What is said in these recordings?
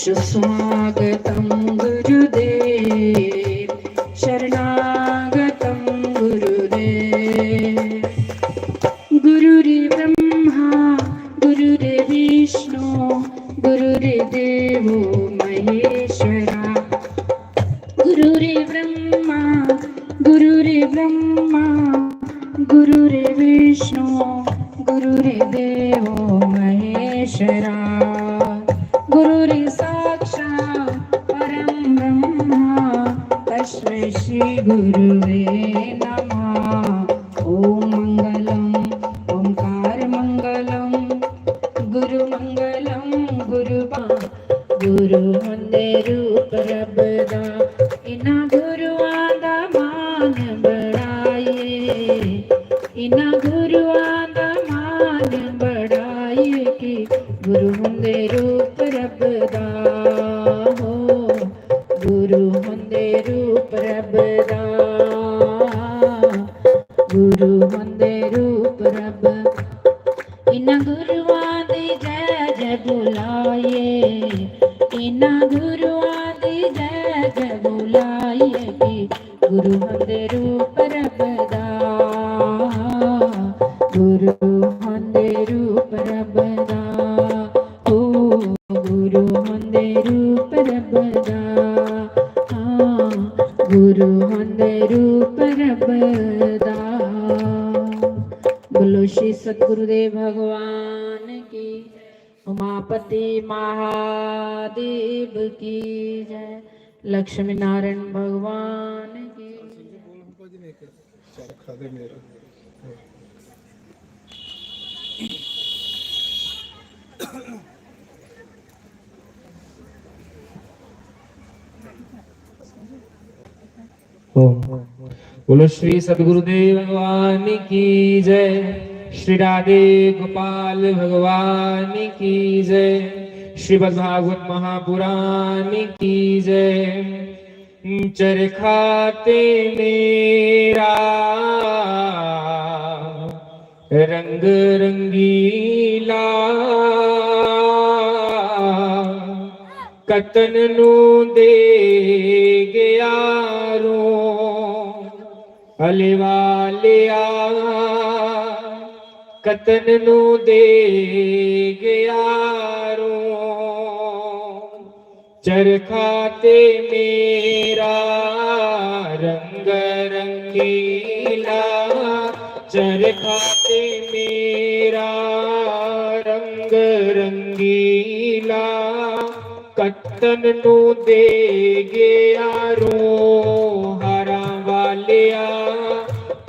सुस्वागतं गुरुदेव शरणागतं गुरुदेव। गुरुर्ब्रह्मा गुरुर्विष्णु गुरुर्देवो महेश्वरा। गुरुर्ब्रह्मा गुरुर्ब्रह्मा गुरुर्विष्णु गुरुर्देवो महेश्वरा। गुरुर्साक्षात् परं ब्रह्मा तस्मै श्री गुरुवे नमः। ओम मंगलम ओंकार मंगलम गुरुमंगलम गुरुबा गुरु ਹੁੰਦੇ ਰੂਪ ਰੱਬ ਦਾ ਇਨ੍ਹਾਂ ਗੁਰੂਆਂ ਦਾ ਮਾਨ ਬੜਾਈਏ। ਇਨ੍ਹਾਂ ਗੁਰੂਆਂ ਦਾ ਮਾਨ ਬੜਾਈਏ ਕਿ ਗੁਰੂ ਹੁੰਦੇ ਰੂਪ ਰੱਬ ਦਾ ਹੋ। ਗੁਰੂ ਹੁੰਦੇ ਰੂਪ ਰੱਬ ਦਾ ਗੁਰੂ ਹੁੰਦੇ ਰੂਪ ਰੱਬ। ਇਨ੍ਹਾਂ ਗੁਰੂਆਂ ਦੀ ਜੈ ਜੈ ਬੁਲਾਈਏ। ਇਨ੍ਹਾਂ ਗੁਰੂਆਂ ਦੀ ਜੈ ਜੈ ਬੁਲਾਈਏ ਕਿ ਗੁਰੂ ਹੁੰਦੇ ਰੂਪ ਰੱਬ ਦਾ। ਗੁਰੂ ਹੁੰਦੇ ਰੂਪ ਰੱਬ ਦਾ ਓ ਗੁਰੂ ਹੁੰਦੇ ਰੂਪ ਰੱਬ ਦਾ। ਹਾਂ ਗੁਰੂ ਹੁੰਦੇ ਰੂਪ ਰੱਬ ਦਾ। बोलो श्री सतगुरुदेव भगवान की। उमापति महादेव की जय। लक्ष्मी नारायण भगवान की। बोलो श्री सद्गुरुदेव भगवान की जय। श्री राधे गोपाल भगवान की जय। श्रीमद् भागवत महापुराण की जय। चरखाते मेरा रंग रंगीला कतन नू दे गया रो अले वालिया कतन नू दे गया रो। चरखा ते मेरा रंग रंगीला चरखा ते मेरा रंग रंगीला कतन नू दे गया रो। हरा वालिया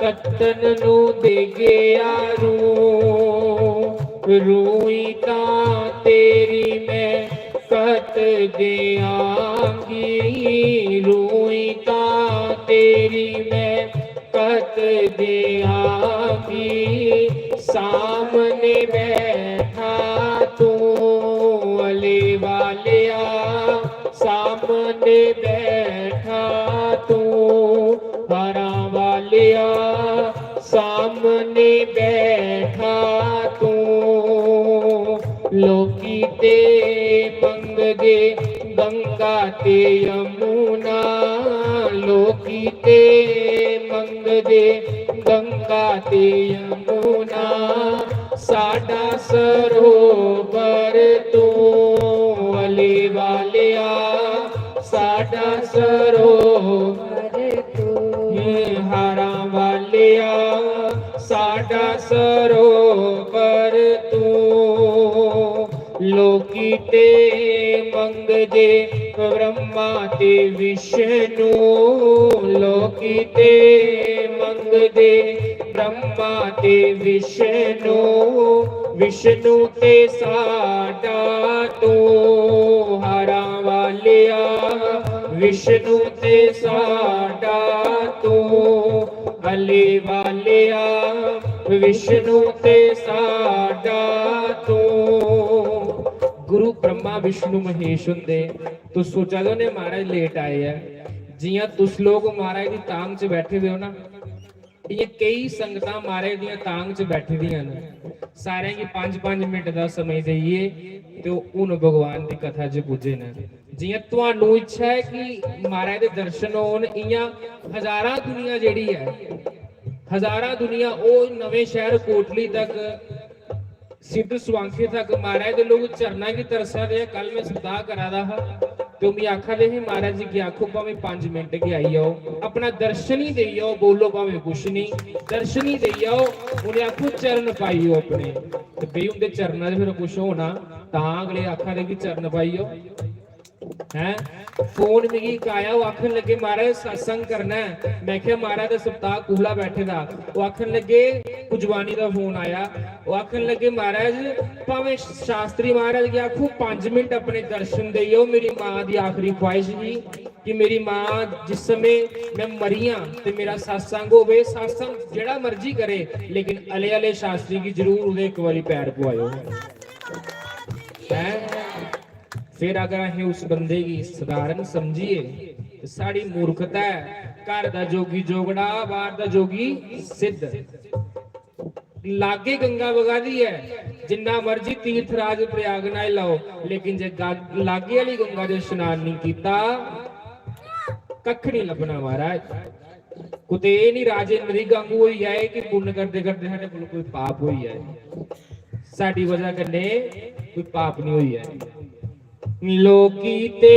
कतन नू दे गया रो। रोई तां तेरी मैं कत दियांगी। रोई तां तेरी मैं कत दियांगी। सामने बैठा तू अले वालिया सामने बैठा तू। हरा वालिया सामने बैठा तू। लोकी ते मंगदे गंगा ते यमुना। लोकी ते मंगदे गंगा ते यमुना। साडा सरोवर तू अले वालिया साडा सरोवर तू। हरा वालिया साडा सरोवर तू। लोकी ते मंगदे ब्रह्मा ते विष्णु। लोकी ते मंगदे ब्रह्मा ते विष्णु। विष्णु ते साडा तू। हरा वालिया विष्णु ते साडा तू। अले वालिया विष्णु ते साडा तू। गुरु ब्रह्मा विष्णु महेश हुंदे तो सोचा दो ने महाराज लेट आए हैं जियां तुस लोग महाराज दी तांग च बैठे हुए हो ना ਇਹ ਕਈ ਸੰਗਤਾਂ ਮਾਰੇ ਦੀਆਂ ਤਾਂਗ 'ਚ ਬੈਠੀਆਂ ਨੇ, ਸਾਰਿਆਂ ਕੀ 5-5 ਮਿੰਟ ਦਾ समय ਦੇਈਏ ਤੇ ਉਹਨ ਭਗਵਾਨ ਦੀ ਕਥਾ 'ਚ ਪੁੱਜੇ ਨੇ। ਜਿਵੇਂ ਤੁਹਾਨੂੰ ਇੱਛਾ ਹੈ ਕਿ ਮਹਾਰਾਜ ਦੇ ਦਰਸ਼ਨ ਹੋਣ, ਇਆਂ ਹਜ਼ਾਰਾਂ ਦੁਨੀਆ ਜਿਹੜੀ ਹੈ, ਹਜ਼ਾਰਾਂ ਦੁਨੀਆ ਉਹ ਨਵੇਂ ਸ਼ਹਿਰ ਕੋਟਲੀ ਤੱਕ, सिद्ध स्वांखे तक महाराज दे लोग चरना की तरसा दे। कल मैं सप्ताह करा दा हा तो मैं आखा दे महाराज जी की आखो भावे 5 मिनट के आई आओ, अपना दर्शन ही दे आओ, बोलो भावे कुछ नहीं, दर्शन ही दे आओ, उन्हें आखो चरण पाइयो अपने। तो भाई उनके चरणा फिर कुछ होना ता अगले आखा दे कि चरण पाइयो है। फोन मिगी आया, वो आखन लगे महाराज सत्संग करना है। मैं क्या महाराज दा सप्ताह कूला बैठे दा। वो आखन लगे कुजवानी दा फोन आया, वो आखन लगे महाराज भावे शास्त्री महाराज की आखो 5 मिनट अपने दर्शन देओ, मेरी मां दी आखिरी ख्वाहिश जी कि मेरी मां जिस समय मैं मरिया ते मेरा सत्संग होवे, सत्संग जेड़ा मर्जी करे लेकिन अले अले शास्त्री की जरूर उदे एक बारी पैर पवायो है। फिर अगर अं उस बंदे की सधारण समझिए तो साड़ी मूर्खता है। घर दा जोगी जोगड़ा, बाहर दा जोगी सिद्ध। लागे गंगा वगा दी है, जिन्ना मर्जी तीर्थ राज प्रयाग नाल लाओ, लेकिन जे लागे वाली गंगा जो स्नान नहीं किया कख नहीं लभना महाराज। कुते नहीं राजे नरीगंगू होई जाए कि पुण्य करते करते साडे कोल कोई पाप होई जाए, साडी वजह कन्ने कोई पाप नहीं होई जाए। लोकी ते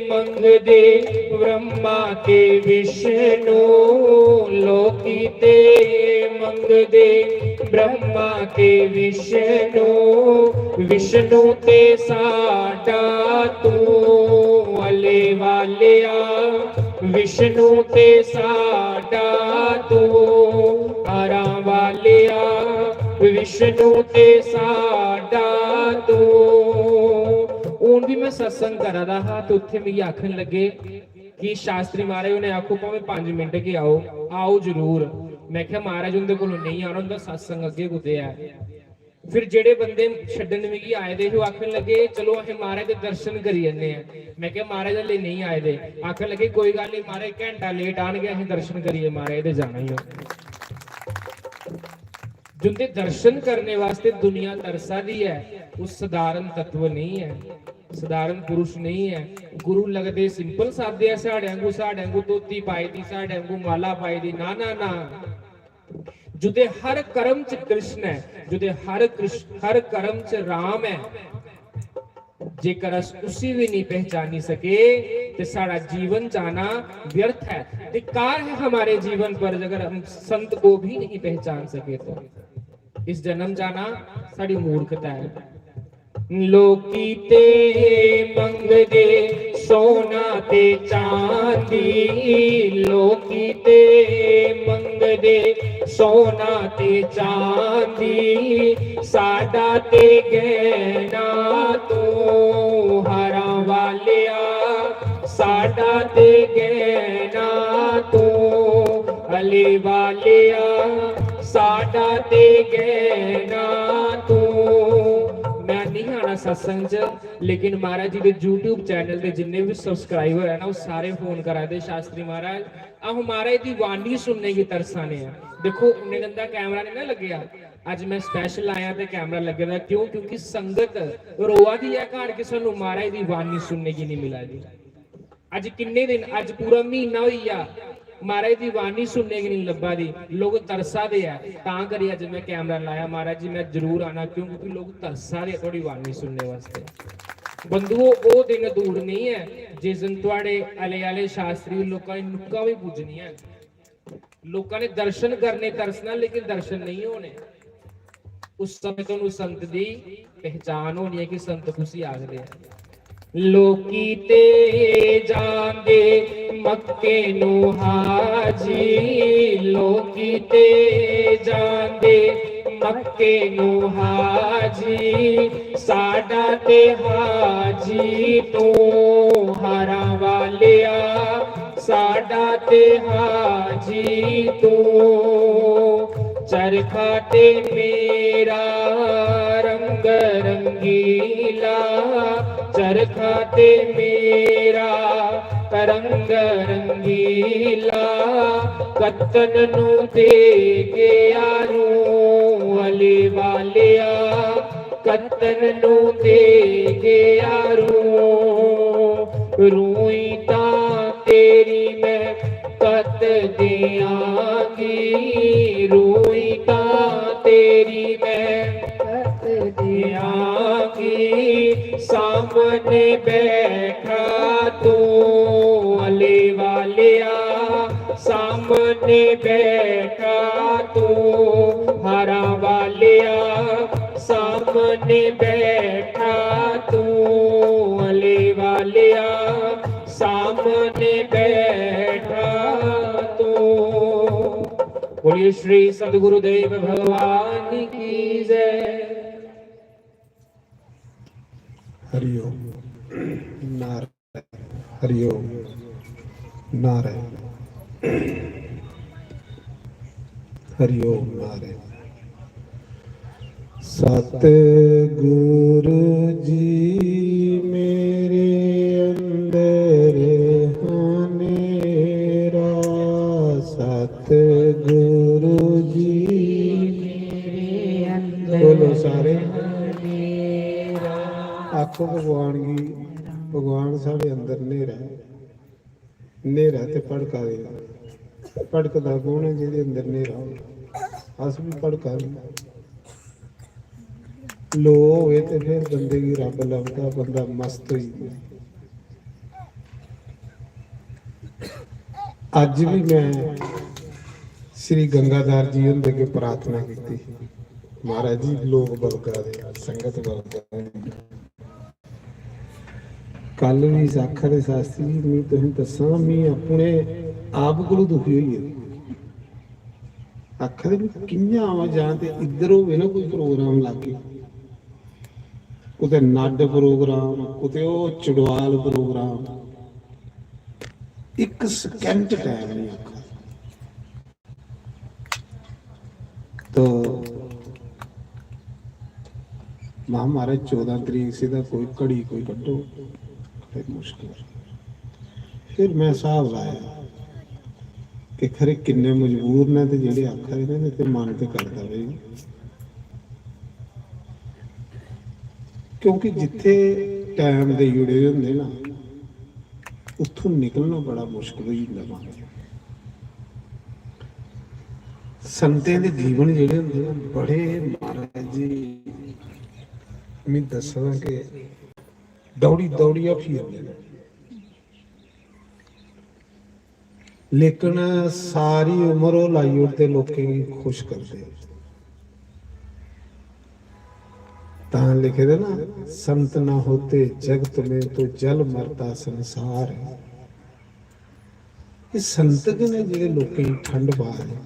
मंगदे ब्रह्मा के विष्णु, लोकी ते मंगदे ब्रह्मा के विष्णु, विष्णु ते साडा तू अले वालिया, विष्णु ते साडा तू आरा वालिया, विष्णु ते साडा तू। ਹੁਣ भी मैं सत्संग करा दा हा तो उत्थे मेरी आखन लगे कि शास्त्री महाराज उन्हें आखो भावे 5 मिनट के आओ, आओ जरूर। मैं क्या महाराज उनके कोलों नहीं आना, उनका सत्संग अगे कुते है। फिर जेड़े बंदे छड्डन मिगी आए दे वो आखन लगे चलो असीं महाराज दे दर्शन करी जन्ने हैं। मैं क्या महाराज हले नहीं आए दे, आखन लगे कोई गल नहीं महाराज घंटा लेट आणगे, असीं दर्शन करिए महाराज दे जाना ही हो। जिंदे दर्शन करने वास्ते दुनिया तरसा दी है, वो साधारण तत्व नहीं है, साधारण पुरुष नहीं है। गुरु लगते सिंपल सादे है, साढ़े वांगू धोती पाई दी, साढ़े वांगू माला पाई दी, ना ना ना। जुदे हर कर्म च कृष्ण है, जुदे हर कर्म च राम है, जेकर उसी भी नहीं पहचानी सके तो सारा जीवन जाना व्यर्थ है। धिक्कार है हमारे जीवन पर अगर हम संत को भी नहीं पहचान सके तो इस जन्म जाना साड़ी मूर्खता है। लोकी ते मंगदे सोना ते चांदी, लोकी ते मंगदे सोना ते चांदी, साडा ते गहना तो हरा वालिया, साडा ते गहना तो अले वालिया, साडा ते गहना तो। मैं नहीं आना सत्संग च, लेकिन महाराज जी के यूट्यूब चैनल के जिन्ने भी सबसक्राइबर है ना वो सारे फोन करा दे शास्त्री महाराज आ महाराज की वाणी सुनने की तरसाने हैं। देखो उन्हें गंदा कैमरा नहीं ना लगे, अज मैं स्पैशल आया तो कैमरा लगे दा क्यों, क्योंकि संगत रोआ दी है घर के सानू महाराज की वाणी सुनने की नहीं मिला दी। अज किन्ने दिन, अज पूरा महीना हो गया महाराज की वाणी सुनने की नहीं लब्भा दी, लोग तरसा दे है। तां करी अज मैं कैमरा लाया महाराज जी मैं जरूर आना, क्यों क्योंकि लोग तरसा दे थोड़ी वाणी सुनने वास्ते। बंधुओं वो दिन दूर नहीं है जिस दिन तुहाडे अले आले शास्त्री लोकां दी नुक्कां भी पुजनी है। लोकां ने दर्शन करने तरसना लेकिन दर्शन नहीं होने। उस समय तुहानू संत दी पहचान होनी है कि संत कुसी आखदे हैं। लोकी ते जांदे मक्के नू हाजी, लोकी ते जांदे मक्के नू हाजी, साडा ते हाजी तू हरा वालिया, साडा ते हाजी तू। चरखा ते मेरा रंग रंगीला, चरखा ते मेरा ਤਰੰਗ ਰੰਗੀਲਾ ਕਤਨ ਨੂੰ ਦੇ ਗਿਆ ਰੂ ਅਲੀ ਵਾਲਿਆ ਕਤਨ ਨੂੰ ਦੇ ਗਿਆ ਰੂਈ ਤਾਂ ਤੇਰੀ ਮੈਂ ਕਤ ਦਿਆਂਗੀ ਰੂਈ ਤਾਂ ਤੇਰੀ ਮੈਂ ਕਤ ਦਿਆਂਗੀ ਸਾਹਮਣੇ ਬੈਠਾ ਤੂੰ ਅਲੀ ਵਾਲਿਆ ਸਾਹਮਣੇ ਬੈਠਾ ਤੂੰ ਹਰਾ ਵਾਲਿਆ ਸਾਹਮਣੇ ਬੈਠਾ ਤੂੰ ਅਲੀ ਵਾਲਿਆ सामने बैठा तू। बोलिए श्री सद्गुरुदेव भगवान की जय। हरिओम नारायण हरिओम नारायण हरिओम नारायण। सतगुरु जी मेरे अंदर हनेरा सतगुरु जी मेरे अंदर बोलो सारे आखो भगवान की भगवान साढ़े अंदर नेरा नेरा ते भड़का दे भड़कदा कौन है जिहदे अंदर नेरा अस भी भड़का लो होवे ते फिर बंदे की रब लभदा बंदा मस्त होई अज भी मैं श्री गंगाधर जी हुंदे के प्रार्थना की महाराज जी लोग बलगा दे संगत बलगा कल भी साखा दे शास्त्री जी मैं तुहानू दसां मैं अपने आप कोलों दुखी होई है आखा दे कियां आवां जां ते इधर होवे ना कोई प्रोग्राम लागे कुते नड प्रोग्राम कुते ओ चड़वाल प्रोग्राम एक सेकंड टाइम नहीं आखा तो महाराज 14 तरीक से कोई घड़ी कोई कटो फिर मुश्किल फिर मैं हिसाब लाया कि खरे किन्ने मजबूर ने ते जेडे आखा रहे ने ते मन ते करदा वे क्योंकि जिथे टाइम दे जुड़े होंदे ना उत्थों निकलना बड़ा मुश्किल हो जाता है संतें दे जीवन जेडे होंदे ना बड़े महाराज जी मैं दसदा कि दौड़ी दौड़िया फिरदे लेकिन सारी उम्र वो लाई उड़ते लोकें खुश करते तां लिखे दे ना संत ना होते जगत में तो जल मरता संसार है ये संत ने जेडे लोकें ठंड पा रहे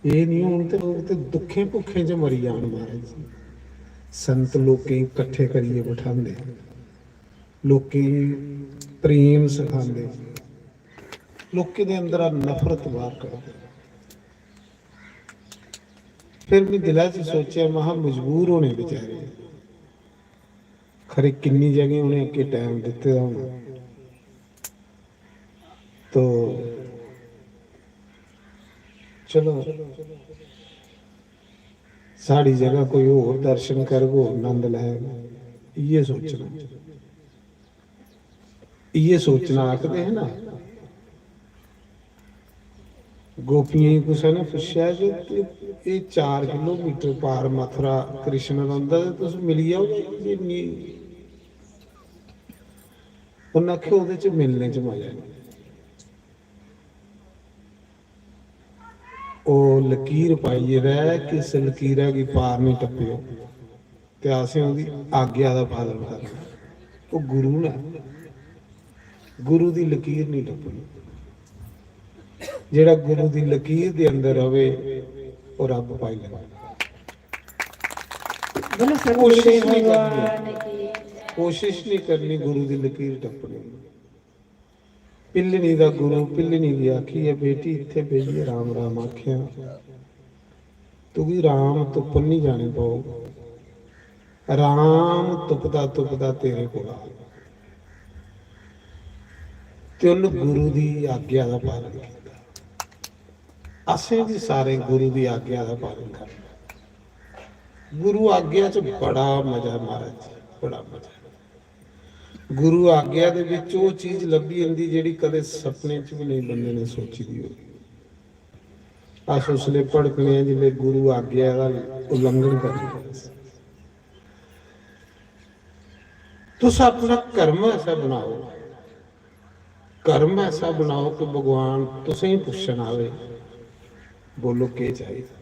ये नहीं होण ते लोग ते दुखे भुखे च मरी जाण महाराज जी संत लोकें इकट्ठे करिए बिठांदे लोकें प्रेम सिखांदे लोकें दे अंदर नफरत बाहर करदे फिर मैं दिला च सोचा महा मजबूर होने बेचारे खरे किन्नी जगह उन्हें अगे टाइम दिते दा होना तो चलो साड़ी जगह कोई होर दर्शन करगो आनंद लैगा ये सोचना आखते हैं ना गोपियां कुसै ने पुछया कि ये 4 किलोमीटर पार मथुरा कृष्ण रंदा ते तुस मिली जाओ उन्हें आखे ओहदे च मिलने च मजा नहीं ओ लकीर पाइए रह किस लकीरा की पार नहीं टप्पियो ते असें ओहदी आग्या दा पालन करना वो गुरु ने गुरु दी लकीर नहीं टप्पनी जेड़ा गुरु दी लकीर दे अंदर रवे और रब पाई लेगा कोशिश नहीं करनी गुरु दी लकीर टप्पनी पिल्लनी दा गुरु पिल्लनी दी आखी है बेटी इत्थे बेहिए राम राम आखिया तुगी राम तुप नहीं जाने पाओ राम तुपदा तुपदा तेरे कोल ਤੇ ਉਹਨੂੰ ਗੁਰੂ ਦੀ ਆਗਿਆ ਦਾ ਪਾਲਣ ਕੀਤਾ। ਅਸੀਂ ਵੀ ਸਾਰੇ ਗੁਰੂ ਦੀ ਆਗਿਆ ਦਾ ਪਾਲਣ ਕਰਨਾ। ਗੁਰੂ ਆਗਿਆ 'ਚ ਬੜਾ ਮਜ਼ਾ ਮਹਾਰਾਜ, ਬੜਾ ਮਜ਼ਾ। ਗੁਰੂ ਆਗਿਆ ਦੇ ਵਿੱਚ ਉਹ ਚੀਜ਼ ਲੱਭੀ ਜਾਂਦੀ ਜਿਹੜੀ ਕਦੇ ਸੁਪਨੇ 'ਚ ਵੀ ਨਹੀਂ ਬੰਦੇ ਨੇ ਸੋਚੀ ਦੀ ਹੋਈ। ਅਸ ਉਸਲੇ ਭੜਕਨੇ ਜਿਵੇਂ ਗੁਰੂ ਆਗਿਆ ਦਾ ਉਲੰਘਣ ਕਰਦੇ। ਤੁਸੀਂ ਆਪਣਾ ਕਰਮ ਐਸਾ ਬਣਾਓ, ਕਰਮ ਐਸਾ ਬਣਾਓ ਕਿ ਭਗਵਾਨ ਤੁਸੀਂ ਹੀ ਪੁੱਛਣ ਆਵੇ, ਬੋਲੋ ਕੀ ਚਾਹੀਦਾ।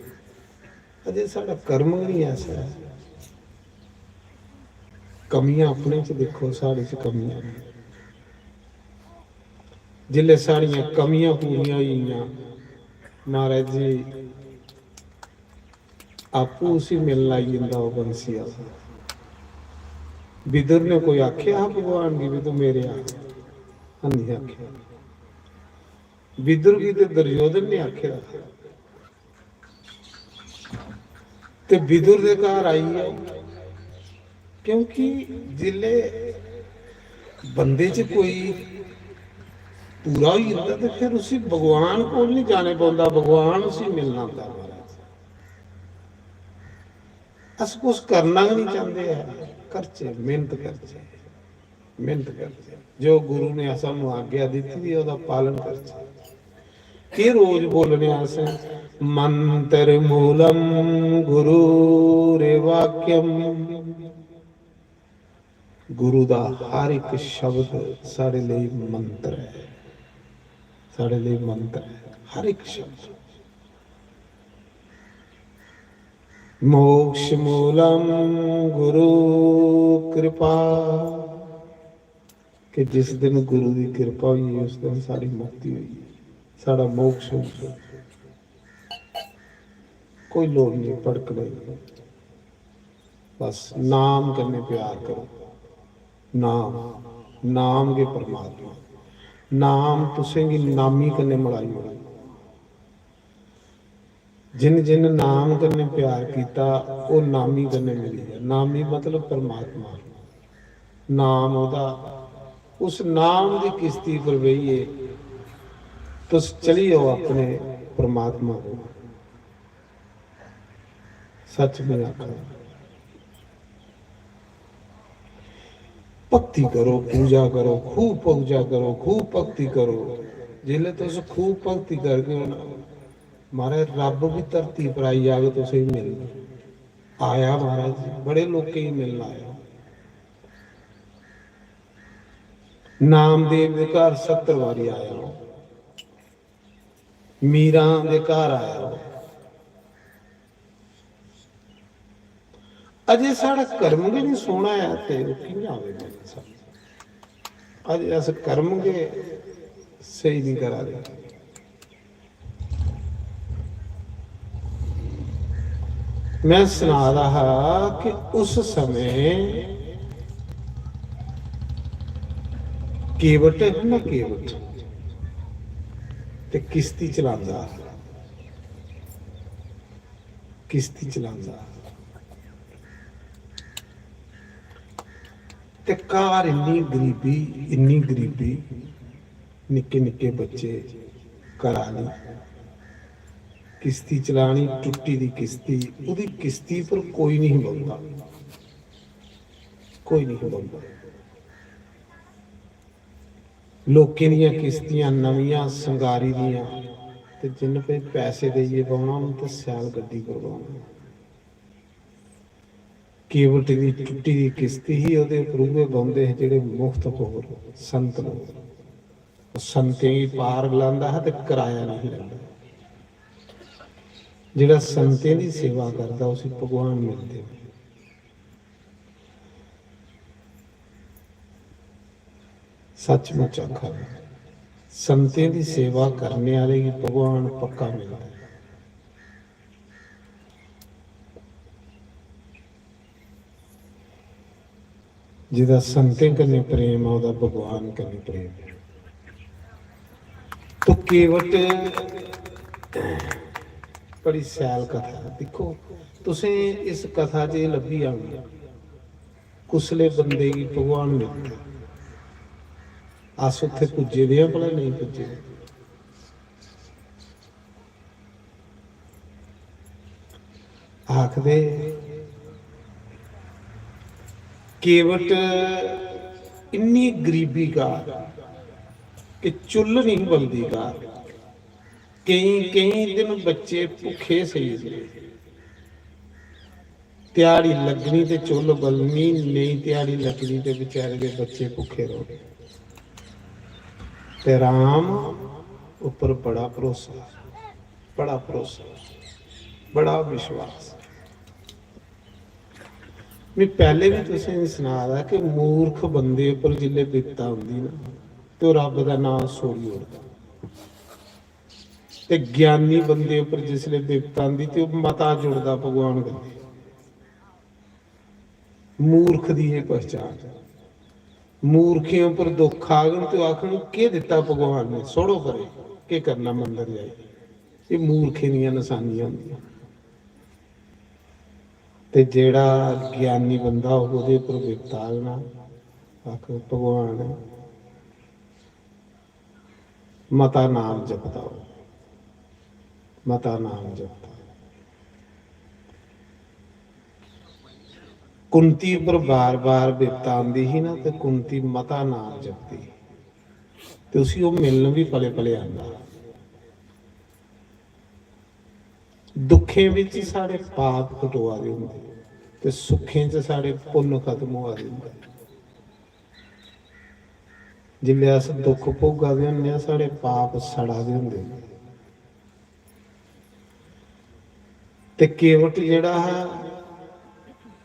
ਅਜੇ ਸਾਡਾ ਕਰਮ ਨਹੀਂ ਐਸਾ ਹੈ। ਕਮੀਆਂ ਆਪਣੇ 'ਚ ਦੇਖੋ, ਸਾਡੇ 'ਚ ਕਮੀਆਂ ਨੇ। ਜਿਲੇ ਸਾਡੀਆਂ ਕਮੀਆਂ ਪੂਰੀਆਂ ਹੋਈਆਂ, ਮਹਾਰਾਜ ਜੀ ਆਪੂ ਉਸੇ ਮਿਲਣ ਆਈ ਜਾਂਦਾ ਉਹ ਬੰਸੀ ਵਾਲਾ। ਵਿਦਰ ਨੇ ਕੋਈ ਆਖਿਆ ਭਗਵਾਨ ਕੀ ਵੀ ਤੂੰ ਮੇਰੇ ਆ? ਨਹੀਂ ਆਖਿਆ। ਵਿਦਰ ਕੀ ਤੇ ਦੁਰਯੋਧਨ ਨੇ ਆਖਿਆ। ਤੇ ਵਿਦਰ ਦੇ ਘਰ ਆਈ ਹੈ ਕਿਉਂਕਿ ਜਿਲੇ ਬੰਦੇ 'ਚ ਕੋਈ ਪੂਰਾ ਹੀ ਹੁੰਦਾ ਤੇ ਫਿਰ ਉਸੇ ਭਗਵਾਨ ਕੋਲ ਨਹੀਂ ਜਾਣੇ ਪਾਉਂਦਾ, ਭਗਵਾਨ ਉਸੇ ਮਿਲਣਾ ਹੁੰਦਾ। ਅਸੀਂ ਕੁਛ ਕਰਨਾ ਨਹੀਂ ਚਾਹੁੰਦੇ ਹੈ, ਕਰਚੇ ਮਿਹਨਤ ਕਰਚੇ, ਮਿਹਨਤ ਕਰਚੇ। ਜੋ ਗੁਰੂ ਨੇ ਸਾਨੂੰ ਆਗਿਆ ਦਿੱਤੀ ਦੀ ਉਹਦਾ ਪਾਲਨ ਕਰਚੇ। ਕੀ ਰੋਜ਼ ਬੋਲਣੇ ਆਸੇ ਮੰਤਰ ਮੂਲਮ ਗੁਰੂ ਰੇ ਵਾਕਿਅਮ। ਗੁਰੂ ਦਾ ਹਰ ਇੱਕ ਸ਼ਬਦ ਸਾਡੇ ਲਈ ਮੰਤਰ ਹੈ, ਸਾਡੇ ਲਈ ਮੰਤਰ ਹੈ ਹਰ ਇੱਕ ਸ਼ਬਦ। ਮੋਕਸ਼ ਮੂਲਮ ਗੁਰੂ ਕਿਰਪਾ, ਕਿ ਜਿਸ ਦਿਨ ਗੁਰੂ ਦੀ ਕਿਰਪਾ ਹੋਈ ਉਸ ਦਿਨ ਸਾਡੀ ਮੁਕਤੀ ਹੋਈ, ਸਾਡਾ ਮੋਕਸ਼ ਹੋ ਗਿਆ। ਕੋਈ ਲੋੜ ਨਹੀਂ ਭੜਕਣੇ, ਬਸ ਨਾਮ ਕਰਨੇ ਪਿਆਰ ਕਰੋ। नाम नाम के परमात्मा, नाम तुसेंगी नामी कन्ने मलाई हो। जिन जिन नाम कन्ने प्यार किया वो नामी कन्ने मिली है। नामी मतलब परमात्मा, नाम ओदा। उस नाम की किश्ती पर बहिए तुस चली हो अपने परमात्मा को। सच में आखा भक्ति करो, पूजा करो, खूब पूजा करो, खूब भक्ति करो। जिले तुस खूब भक्ति करके महाराज रब भी धरती पर आई जाए तो सही मिल आया। महाराज जी बड़े लोग ही मिलना आया। नामदेव के घर 70 वारी आया, मीरा के घर आया। अजे साड़ा कर्म भी नहीं सोना है ते अजे अस कर्म के सही नहीं करा रहे। मैं सुना रहा कि उस समय केवट है ना, केवट ते किश्ती चलांदा, किश्ती चलांदा ते घर इन्नी गरीबी, निक्के निक्के बच्चे घरा नहीं, किश्ती चलानी, टुट्टी दी किश्ती, उदी किश्ती पर कोई नहीं बोलता, कोई नहीं बोलता। लोकें दियां किश्तियां नवियां संगारी दियां ते जिन पे पैसे देइए पाउणा उन्हें ते सियाल गड्डी करवाउणा। केवट की टुट्टी की किश्ती ही ਉਹਦੇ ਪਰੂਏ ਬੰਦੇ ਜਿਹੜੇ ਮੁਫਤ ਹੋਰ ਸੰਤ ਲੋਕ। ਸੰਤੇ ਹੀ ਪਾਰ ਲਾਂਦਾ ਹੈ ਤੇ ਕਿਰਾਇਆ ਨਹੀਂ ਲੈਂਦਾ। ਜਿਹੜਾ ਸੰਤੇ ਦੀ ਸੇਵਾ ਕਰਦਾ ਉਸੇ ਭਗਵਾਨ ਮਿਲਦੇ। सचमुच आखा संते की सेवा करने वाले की भगवान पक्का मिलता है। जिदा संते कन्ने प्रेम है भगवान कन्ने प्रेम है। तो केवट बड़ी सैल कथा देखो तुसें इस कथा च लभी आनी कुसले बंदे की भगवान मिलता। ਅਸ ਉੱਥੇ ਪੁੱਜੇ ਦੇ ਆ ਭਲਾ ਨਹੀਂ ਪੁੱਜੇ। ਆਖਦੇ ਕੇਵਟ ਇੰਨੀ ਗਰੀਬੀ का कि चुल नहीं बलदी का। कई दिन बच्चे भुखे सही से त्याड़ी लगनी ते चुल बलनी, नहीं त्याड़ी लगनी ते बेचारे के बच्चे भुखे रहो। ते राम ऊपर बड़ा भरोसा, बड़ा भरोसा, बड़ा विश्वास। मैं पहले भी तुसें सुनाया कि मूर्ख बंदे उपर जिले बिपता आउंदी ना तो रब का नाम सोड़ी उड़ता, ते ज्ञानी बंदे उपर जिसले बिपता आंदी तो मता जुड़दा भगवान कन्नै। मूर्ख दी ये पहचान। मूर्खियों पर दुख आ गए तो आखन के दिता भगवान ने, छोड़ो परे के करना मंदिर जाए। ये मूर्खे दियां निशानियां होंदियां। ते जेड़ा ज्ञानी बंदा ਉਹਦੇ पर बिपता आ गया आख भगवान मता नाम जपदा हो, मता नाम जपदा। कुंती पर बार बार बिपता आंदी ही ना, तो कुंती मता नाम जपदी ते उसी वो मिलन भी पले पले आंदा। दुखें विच साढ़े पाप कटवा दे हुंदे ते सुखें च साढ़े पुण्य खत्म होआ दे हुंदे। जिल्ले अस दुख भोगा दे हुंदे आ साढ़े पाप सड़ा दे हुंदे। ते केवट जेड़ा है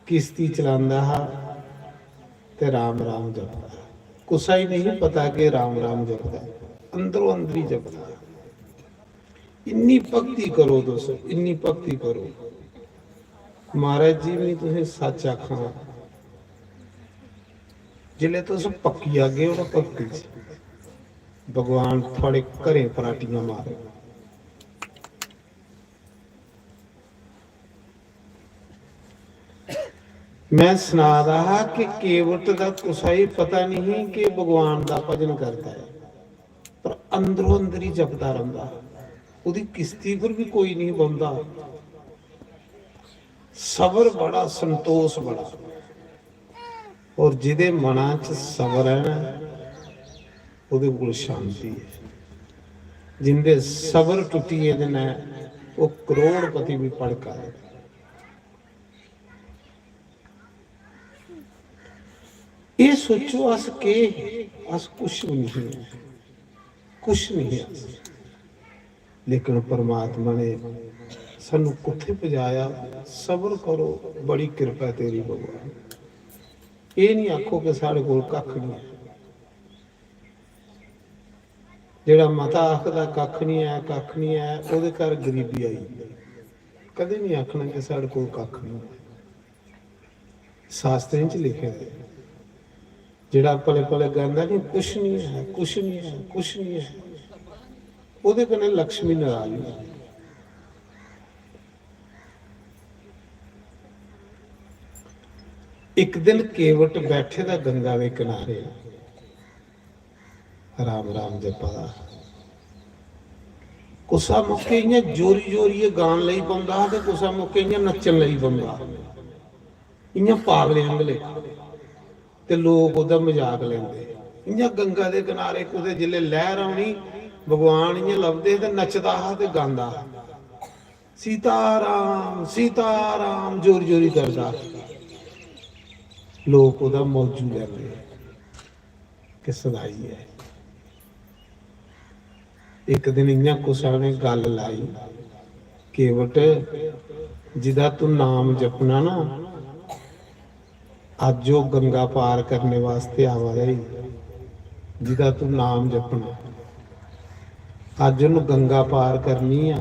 किश्ती चलांदा है ते राम राम जपदा है। कुसा ही नहीं पता कि राम राम जपदा है, अंदरों अंदर ही जपदा है। इन्नी भक्ति करो दोस्तों, इन्नी भक्ति करो। महाराज जी भी तुसें सच आखा, जिले तुस पक्की आ गए हो भक्ति च, भगवान थोड़े घरें पराटियां मारे। मैं सुना रहा कि केवट का कुसा ही पता नहीं कि भगवान का भजन करता है, पर अंदरों अंदर ही जपता रहता। ਉਹਦੀ किश्ती पर भी कोई नहीं बंदा। सबर बड़ा, संतोष बड़ा। और जिदे मना च सबर है ना ਉਹਦੇ ਕੋਲ शांति है। जिंदे सबर टुटी है वो करोड़पति भी पड़का है। ये सोचो अस के अस कुछ भी नहीं है, कुछ नहीं है, लेकिन परमात्मा ने सानू कुत्थे पहुंचाया। सबर करो, बड़ी कृपा तेरी भगवान। ये नहीं आखो कि साढ़े कोल कख नहीं है। जेड़ा मता आखदा कख नहीं है, कख नहीं है, ਉਹਦੇ घर गरीबी आई। कदे नहीं आखना कि साढ़े कोल कख नहीं है। शास्त्रें च लिखे है जेड़ा पले पले कहंदा नहीं कुछ नहीं है, कुछ नहीं है, कुछ नहीं है, ਉਹਦੇ कन्नै लक्ष्मी नाराज है। एक दिन केवट बैठे दा गंगा के किनारे राम राम जपदा। कुसा मौके इयां जोरी जोरी गान लई पौंदा ते कुसा मौके इयां नच्चन लई पौंदा, इयां पागले अंगले ते लोग ओदा मजाक लैंदे। इयां गंगा दे किनारे कुते जिले लहर आउणी भगवान इयां लभदे ते नचदा ते गांदा सीताराम सीताराम जोरी जोरी करदा। लोग ओदा मौजू लैंदे कि सदाई है। एक दिन इयां कुसा ने गल लाई, केवट जिदा तू नाम जपना ना, अज वो गंगा पार करने वास्ते आवा रही। जिदा तू नाम जपना अज उन्हें गंगा पार करनी आ।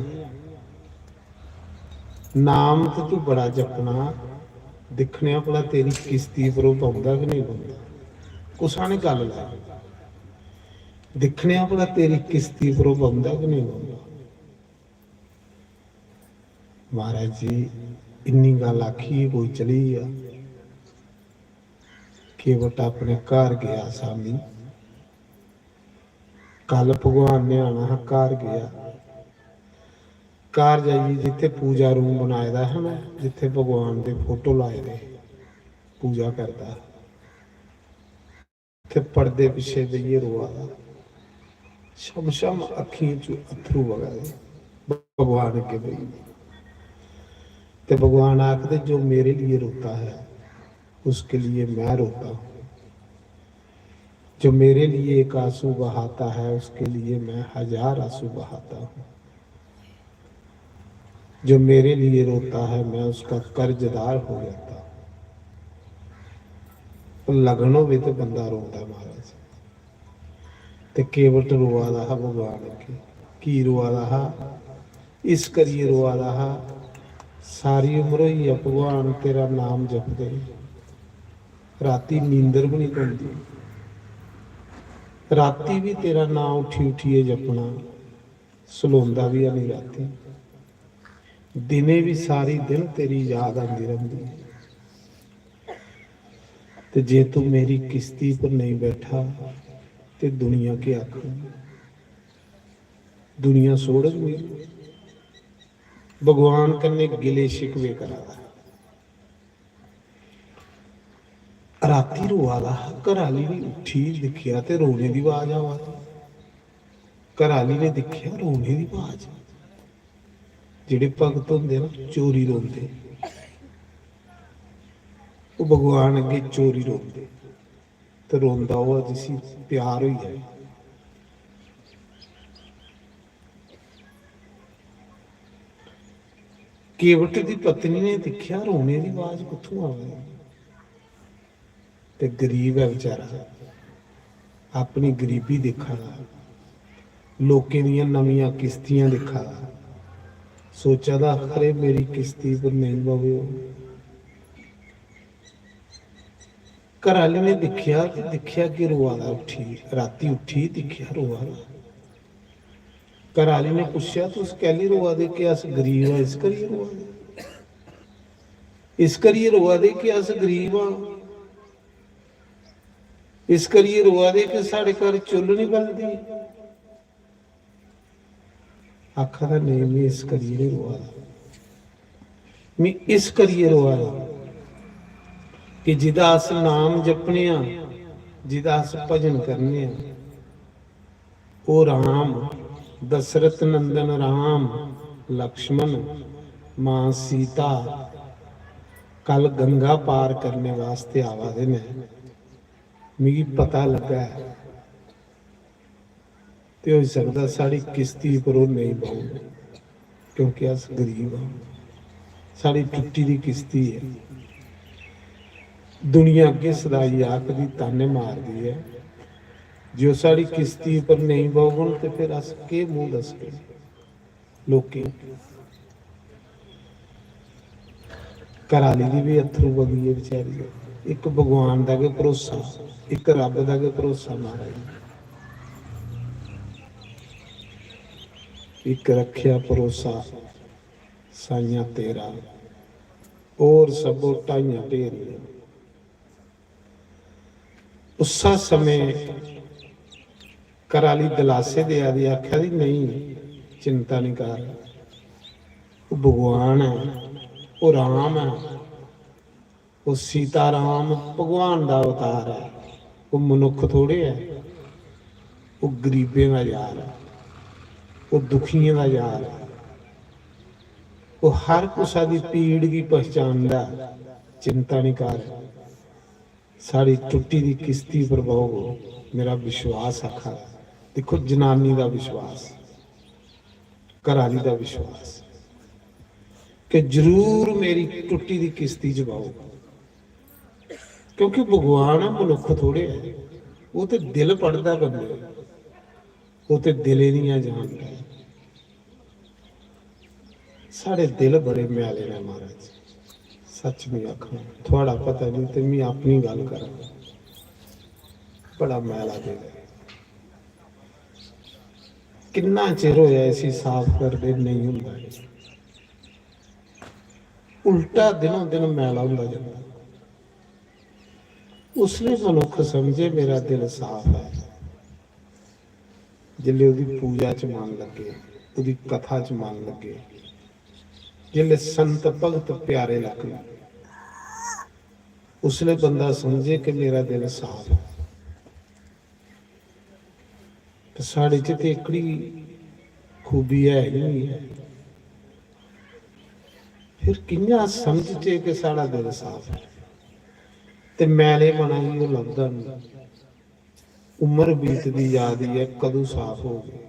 नाम तो तू बड़ा जपना, दिखने भला तेरी किश्ती पर पाਉਂਦਾ कि नहीं पाਉਂਦਾ। कुसा ने गल लाई, दिखने भला तेरी किश्ती पर पाਉਂਦਾ कि नहीं पाਉਂਦਾ। महाराज जी इन्नी गल आखी कोई चली आ। केवट अपने घर गया सामी कल भगवान ने आना है घर गया, घर जाइए जिथे पूजा रूम बनाए दा है, मैं जिथे भगवान दे फोटो लाए दे पूजा करता, थे पर्दे पिछे बेइये रोआ दा, शम शम अखियों चो अथरू वगा दे भगवान अगे बई। ते भगवान आखदे जो मेरे लिए रोता है उसके लिए मैं रोता हूँ, जो मेरे लिए एक आंसू बहाता है उसके लिए मैं 1000 आंसू बहाता हूँ, जो मेरे लिए रोता है मैं उसका कर्जदार हो जाता हूँ। लगन होवे तो बंदा रोंदा महाराज, ते केवट रोआ रहा भगवान अगे, की रोआ रहा, इस करिए रोआ रहा, सारी उम्र ही है भगवान तेरा नाम जपदे, राती नींदर भी नहीं पैंदी, राती भी तेरा नाम उठी उठिए जपना, सलोंदा भी है नहीं राती, दिने भी सारी दिन तेरी याद आती रहती है। ते जे तू मेरी किश्ती पर नहीं बैठा ते दुनिया के आखू, दुनिया सोड़ गई। भगवान कन्ने गिले शिकवे करा, राती रोआ रहा, घराली ने उठी दिखिया ते रोने की आवाज आवा, घराली ने दिखिया रोने की आवाज, जेड़े भगत होंदे ना चोरी रोंदे, वो भगवान अगे चोरी रोंदे, ते रोंदा वो जिसी प्यार होई जाए। केवट की पत्नी ने दिखिया रोने की आवाज कित्थों आ गई, ते गरीब है बेचारा, अपनी गरीबी देखा, लोकें दियां नवीं किश्तियां देखा, सोचा दा खरे मेरी किश्ती पर नहीं बवे। घराली ने दिखिया कि रोआ दा, उठी राती उठी दिखिया रोआ दा, घराली ने पूछा तुस कैली रोआ दे, कि अस गरीब हाँ इस करिए रोआ दे, इस करिए रोआ दे कि अस गरीब हाँ, इस करिए रोआ दे कि साढ़े घर चुल्ल नहीं बलदी। आखा दा नहीं मैं इस करिए नहीं रोआ दा, मैं इस करिए रोआ दा कि जिदा अस नाम जपने, जिदा अस भजन करने, ओ राम दशरथ नंदन राम लक्ष्मण मां सीता कल गंगा पार करने वास्ते आवा दे ने, मिगी पता लगा है, तो हो सकता साड़ी किश्ती पर वो नहीं बहु, क्योंकि अस गरीब हाँ, साड़ी टुट्टी दी किश्ती है, दुनिया अगे सदाई आखदी ताने मार दी है, जो साड़ी किश्ती पर नहीं बहुन तो फिर अस के मुंह दस के लोकें। घराली दी भी अथरू बगी है बेचारी, एक भगवान दा के भरोसा, एक रब दा के भरोसा महाराज, एक रखिया भरोसा साइया तेरा, और सबो ढाइया ढेरिया। उसा समय घराली दलासे दे दी, आख्या दी नहीं चिंता नहीं कर, वो भगवान है, वो राम है, वो सीता राम भगवान का अवतार है, वो मनुख थोड़े है, वो गरीबें का यार है, वो दुखियों का यार है, वो हर कुसा की पीड़ की पहचानदा, चिंता नहीं कर, साड़ी टुट्टी दी किश्ती पर बहो, मेरा विश्वास आखा, देखो जनानी का विश्वास, घराली का विश्वास कि जरूर मेरी टुट्टी दी किश्ती च बहो, क्योंकि भगवान है मनुख थोड़े है, वो तो दिल पढ़ता बंदे, वो तो दिले नहीं जानता। साढ़े दिल बड़े म्याले ने महाराज, सच में आखा, थोड़ा पता नहीं तो मैं अपनी गल करा, बड़ा मैला दिल है, किन्ना चिर होया इसी साफ करते नहीं हुंदा, उल्टा दिनों दिन मैला हुंदा जांदा। उसने मनुख समझे मेरा दिल साफ है, जिल्ले ਉਹਦੀ ਪੂਜਾ ਚ ਮਨ ਲੱਗੇ, ਉਹਦੀ ਕਥਾ ਚ ਮਨ ਲੱਗੇ, जिल्ले संत भगत प्यारे लगन, उसले बंदा समझे कि मेरा दिल साफ है। तो साढ़े च ते एकड़ी खूबी है ही नहीं है, फिर कियां समझे कि साड़ा दिल साफ है। ते मैले मना ही वो लगदा नहीं, उम्र बीतदी याद ही है कदों साफ हो गए,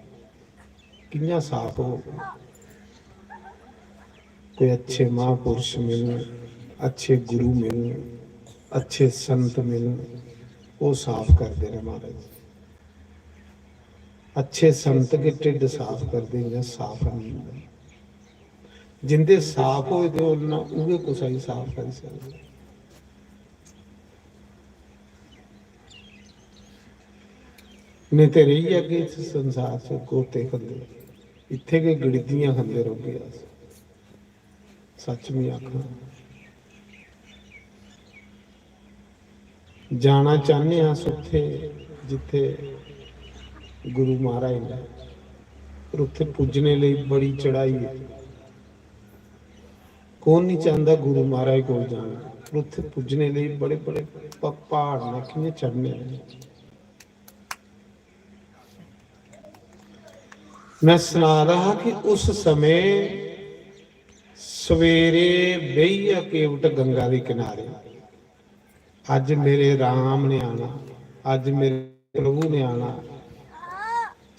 कियां साफ हो गए। कोई अच्छे महापुरुष मिलन, अच्छे गुरु मिलन, अच्छे संत मिलन, वो साफ करते हैं महाराज। अच्छे संत के ढिड साफ करते हैं, साफ नहीं होंगे। जिंदे साफ हो उन्हें कुछ ही साफ कर सकते। नहीं तो रही है कि इस संसार से गोते खंदे, इत्थे के गिड़दियां खंदे रहोगे। सच में आखना जाना चाहते हैं सुथे जिथे गुरु महाराज ने, पर उत्थे पुजने लिए बड़ी चढ़ाई है। कौन नहीं चाहता गुरु महाराज को जाना, पर उत्थे पुजने लिए बड़े बड़े पहाड़ ने किन्ने चढ़ने हैं। मैं सुना रहा कि उस समय सवेरे बही केवट गंगा के किनारे, अज मेरे राम ने आना, अज मेरे प्रभु ने आना।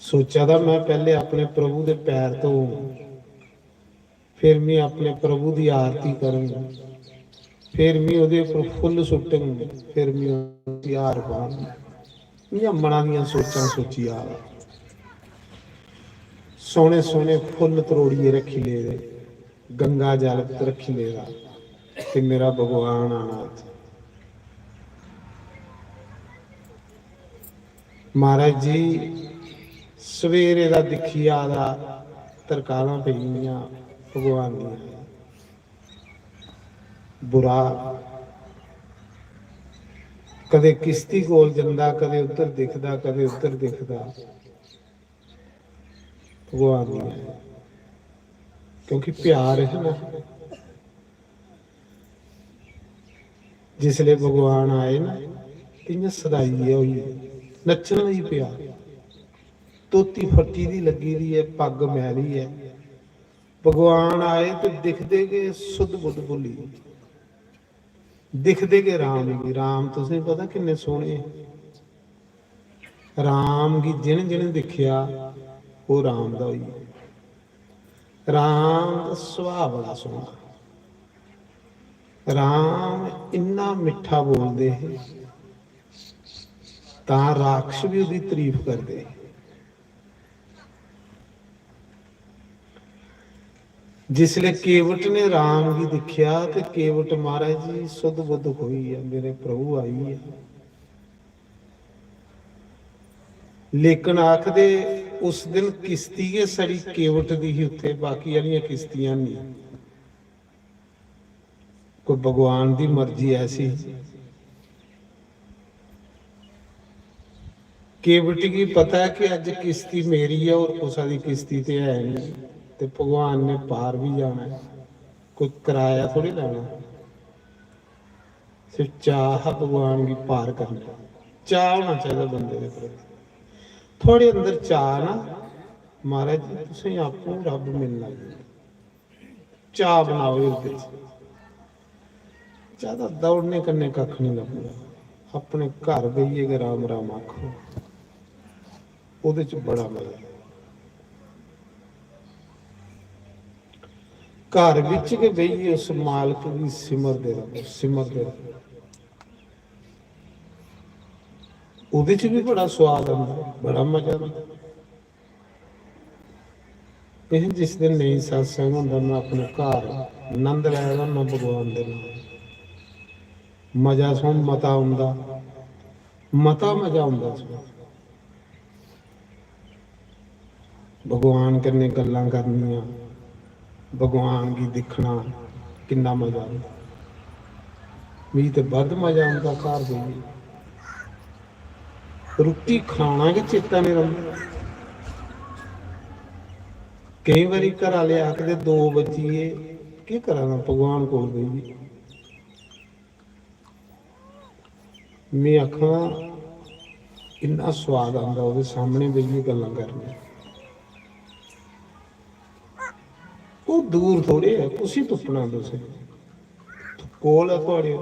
सोचा था मैं पहले अपने प्रभु के पैर तो फिर मैं अपने प्रभु की आरती करूँगा, फिर मैं उहदे उपर फुल सुटूंगा, फिर मैं उसकी हार पाऊंगा। मना दियां सोचां सोची आ सोने सोने फुल तरोड़िए रखी ले, गंगा जल रखी लेगा कि मेरा भगवान आना। महाराज जी सवेरे का दिखी आदा तरकालां पईयां भगवान दियां, बुरा कदे किश्ती कोल जंदा, कदे उधर दिखदा, कदे उधर दिखदा। भगवान दियां क्योंकि प्यार है ना। जिसले भगवान आए ना कियां सदाई हुई, नचना ही पिया, तोती फट्टी दी लगी दी है, पग मैली है। भगवान आए तो दिखते के सुध बुध भुली, दिखते के राम की। राम तुसें पता किन्ने सोहने, राम की जिन जिन दिखिया वो राम दा होई। राम दा सुभाव बड़ा सोहना, राम इन्ना मिठा बोलते है तां राक्षस भी उसकी तारीफ करते। जिसले केवट ने राम की दिखिया तो केवट महाराज जी सुध बुध हुई है, मेरे प्रभु आई है। लेकिन आखदे उस दिन किश्ती है साड़ी केवट दी ही उत्थे, बाकी वाली किश्तियां नहीं। कोई भगवान की मर्जी ऐसी, केवट की पता है कि अज किश्ती मेरी है और कुसा की किश्ती तो है नहीं, तो भगवान ने पार भी जाना है, कोई किराया थोड़ी लेना। सिर्फ चाह भगवान की पार करना, चाह होना चाहिए बंदे के प्रति। थोड़े अंदर चाह ना महाराज जी तुसें आपको रब मिलना, चाह बनाओ उसदे ज्यादा दौड़ने करने कख नहीं लगना। अपने घर गईए कि राम राम आखो, ਉਹਦੇ ਚ बड़ा मजा। घर विच के बहिए उस मालक की सिमरदे रहो, सिमरदे रहो, ਉਹਦੇ ਚ भी बड़ा स्वाद आंदा, बड़ा मजा आंदा। ਇਹ जिस दिन नहीं सत्संग ਹੁੰਦਾ मैं अपने घर आनंद लैदा मैं भगवान दे नाल, मजा सुन मता आंदा, मता मजा आंदा सुन। भगवान कन्नै गल्लां करनियां, भगवान की दिखना किन्ना मजा आंदा। मी ते बद मजा आंदा घर जाइए, रोटी खाना के चेता नहीं रहा, ਕਈ ਵਾਰੀ ਘਰ ਵਾਲੇ ਆਖਦੇ 2 ਵਜੀਏ, ਕੀ ਕਰਾਂ ਭਗਵਾਨ ਕੋਲ ਗਈ। ਮੈਂ ਆਖਾਂ ਇੰਨਾ ਸਵਾਦ ਆਉਂਦਾ ਉਹਦੇ ਸਾਹਮਣੇ ਬਈਏ ਗੱਲਾਂ ਕਰਨੀਆਂ। ਉਹ ਦੂਰ ਥੋੜੇ ਹੈ, ਤੁਸੀਂ ਤੁਪਣਾ ਤੁਸੀਂ ਕੋਲ ਆ ਤੁਹਾਡੇ।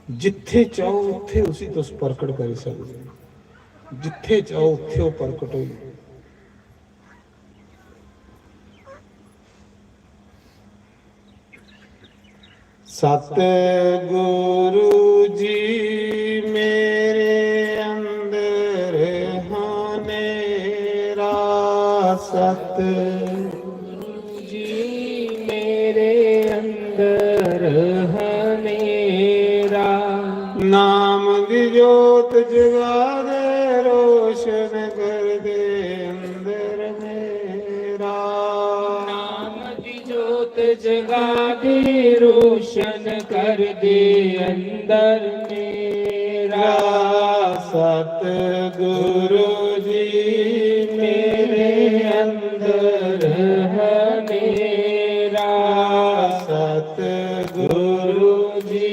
ਜਿੱਥੇ ਚਾਹੋ ਉੱਥੇ ਉਸੇ ਤੁਸੀਂ ਪ੍ਰਗਟ ਕਰ ਸਕਦੇ, ਜਿੱਥੇ ਚਾਹੋ ਉੱਥੇ ਉਹ ਪ੍ਰਗਟ ਹੋਈ। ਸਤਿਗੁਰੂ ਜੀ ਮੇਰੇ ਅੰਦਰ ਹਨੇਰਾ, ਸਤਿਗੁਰੂ ਜੀ ਮੇਰੇ ਅੰਦਰ ਹਨੇਰਾ, ਨਾਮ ਦੀ ਜੋਤ ਜਗਾ ਦੇ ਰੋਸ਼ਨ ਕਰ ਦੇ ਅੰਦਰ ਮੇਰਾ, ਨਾਮ ਦੀ ਜੋਤ ਜਗਾ ਦੇ ਰੋਸ਼ਨ ਕਰ ਦੇ ਅੰਦਰ ਮੇਰਾ। ਸਤਿਗੁਰੂ ਜੀ ਮੇਰੇ ਅੰਦਰ ਹਨੇਰਾ, ਸਤਿਗੁਰੂ ਜੀ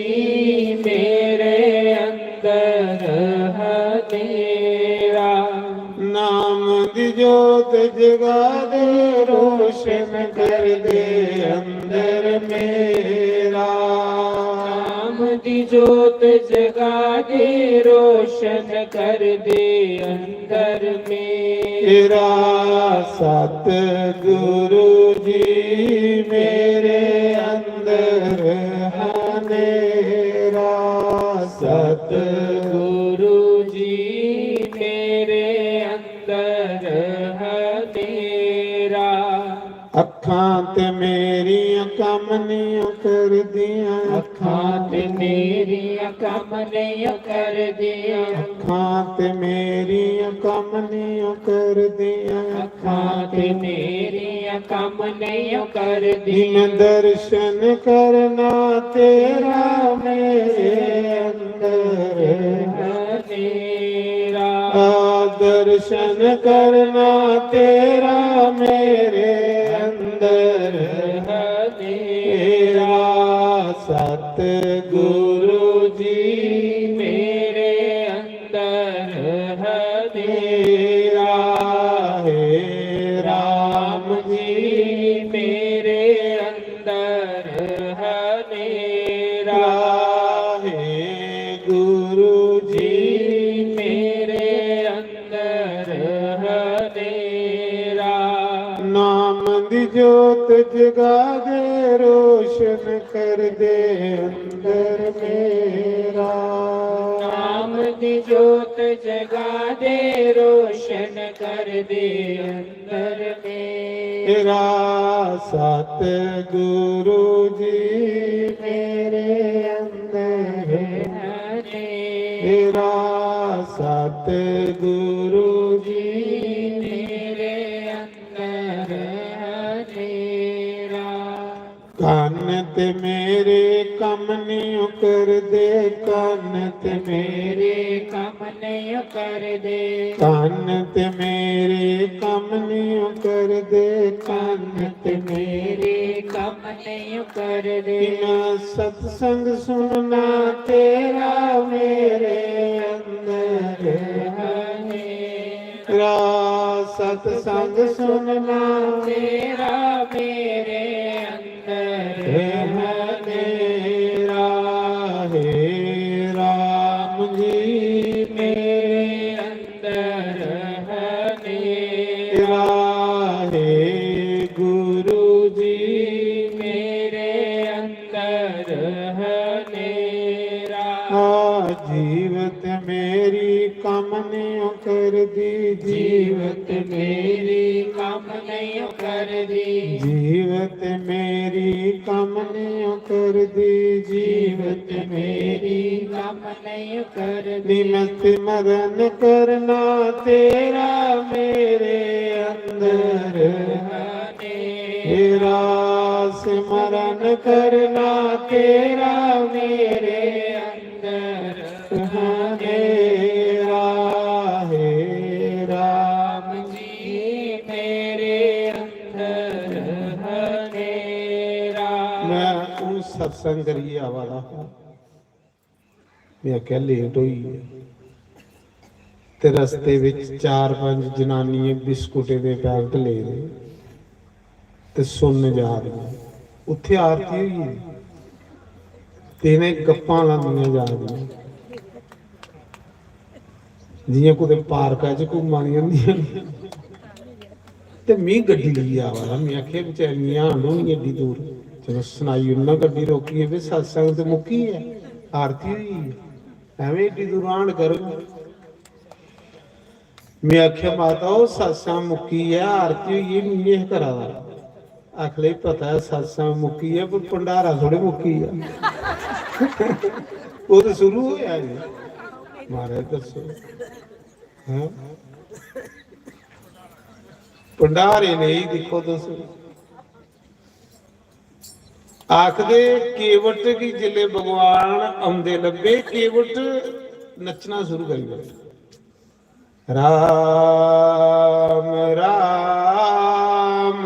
ਮੇਰੇ ਅੰਦਰ ਹਨੇਰਾ, ਨਾਮ ਦੀ ਜੋਤ ਜਗਾ ਦੇ ਰੋਸ਼ਨ ਕਰ ਦੇ ਅੰਦਰ ਮੇਰਾ, ਨਾਮ ਦੀ ਜੋਤ ਜਗਾ ਦੇ ਰੋਸ਼ਨ ਕਰ ਦੇ ਅੰਦਰ ਮੇਰਾ। ਸਤਿਗੁਰੂ ਜੀ ਮੇਰੇ ਅੰਦਰ ਹਨੇਰਾ, ਸਤਿਗੁਰੂ ਜੀ ਮੇਰੇ ਅੰਦਰ ਹਨੇਰਾ, ਅੱਖਾਂ ਤੇ ਮੇਰੀਆਂ ਕੰਮ ਨਹੀਂ ਕਰਦੀਆਂ, ਅੱਖਾਂ ਤੇ ਮੇਰੀਆਂ ਕੰਮ ਨਹੀਂ ਕਰਦੀਆਂ, ਅੱਖਾਂ ਤੇ ਮੇਰੀਆਂ ਕੰਮ ਨਹੀਂ ਕਰਦੀਆਂ, ਅੱਖਾਂ ਤੇ ਮੇਰੀਆਂ ਕੰਮ ਨਹੀਂ ਕਰਦੀਆਂ। ਮੈਂ ਦਰਸ਼ਨ ਕਰਨਾ ਤੇਰਾ ਮੇਰੇ ਅੰਦਰ ਹਨੇਰਾ, ਦਰਸ਼ਨ ਕਰਨਾ ਤੇਰਾ ਮੇਰੇ ਅੰਦਰ ਹਨੇਰਾ। ਸਤਿਗੁਰੂ ਜੀ ਮੇਰੇ ਅੰਦਰ ਹਨੇਰਾ, ਹੈ ਰਾਮ ਜੀ ਮੇਰੇ ਅੰਦਰ ਹਨੇਰਾ, ਹੈ ਗੁਰੂ ਜੀ ਮੇਰੇ ਅੰਦਰ ਹਨੇਰਾ, ਨਾਮ ਦੀ ਜੋਤ ਜਗਾ ਦੇ ਰੋਸ਼ਨ ਕਰ ਦੇ ਅੰਦਰ ਮੇਰਾ, ਨਾਮ ਦੀ ਜੋਤ ਜਗਾ ਦੇ ਰੋਸ਼ਨ ਕਰ ਦੇ ਅੰਦਰ ਮੇਰਾ। ਸਤਿਗੁਰੂ ਜੀ ਮੇਰੇ ਅੰਦਰ ਹਨੇਰਾ, ਸਤਿਗੁਰੂ ਜੀ ਮੇਰੇ ਅੰਦਰ ਹਨੇਰਾ, ਕੰਨ ਤੇ ਮੇਰੇ ਕੰਮ ਨਹੀਂ ਕਰਦੇ, ਕੰਨ ਤੇ ਮੇਰੇ ਕੰਮ ਨਹੀਂ ਕਰਦੇ, ਕੰਨ ਤੇ ਮੇਰੇ ਕੰਮ ਨਹੀਂ ਕਰਦੇ, ਕੰਨ ਤੇ ਮੇਰੇ ਕੰਮ ਨਹੀਂ ਕਰਦੇ। ਮੈਂ ਸਤਸੰਗ ਸੁਣਨਾ ਤੇਰਾ ਮੇਰੇ ਅੰਦਰ ਹਨੇਰਾ, ਸਤਸੰਗ ਸੁਣਨਾ ਤੇਰਾ ਮੇਰੇ ਅੰਦਰ ਹਨੇਰਾ, ਹੈ ਰਾਮ ਜੀ ਮੇਰੇ ਅੰਦਰ ਹਨੇਰਾ, ਹੈ ਗੁਰੂ ਜੀ ਮੇਰੇ ਅੰਦਰ ਹਨੇਰਾ। ਜੀਵਤ ਮੇਰੀ ਕੰਮ ਨਹੀਂ ਕਰਦੀ, ਜੀਵਤ ਮੇਰੀ ਕੰਮ ਨਹੀਂ ਕਰਦੀ, ਜੀਵਤ ਮੇਰੀ ਕੰਮ ਨਹੀਂ ਕਰਦੀ, ਜੀਵਤ ਮੇਰੀ ਕੰਮ ਨਹੀਂ ਕਰਦੀ। ਮੈਂ ਸਿਮਰਨ ਕਰਨਾ ਤੇਰਾ ਮੇਰੇ ਅੰਦਰ ਹਨੇਰਾ, ਸਿਮਰਨ ਕਰਨਾ ਤੇਰਾ ਮੇਰੇ ਅੰਦਰ ਹਨੇਰਾ, ਹੈ ਰਾਮ ਜੀ सत्संग करिए आवारा मैं क्या लेट हुई है ते रस्ते विच 4-5 जनानियां बिस्कुटे दे पैकेट ले रहे ते सुन जा रही उत्थे आरती हुई है ते इन्हें गप्पां लांदियां जा रही जियां कुते पार्का च घूमण जांदियां ते मैं गड्डी ली आवारा मैं आखिया बेचारियां आंदो नहीं एड्डी दूर चलो सुनाई उन्ना गड्डी रोकी है भी सत्संग तो मुक्की है आरती हुई है एवें एड्डी दूर आंड करो मैं आख्या माता वो सत्संग मुक्की है आरती हुई है मैं करा दा आख ले पता है सत्संग मुक्की है पर भंडारा थोड़े मुक्की है वो तो शुरू होया जी महाराज दसो हाँ भंडारे नहीं देखो दसो आखदे केवट की जिले भगवान आंदे लब्बे केवट नचना शुरू कर दिया राम राम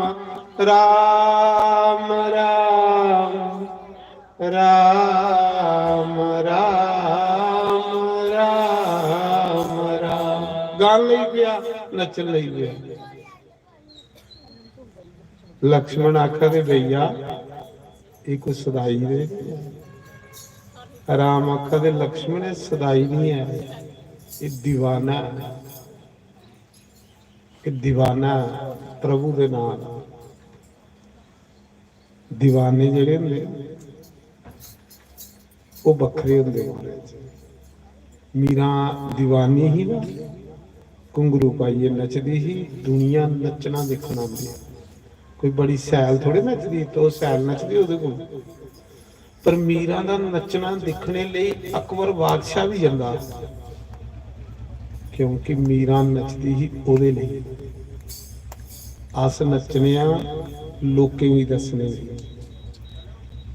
राम राम राम राम राम राम गान लई पिया नचन लई पिया लक्ष्मण आखा दे भैया ये कुछ सदाई दे राम आखा दे लक्ष्मण ये सदाई नहीं है ये दीवाना है ये दीवाना प्रभु दे नाम दीवाने जेड़े होंदे वो बखरे होंदे मीरा दीवानी ही ना घुंघरू पाइए नचदी ही दुनिया नचना देखना आंदी कोई बड़ी सैल थोड़े नचदी तो सैल नचदी ओदे कोल पर मीरा दा नचना दिखने लई अकबर बादशाह भी जांदा क्योंकि मीरा नचदी ही ओदे लई अस नचने आ लोकें गी दसने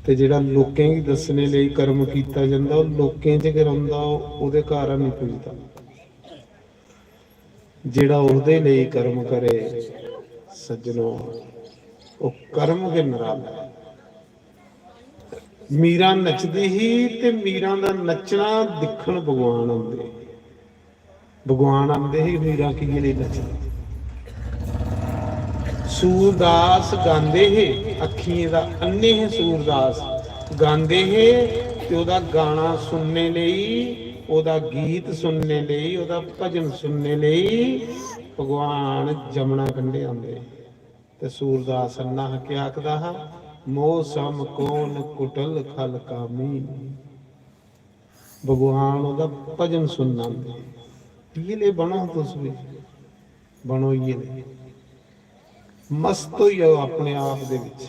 ते जेड़ा लोकें गी दसने लई कर्म कीता जांदा ओह लोकें च करांदा ओदे कारण नहीं पुजदा जेड़ा ओदे लई कर्म करे सज्जनों ਉਹ ਕਰਮ ਦੇ ਨਰਾਲਾ ਮੀਰਾ ਨੱਚਦੀ ਹੀ ਤੇ ਮੀਰਾ ਦਾ ਨੱਚਣਾ ਦਿਖਣ ਭਗਵਾਨ ਆਂਦੇ ਹੀ ਮੀਰਾ ਕੀ ਲਈ ਨੱਚਦੀ ਸੂਰਦਾਸ ਗਾਉਂਦੇ ਹੀ ਅੱਖੀਂ ਦਾ ਅੰਨੇ ਹੈ ਸੂਰਦਾਸ ਗਾਉਂਦੇ ਹੀ ਤੇ ਉਹਦਾ ਗਾਣਾ ਸੁਣਨੇ ਲਈ ਉਹਦਾ ਗੀਤ ਸੁਣਨੇ ਲਈ ਉਹਦਾ ਭਜਨ ਸੁਣਨੇ ਲਈ ਭਗਵਾਨ ਜਮਨਾ ਕੰਢੇ ਆਉਂਦੇ ਤੇ ਸੂਰਦਾਸ ਅੰਨਾ ਕਿਆ ਆਖਦਾ ਹੈ ਮੋਹ ਸਮ ਕੋਨ ਕੁਟਲ ਖਲ ਕਾਮੀ ਭਗਵਾਨ ਉਹਦਾ ਭਜਨ ਸੁਣਨਾ ਇਹ ਲੈ ਬਣੋ ਤੁਸੀਂ ਬਣੋ ਇਹ ਲੈ ਮਸਤ ਹੋਇਓ ਆਪਣੇ ਆਪ ਦੇ ਵਿੱਚ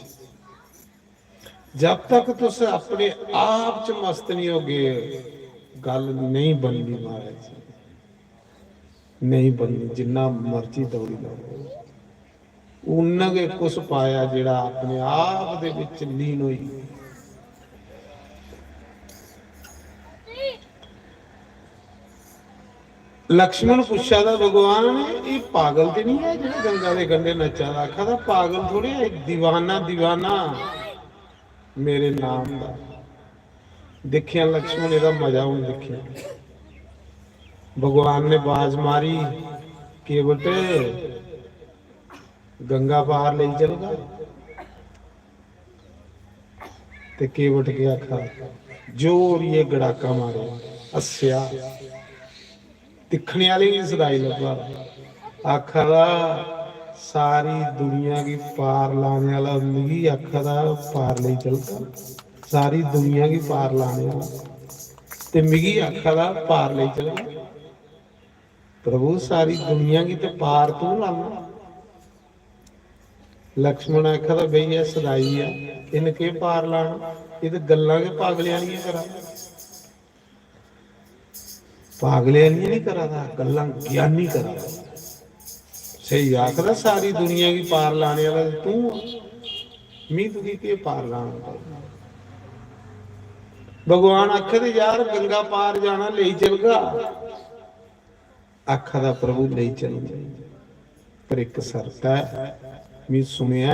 ਜਦ ਤੱਕ ਤੁਸੀਂ ਆਪਣੇ ਆਪ ਚ ਮਸਤ ਨਹੀਂ ਹੋਗੇ ਗੱਲ ਨਹੀਂ ਬਣਨੀ ਮਹਾਰਾਜ ਨਹੀਂ ਬਣਨੀ ਜਿੰਨਾ ਮਰਜ਼ੀ ਦੌੜੀ ਲਓ ਉਹਨਾਂ ਕੇ ਕੁਛ ਪਾਇਆ ਜਿਹੜਾ ਆਪਣੇ ਆਪ ਦੇ ਵਿੱਚ ਲੀਨ ਹੋਈ ਲਕਸ਼ਮਣ ਪੁੱਛਿਆ ਦਾ ਭਗਵਾਨ ਇਹ ਪਾਗਲ ਤੇ ਨਹੀਂ ਹੈ ਜਿਹੜਾ ਗੰਗਾ ਦੇ ਕੰਢੇ ਨੱਚਾ ਦਾ ਆਖਾ ਦਾ ਪਾਗਲ ਥੋੜੀ ਹੈ ਦੀਵਾਨਾ ਮੇਰੇ ਨਾਮ ਦਾ ਦੇਖਿਆ ਲਕਸ਼ਮਣ ਇਹਦਾ ਮਜ਼ਾ ਹੁਣ ਦੇਖਿਆ ਭਗਵਾਨ ਨੇ ਬਾਜ਼ ਮਾਰੀ ਕੇਵਟ गंगा पार ले चलेगा ते केवट के आखा जोर ये गड़ाका मारे अस्या दिखने वाले की सदाई लगा आखा सारी दुनिया की पार लाने वाला मिगी आखा पार ले चलता सारी दुनिया की पार लाने वाला ते मिगी आखा पार ले चलता प्रभु सारी दुनिया की ते पार तू लाना लक्ष्मण आखा था बई सदाई है इनके पार लाना ये तो गल्लां के पागलियां नहीं करा पागलियां नहीं करा था गल्लां ज्ञानी करा सही आखदा सारी दुनिया की पार लाने वाला तू मी तुझी के पार लाना भगवान आखे यार गंगा पार जाना ले चलगा आखा था प्रभु ले चल पर एक शर्त है मैं सुनिया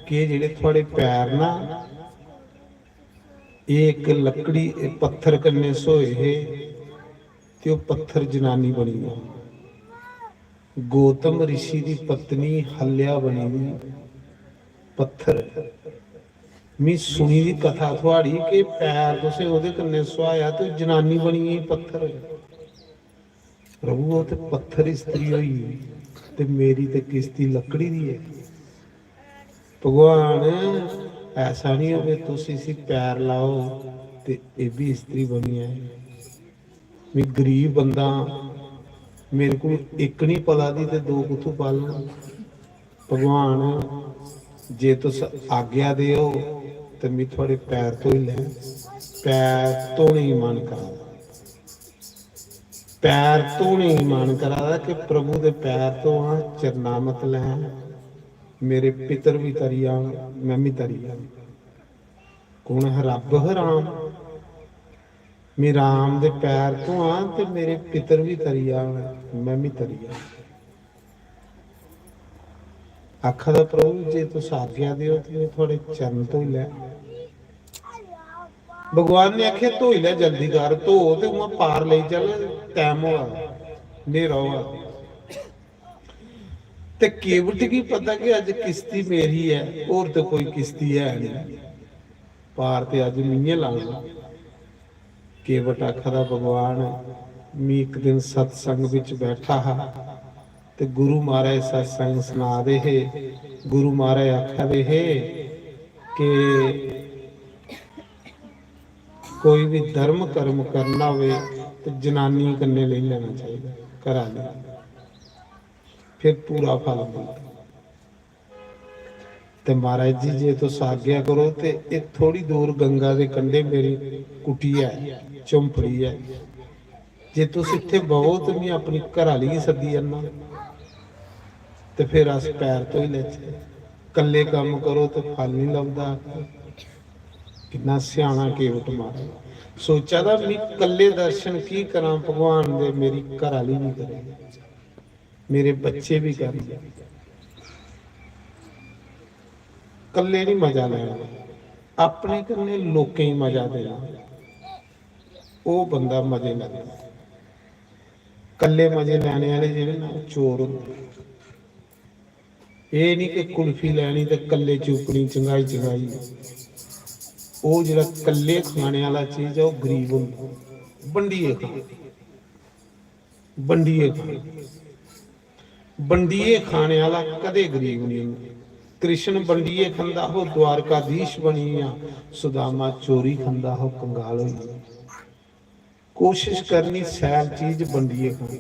कि जेडे थोड़े पैर ना ਇਹ ਇੱਕ ਲੱਕੜੀ ਇਹ ਪੱਥਰ ਕੰਨੇ ਸੋਏ ਹੈ ਤੇ ਉਹ ਪੱਥਰ ਜਨਾਨੀ ਬਣੀ ਆ। ਗੌਤਮ ਰਿਸ਼ੀ ਦੀ ਪਤਨੀ ਹੱਲਿਆ ਬਣੀ ਦੀ ਪੱਥਰ। ਮੈਂ ਸੁਣੀ ਦੀ ਕਥਾ ਤੁਹਾਡੀ ਕਿ ਪੈਰ ਤੁਸੀਂ ਉਹਦੇ ਕੰਨੇ ਸੁਆਇਆ ਤੇ ਜਨਾਨੀ ਬਣੀ ਹੈ ਪੱਥਰ। ਪ੍ਰਭੂ ਉਹ ਤੇ ਪੱਥਰ ਇਸਤਰੀ ਹੋਈ ਤੇ ਮੇਰੀ ਤੇ ਕਿਸ਼ਤੀ ਲੱਕੜੀ ਦੀ ਹੈ। ਭਗਵਾਨ ਐਸਾ ਨਹੀਂ ਹੋਵੇ ਤੁਸੀਂ ਸੀ ਪੈਰ ਲਾਓ ਤੇ ਇਹ ਵੀ ਇਸਤਰੀ ਬਣੀ ਹੈ। ਮੈਂ ਗਰੀਬ ਬੰਦਾ, ਮੇਰੇ ਕੋਲ ਇੱਕ ਨਹੀਂ ਪਲਾ ਦੀ ਤੇ ਦੋ ਕਿੱਥੋਂ ਪਾਲਣਾ। ਭਗਵਾਨ ਜੇ ਤੁਸੀਂ ਆਗਿਆ ਦਿਓ ਤੇ ਮੈਂ ਤੁਹਾਡੇ ਪੈਰ ਤੋਂ ਹੀ ਲੈ, ਪੈਰ ਧੋਣੇ ਹੀ ਮਨ ਕਰਾ, ਪੈਰ ਧੋਣੇ ਹੀ ਮਨ ਕਰਾ ਕਿ ਪ੍ਰਭੂ ਦੇ ਪੈਰ ਤੋਂ ਆ ਚਰਨਾਮਤ ਲੈ। ਮੇਰੇ ਪਿਤਰ ਵੀ ਤਰੀ ਆ, ਮੈਂ ਵੀ ਤਰੀ ਆ। ਕੌਣ ਹੈ? ਰੱਬ ਹੈ ਰਾਮ। ਮੈਂ ਰਾਮ ਦੇ ਪੈਰ ਤੋਂ ਆ ਤੇ ਮੇਰੇ ਪਿਤਰ ਵੀ ਤਰੀ ਆ, ਮੈਂ ਵੀ ਤਰੀ ਆ। ਆਖਾ ਦਾ ਪ੍ਰਭੂ ਜੇ ਤੁਸੀਂ ਆਗਿਆ ਦਿਓ ਤੇ ਤੁਹਾਡੇ ਚਰਨ ਤੋਂ ਹੀ ਲੈ। ਭਗਵਾਨ ਨੇ ਆਖਿਆ ਧੋ ਹੀ ਲੈ, ਜਲਦੀ ਕਰ, ਧੋ ਤੇ ਉਹ ਪਾਰ ਲਈ ਚੱਲ, ਟਾਈਮ ਹੋਆ, ਹਨੇਰਾ ਹੋਆ। ਤੇ ਕੇਵਟ ਕੀ ਪਤਾ ਕਿ ਅੱਜ ਕਿਸ਼ਤੀ ਮੇਰੀ ਹੈ, ਹੋਰ ਤੇ ਕੋਈ ਕਿਸ਼ਤੀ ਹੈ ਨਹੀਂ, ਪਾਰ ਤੇ ਅੱਜ ਮੀਂਹ ਲਾਉਣਾ। ਕੇਵਟ ਆਖਦਾ ਭਗਵਾਨ ਮੈਂ ਇੱਕ ਦਿਨ ਸਤਸੰਗ ਵਿੱਚ ਬੈਠਾ ਹਾਂ ਤੇ ਗੁਰੂ ਮਹਾਰਾਜ ਸਤਸੰਗ ਸੁਣਾ ਦੇ ਹੈ। ਗੁਰੂ ਮਹਾਰਾਜ ਆਖਦੇ ਹੈ ਕਿ ਕੋਈ ਵੀ ਧਰਮ ਕਰਮ ਕਰਨਾ ਹੋਵੇ ਤੇ ਜਨਾਨੀ ਕੰਨੇ ਲੈ ਲੈਣਾ ਚਾਹੀਦਾ, ਘਰਾਂ ਲੈ, ਫਿਰ ਪੂਰਾ ਫਲ ਮਿਲਦਾ। ਤੇ ਮਹਾਰਾਜ ਜੀ ਜੇ ਤੁਸੀਂ ਆਗਿਆ ਕਰੋ ਤੇ ਇਹ ਥੋੜੀ ਦੂਰ ਗੰਗਾ ਦੇ ਕੰਢੇ ਮੇਰੀ ਕੁਟੀ ਹੈ, ਝੁੰਪੜੀ ਹੈ। ਜੇ ਤੁਸੀਂ ਇੱਥੇ ਬਹੋ ਤੇ ਮੈਂ ਆਪਣੀ ਘਰਾਲੀ ਸੱਦੀ ਜਾਨਾ ਤੇ ਫਿਰ ਅਸ ਪੈਰ ਤੋਂ ਹੀ ਲੈ ਚੇ। ਕੱਲੇ ਕੰਮ ਕਰੋ ਤੇ ਫਲ ਨਹੀਂ ਲੱਭਦਾ। ਕਿੰਨਾ ਸਿਆਣਾ ਕੇਵਟ ਮਾਰੇ। ਸੋਚਾ ਦਾ ਮੈਂ ਕੱਲੇ ਦਰਸ਼ਨ ਕੀ ਕਰਾਂ ਭਗਵਾਨ ਦੇ, ਮੇਰੀ ਘਰਾਲੀ ਵੀ ਕਰੇ, ਮੇਰੇ ਬੱਚੇ ਵੀ ਕਰਨ। ਕੱਲੇ ਨਹੀਂ ਮਜ਼ਾ ਲੈਣਾ, ਆਪਣੇ ਕੰਨੇ ਲੋਕਾਂ ਹੀ ਮਜ਼ਾ ਦੇਣਾ, ਉਹ ਬੰਦਾ ਮਜ਼ੇ ਲੈਂਦਾ। ਕੱਲੇ ਮਜ਼ੇ ਲੈਣੇ ਵਾਲੇ ਜਿਹੜੇ ਨਾ ਚੋਰ ਹੁੰਦੇ। ਇਹ ਨਹੀਂ ਕਿ ਕੁਲਫੀ ਲੈਣੀ ਤੇ ਕੱਲੇ ਚੂਪਣੀ ਚੰਗਾਈ ਚੰਗਾਈ। ਉਹ ਜਿਹੜਾ ਕੱਲੇ ਖਾਣੇ ਵਾਲਾ ਚੀਜ਼ ਹੈ ਉਹ ਗਰੀਬ ਹੁੰਦਾ। ਵੰਡੀਏ ਖਾਣੇ, ਵੰਡੀਏ ਖਾਣੇ, ਵੰਡੀਏ ਖਾਣੇ ਵਾਲਾ ਕਦੇ ਗਰੀਬ ਨਹੀਂ ਹੁੰਦਾ। ਕ੍ਰਿਸ਼ਨ ਵੰਡੀਏ ਖਾਂਦਾ ਉਹ ਦਵਾਰਕਾਧੀਸ਼ ਬਣੀ ਆ, ਸੁਦਾਮਾ ਚੋਰੀ ਖਾਂਦਾ ਉਹ ਕੰਗਾਲ ਹੋਈ। ਕੋਸ਼ਿਸ਼ ਕਰਨੀ ਸੈਲ ਚੀਜ਼ ਵੰਡੀਏ ਖਾਣੀ।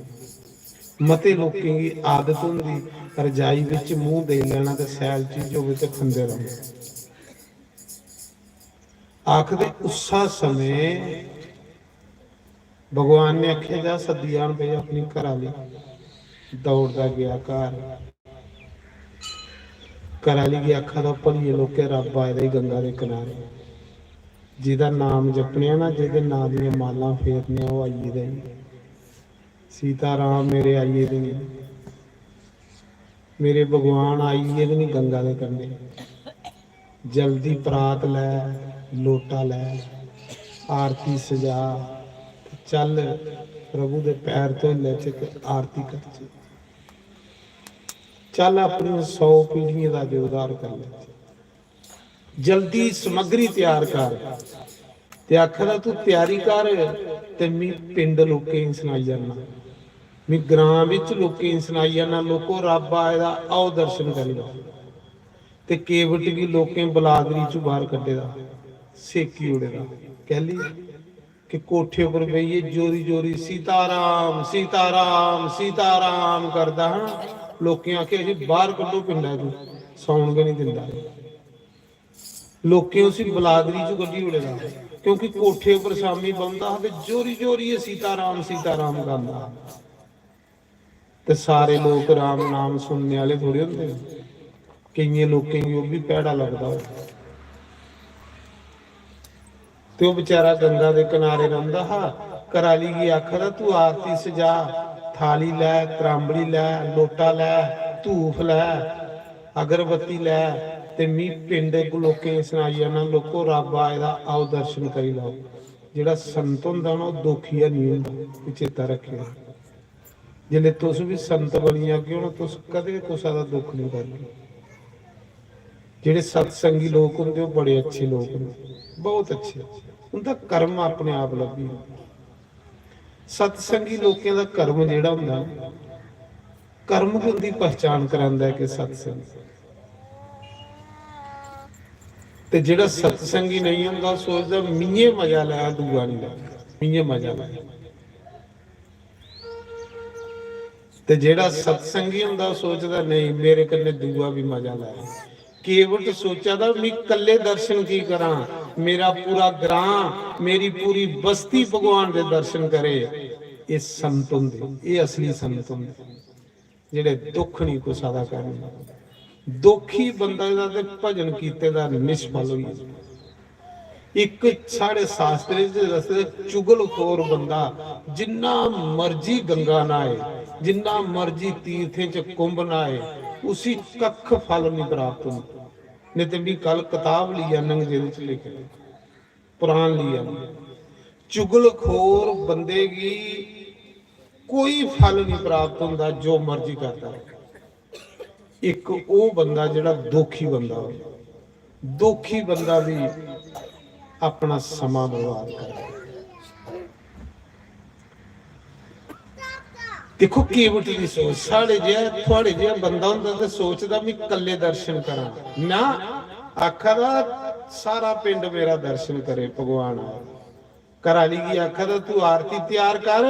ਮਤੇ ਲੋਕਾਂ ਦੀ ਆਦਤ ਹੁੰਦੀ ਰਜਾਈ ਵਿੱਚ ਮੂੰਹ ਦੇ ਲੈਣਾ ਤੇ ਸੈਲ ਚੀਜ਼ ਹੋਵੇ ਤੇ ਖੰਦੇ ਰਹੋ। ਆਖਦੇ ਉਸਾ ਸਮੇਂ ਭਗਵਾਨ ਨੇ ਆਖਿਆ ਜਾ ਸੱਦੀ ਆਣ ਪਈ ਆਪਣੀ ਘਰਾਲੀ। ਦੌੜਦਾ ਗਿਆ ਘਰ, ਘਰਾਲੀ ਦੀ ਅੱਖਾਂ ਦਾ ਭਲੀਏ ਲੋਕੇ ਰੱਬ ਆਏ ਦੇ ਗੰਗਾ ਦੇ ਕਿਨਾਰੇ। ਜਿਹਦਾ ਨਾਮ ਜਪਣਿਆ ਨਾ, ਜਿਹਦੇ ਨਾਂ ਦੀਆਂ ਮਾਲਾਂ ਫੇਰਨੀਆਂ ਉਹ ਆਈਏ ਦੇ। ਸੀਤਾ ਰਾਮ ਮੇਰੇ ਆਈਏ ਦੇ ਨਹੀਂ, ਮੇਰੇ ਭਗਵਾਨ ਆਈਏ ਦੇ ਨਹੀਂ ਗੰਗਾ ਦੇ ਕੰਢੇ। ਜਲਦੀ ਪਰਾਤ ਲੈ, ਲੋਟਾ ਲੈ, ਆਰਤੀ ਸਜਾ, ਚੱਲ ਪ੍ਰਭੂ ਦੇ ਪੈਰ ਤੋਂ ਲੈ ਕੇ ਆਰਤੀ ਕਰ। ਚੱਲ ਆਪਣੀ 100 ਪੀੜ੍ਹੀਆਂ ਦਾ ਜੋਗਦਾਰ ਕਰ ਲੈ। ਜਲਦੀ ਸਮੱਗਰੀ ਤਿਆਰ ਕਰ ਤੇ ਆਖਦਾ ਤੂੰ ਤਿਆਰੀ ਕਰ ਤੇ ਮੈਂ ਪਿੰਡ ਲੋਕਾਂ ਸੁਣਾਈ ਜਾਣਾ, ਮੈਂ ਗ੍ਰਾਂ ਵਿੱਚ ਲੋਕਾਂ ਸੁਣਾਈ ਜਾਣਾ। ਲੋਕੋ ਰੱਬ ਆਏ ਦਾ, ਆਓ ਦਰਸ਼ਨ ਕਰੀਦਾ। ਤੇ ਕੇਵਟ ਵੀ ਲੋਕਾਂ ਬਲਾਦਰੀ ਚੋਂ ਬਾਹਰ ਕੱਢੇਦਾ, ਸੇਕੀ ਉੜੇਦਾ। ਕਹਿਲੀ ਕਿ ਕੋਠੇ ਉੱਪਰ ਬਈਏ ਜੋਰੀ ਜੋਰੀ ਸੀਤਾਰਾਮ ਸੀਤਾਰਾਮ ਸੀਤਾਰਾਮ ਕਰਦਾ ਹਾਂ। ਲੋਕਾਂ ਆਖਿਆ ਜੀ ਬਾਹਰ ਕੱਢੋ ਪਿੰਡਾਂ ਚੋਂ, ਸੌਣਗੇ ਨਹੀਂ ਦਿੰਦਾ। ਲੋਕਾਂ ਉਸੇ ਬਲਾਦਰੀ ਚੋਂ ਗੱਡੀ ਉੜੇਦਾ, ਕਿਉਂਕਿ ਕੋਠੇ ਉੱਪਰ ਸ਼ਾਮੀ ਬੰਦਾ ਤੇ ਜੋਰੀ ਜੋਰੀ ਸੀਤਾਰਾਮ ਸੀਤਾਰਾਮ ਕਰਦਾ। ਤੇ ਸਾਰੇ ਲੋਕ ਰਾਮ ਨਾਮ ਸੁਣਨੇ ਵਾਲੇ ਥੋੜੇ ਹੁੰਦੇ, ਕਈਆਂ ਲੋਕਾਂ ਨੂੰ ਉਹ ਵੀ ਭੈੜਾ ਲੱਗਦਾ। ਤੇ ਉਹ ਵਿਚਾਰਾ ਗੰਗਾ ਦੇ ਕਿਨਾਰੇ ਰਹਿੰਦਾ ਹਾਂ। ਘਰਾਲੀ ਕੀ ਆਖਦਾ ਤੂੰ ਆਰਤੀ ਸਜਾ, ਥਾਲੀ ਲੈ, ਤਰਾਂਬੜੀ ਲੈ, ਲੋਟਾ ਲੈ, ਧੂਫ ਲੈ, ਅਗਰਬੱਤੀ ਲੈ ਤੇ ਮੀ ਪਿੰਡ ਲੋਕੇ ਸੁਣਾਈ ਜਾਣਾ, ਲੋਕੋ ਰੱਬ ਆਏ ਦਾ, ਆਓ ਦਰਸ਼ਨ ਕਰੀ ਲਓ। ਜਿਹੜਾ ਸੰਤ ਹੁੰਦਾ ਨਾ ਉਹ ਦੁਖੀਆ ਨਹੀਂ ਹੁੰਦਾ, ਚੇਤਾ ਰੱਖਿਓ। ਜਿਲੇ तुस भी संत बनी जागे हो तुस कदे कुसा दा दुख नहीं करगे। ਜਿਹੜੇ सत्संगी लोग होंगे वो बड़े अच्छे लोग होंगे, बहुत अच्छे, उनका कर्म अपने आप लभी। सत्संगी लोगों का कर्म जिहड़ा हुंदा, कर्म भी उनकी पहचान करांदा है कि सत्संग। ते जिहड़ा सत्संगी नहीं हुंदा सोचदा मीए मजा लाया, दूआ नहीं लाया, मीए मजा लाया। ते जेड़ा सत्संगी हुंदा सोचदा नहीं मेरे कन्ने दूआ भी मजा लाया। केवट सोचा था मैं कल्ले दर्शन की करा, मेरा पूरा ग्रां मेरी पूरी बस्ती भगवान दे दर्शन करे। ये संत हुंदे, ये असली संत हुंदे जेड़े दुख नहीं कुसा दा करन। दुखी बंदा दा ते भजन कीते दा निष्फल होई। एक साढ़े शास्त्र दसदे चुगलखोर बंदा जिन्ना मर्जी गंगा नहाए, जिन्ना मर्जी तीर्थे च कुंभ नहाए, उसी कख फल नहीं प्राप्त होंदा। नहीं तो भी कल किताब लिया नंग जेदे लिखे पुराण लिया, चुगलखोर बंदे की कोई फल नहीं प्राप्त होंदा जो मर्जी करता है। एक वो बंदा जिहड़ा दुखी बंदा हो, दुखी बंदा भी अपना समा बर्बाद कर। देखो केवट की सोच, साढ़े जिहा थोड़े जिहा बंदा हुंदा ते सोचदा मैं कल्ले दर्शन करा ना, आखदा सारा पिंड मेरा दर्शन करे भगवान। कराली की आखदा तू आरती तैयार कर।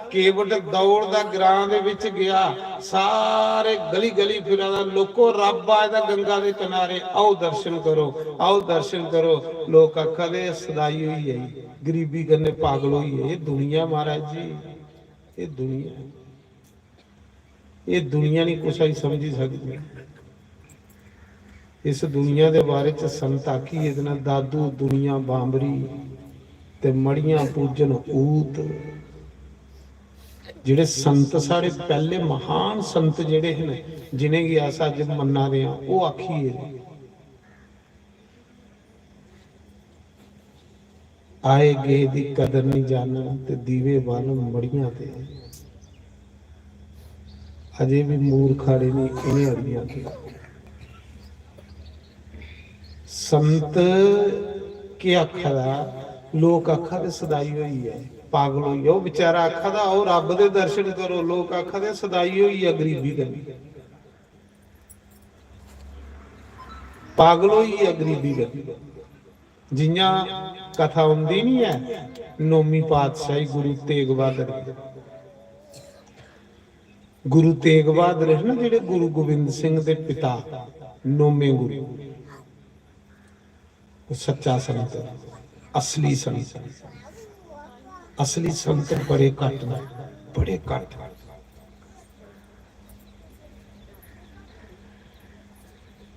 केवट दौड़दा ग्रां दे विच गया, सारे गली गली फिरदा, लोको रब आया गंगा दे किनारे, आओ दर्शन करो, आओ दर्शन करो। लोग आखदे सदाई हुई है, गरीबी करने पागल हुई है। ये दुनिया महाराज जी, ये दुनिया, ये दुनिया नहीं कुछ ही समझी सकती। इस दुनिया के बारे च संत आखी इतना दादू दुनिया बांबरी ते मड़ियां पूजन ऊत। जिहड़े संत साढ़े पहले महान संत जिहड़े हैं जिन्हें कि अस अज मन्ना रहे हैं, वो आखिए आए गए दी कदर नहीं जानना ते दीवे बाल मड़ियां ते। अजे भी मूर्खाड़े ने इन्हें अड़ियां के संत के आखदा, लोग आखदे सदाई हुई है, पागल हुई है। वो बेचारा आखदा आओ रब दे दर्शन करो, लोग आखदे सदाई हुई है, गरीबी करनी, पागल हुई है, गरीबी करनी। जियां कथा हुंदी नहीं है नौवीं पातशाही गुरु तेग बहादुर, गुरु तेग बहादुर है ना जिहड़े गुरु गोबिंद सिंह दे पिता, नौवें गुरु, सच्चा संत, असली संत। असली संत बड़े घट ने, बड़े घट।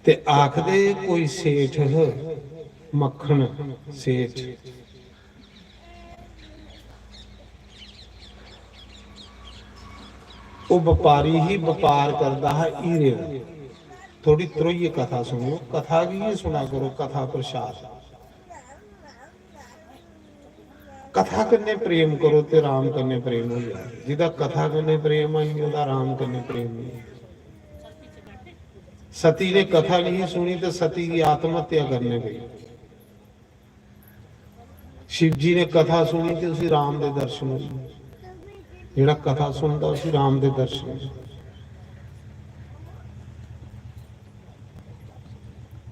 ते आखदे कोई सेठ, मक्खन सेठ, वो व्यापारी ही व्यापार करता है हीरे का। थोड़ी त्रोइये कथा सुनो, कथा भी सुना करो, कथा प्रसाद। कथा करने प्रेम करो ते राम करने प्रेम हो जाए। जिदा कथा करने प्रेम आई उदा राम करने प्रेम नहीं। सती ने कथा नहीं सुनी तो सती की आत्महत्या करने गई। शिव जी ने कथा सुनी तो उसी राम दे दर्शन हुए। जिहड़ा कथा सुनता उसी राम दे दर्शन।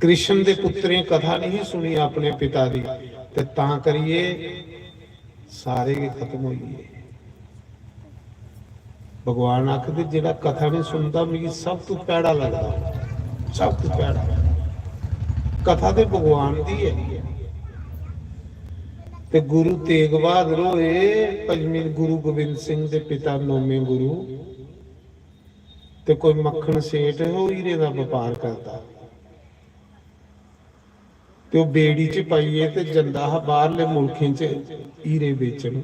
कृष्ण दे पुत्रें कथा नहीं सुनी अपने पिता दी ते तां करिए सारे खत्म हो गए। भगवान आखदे जिहड़ा कथा नहीं सुनता मेरी सब तो पैड़ा लगता, सब तो पैड़ा। कथा ते भगवान दी है। ते गुरु तेग बहादुर होए पंजवें गुरु गोबिंद सिंह दे पिता, नौवें गुरु। ते कोई मक्खन सेठ हो हीरे दा व्यापार करता ते बेड़ी च पाइए ते जंदा हा बाहरले मुल्खें च हीरे बेचण।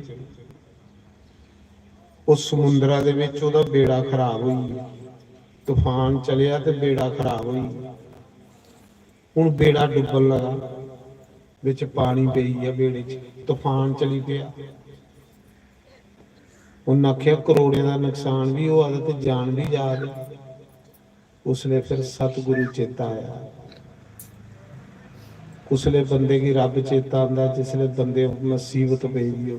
उस समुंदरा दे विच ओहदा बेड़ा खराब होई, तूफान चलिया ते बेड़ा खराब होई। ਹੁਣ ਬੇੜਾ ਡੁੱਬਣ ਲੱਗਾ, ਵਿੱਚ ਪਾਣੀ ਪਈ ਆ ਬੇੜੇ 'ਚ, ਤੂਫਾਨ ਚਲੀ ਪਿਆ। ਉਹਨਾਂ ਆਖਿਆ ਕਰੋੜਿਆਂ ਦਾ ਨੁਕਸਾਨ ਵੀ ਹੋ ਆਦਾ ਤੇ ਜਾਨ ਵੀ ਜਾ ਰਹੀ। ਉਸਲੇ ਫਿਰ सतगुरु चेता आया। उसले बंदे की रब चेता आंदा जिसले बंदे मुसीबत पेगी हो।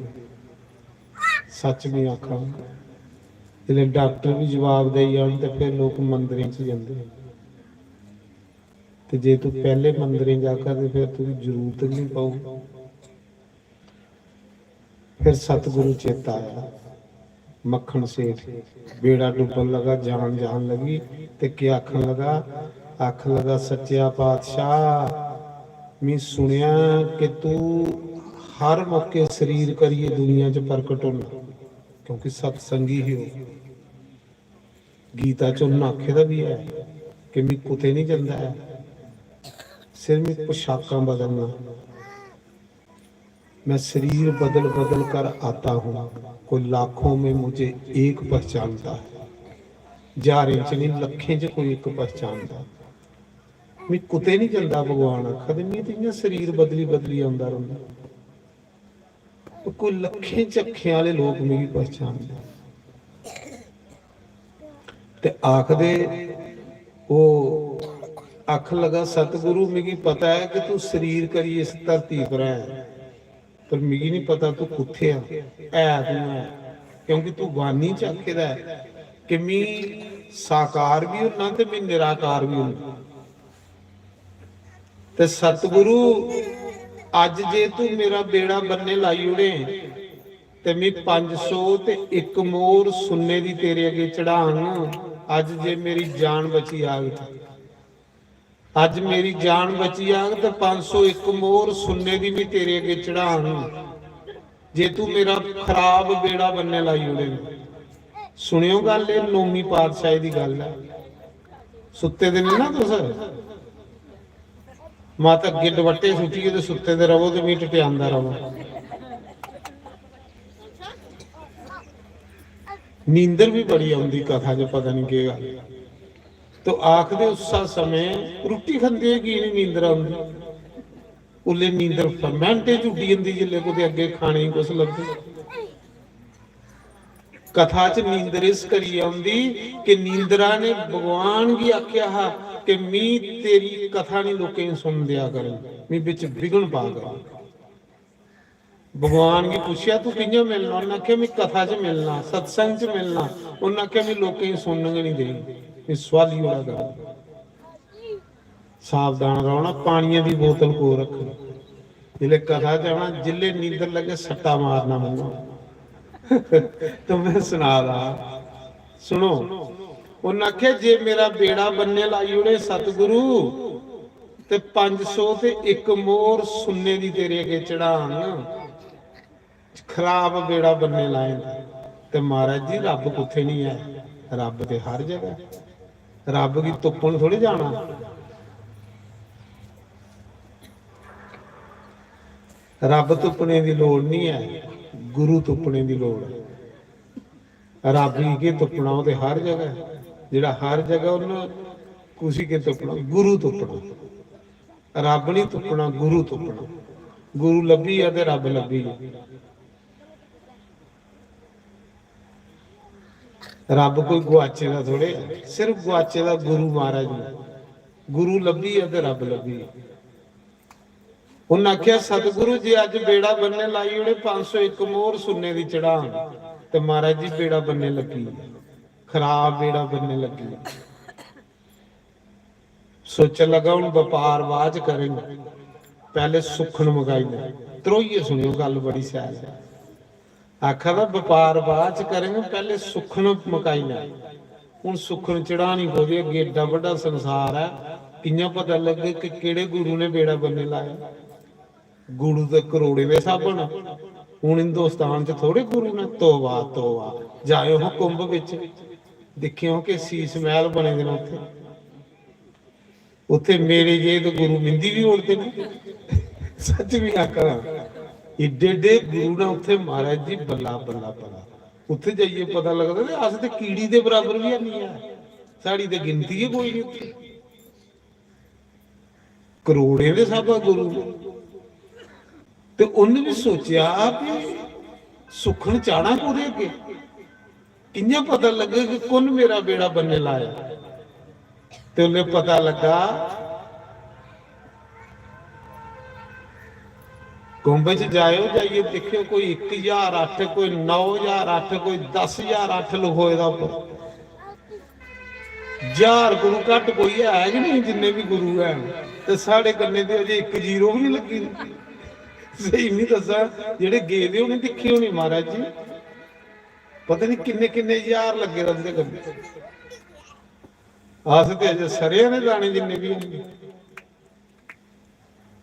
सच में आखा जिसले डॉक्टर भी जवाब दे जान तो फिर लोग मंदिर च जाते। तो जे तू पहले मंदिर जाकर तो फिर तुझी जरूरत नहीं पाऊ। फिर सतगुरु चेता आया। मक्खन सेठ बेड़ा डुबन लगा, जान जान लगी ते क्या आखन लगा सच्चा पातशाह मैं सुनिया कि तू हर मौके शरीर करिए दुनिया च प्रकट होना, क्योंकि सत्संगी ही हो। गीता च उन्हें आखे दा भी है कि मैं कुते नहीं जाता है, सिर्फ मैं पोशाका बदलना, मैं शरीर बदल बदल कर आता हूँ। कोई लाखों में मुझे एक पहचानता है, हजारे च नहीं लखें च कोई एक पहचानता। मैं कुते नहीं जाता भगवान आखा मैं तो शरीर बदली बदली आता रहता। तो कोई लखें चखे वाले लोग मेरी पहचानते। ते आखदे वो आख लगा सतगुरु मिगी पता है कि तू शरीर करी इस धरती पर है, पर मिगी नहीं पता तू कुत्थे है तू है, क्योंकि तू वानी च आखे दा है कि मैं साकार भी होना ते मैं निराकार भी होना। ते सतगुरु अज जे तू मेरा बेड़ा बन्ने लाई उड़े ते मैं 500 ते एक मोर सुन्ने दी तेरे अगे चढ़ान। अज जे मेरी जान बची आग, अज मेरी जान बची आग तो 501 मोर सुन्ने दी भी तेरे अगे चढ़ान। जे तू मेरा खराब बेड़ा बनने लाई उड़े। सुनियो गल, ये 9वीं पातशाही दी गल है। सुत्ते दे नहीं ना तुस माता अगे दुपट्टे सुटिए तो सुत्ते दे रवो तो मी टटियांदा रवो। नींदर भी बड़ी आउंदी कथा च, पता नहीं की गल। तो आखदे उस समय रुट्टी खंदे की नहीं नींदर आउंदी, उल्ले नींदर फरमेंटे झुड्डी जंदी जिल्ले कुते अगे खाने कुछ लभदे। कथा च नींदर इस करी आउंदी कि नींदरा ने भगवान की आख्या हा कि मी तेरी कथा नहीं लोकें सुन दिया करें, मी बिच विघन पा कर। भगवान की पूछया तू कियां मिलना, उन्हें आख्या मैं कथा च मिलना, सत्संग च मिलना। उन्हें आख्या मैं लोकें सुनने नहीं देनी, सवाली वाला कर। सावधान रहो, पानी की बोतल को रखना, जिले कथा च आना, जिले नींदर लगे सट्टा मारना मनो। तो मैं सुना रहा, सुनो। उन्हें आख्या जे मेरा बेड़ा बनने लाई उड़े सतगुरु ते 500 ते एक मोर सुन्ने दी तेरे अगे चढ़ान। खराब बेड़ा बनने लाए ते महाराज जी रब कुत्थे नहीं है, रब ते हर जगह। रब की तुप्पन थोड़ी जाना। रब तुप्पने की लोड़ नहीं है, गुरु तुप्पने की लोड़ है। रब ही के तुप्पना, वो तो हर जगह, जिहड़ा हर जगह उन्हें कुछ के तुप्पना, गुरु तुप्पना। रब नहीं तुप्पना, गुरु तुप्पना। गुरु लभी है तो रब लभी है। रब कोई गुआचे का थोड़े, सिर्फ गुआचे का गुरु महाराज ने। गुरु लभी है तो रब लभी है। उन्हें आख्या सतगुरु जी अज बेड़ा बनने लाई उड़े 501 मोर सुन्ने दी चढ़ान। तो महाराज जी बेड़ा बनने लगी, खराब बेड़ा बनने लगी। सोचन लगा हूं व्यापार बाद करेंगे, पहले सुखन मंगाई ले। त्रोइए सुनियो गल बड़ी सैल है। आखा था व्यापार बाद करेंगे, पहले सुखन मकाई ले। हुण सुखन चढ़ानी पौदी, अगे एडा बड़ा संसार है, कियां पता लगे कि किहड़े गुरु ने बेड़ा बनने लाया। गुरु तो करोड़े दे साबन, हुण हिंदुस्तान च थोड़े गुरु ने। तोबा तोबा, जाओ हो कुंभ विच, देखियो कि शीश महल बने दे उत्थे। उत्थे मेरे जे तो गुरु मिंदी भी उड़ते ने। सच भी आखा एडे एडे गुरु ने उत्थे महाराज जी, बल्ला बल्ला बल्ला। उत्थे जाइए पता लगता अस तो कीड़ी के बराबर भी नहीं है, साड़ी तो गिनती है कोई नहीं। ਕਰੋੜੇ ਦੇ ਸਾਬਾ ਗੁਰੂ ਨੇ। ਤੇ ਉਹਨੇ ਵੀ ਸੋਚਿਆ ਵੀ ਸੁਖਣ ਚਾਣਾ ਕੋਦੇ ਅੱਗੇ ਕਿੰਨਾ ਪਤਾ ਲੱਗੇ ਕਿ ਕੁਨ ਮੇਰਾ ਬੇੜਾ ਬੰਨੇ ਲਾਇਆ। ਤੇ ਉਹਨੇ ਪਤਾ ਲੱਗਾ ਕੁੰਭ ਚ ਜਾਈਏ ਦੇਖਿਓ ਕੋਈ 1008 ਕੋਈ 9008 ਕੋਈ 10008 ਲਿਖੋਏ ਦਾ ਉੱਪਰ 1000 ਗੁਰੂ ਘੱਟ ਕੋਈ ਹੈ ਕਿ ਨਹੀਂ। ਜਿੰਨੇ ਵੀ ਗੁਰੂ ਹੈ ਤੇ ਸਾਡੇ ਕੰਨੇ ਤੇ ਅਜੇ 1 ਜ਼ੀਰੋ ਵੀ ਨਹੀਂ ਲੱਗੀ। ਸਹੀ ਨਹੀਂ ਦੱਸਾਂ, ਜਿਹੜੇ ਗਏ ਦੇ ਉਹਨੇ ਦੇਖੇ ਹੋਣੀ ਮਹਾਰਾਜ ਜੀ, ਪਤਾ ਨਹੀਂ ਕਿੰਨੇ ਕਿੰਨੇ ਹਜ਼ਾਰ ਲੱਗੇ ਰਹਿੰਦੇ ਕੰਨੇ। ਆਸ ਤੇ ਅਜੇ ਸਰਿਆਂ ਨੇ ਦਾਣੇ ਜਿੰਨੇ ਵੀ ਹੋਣਗੇ।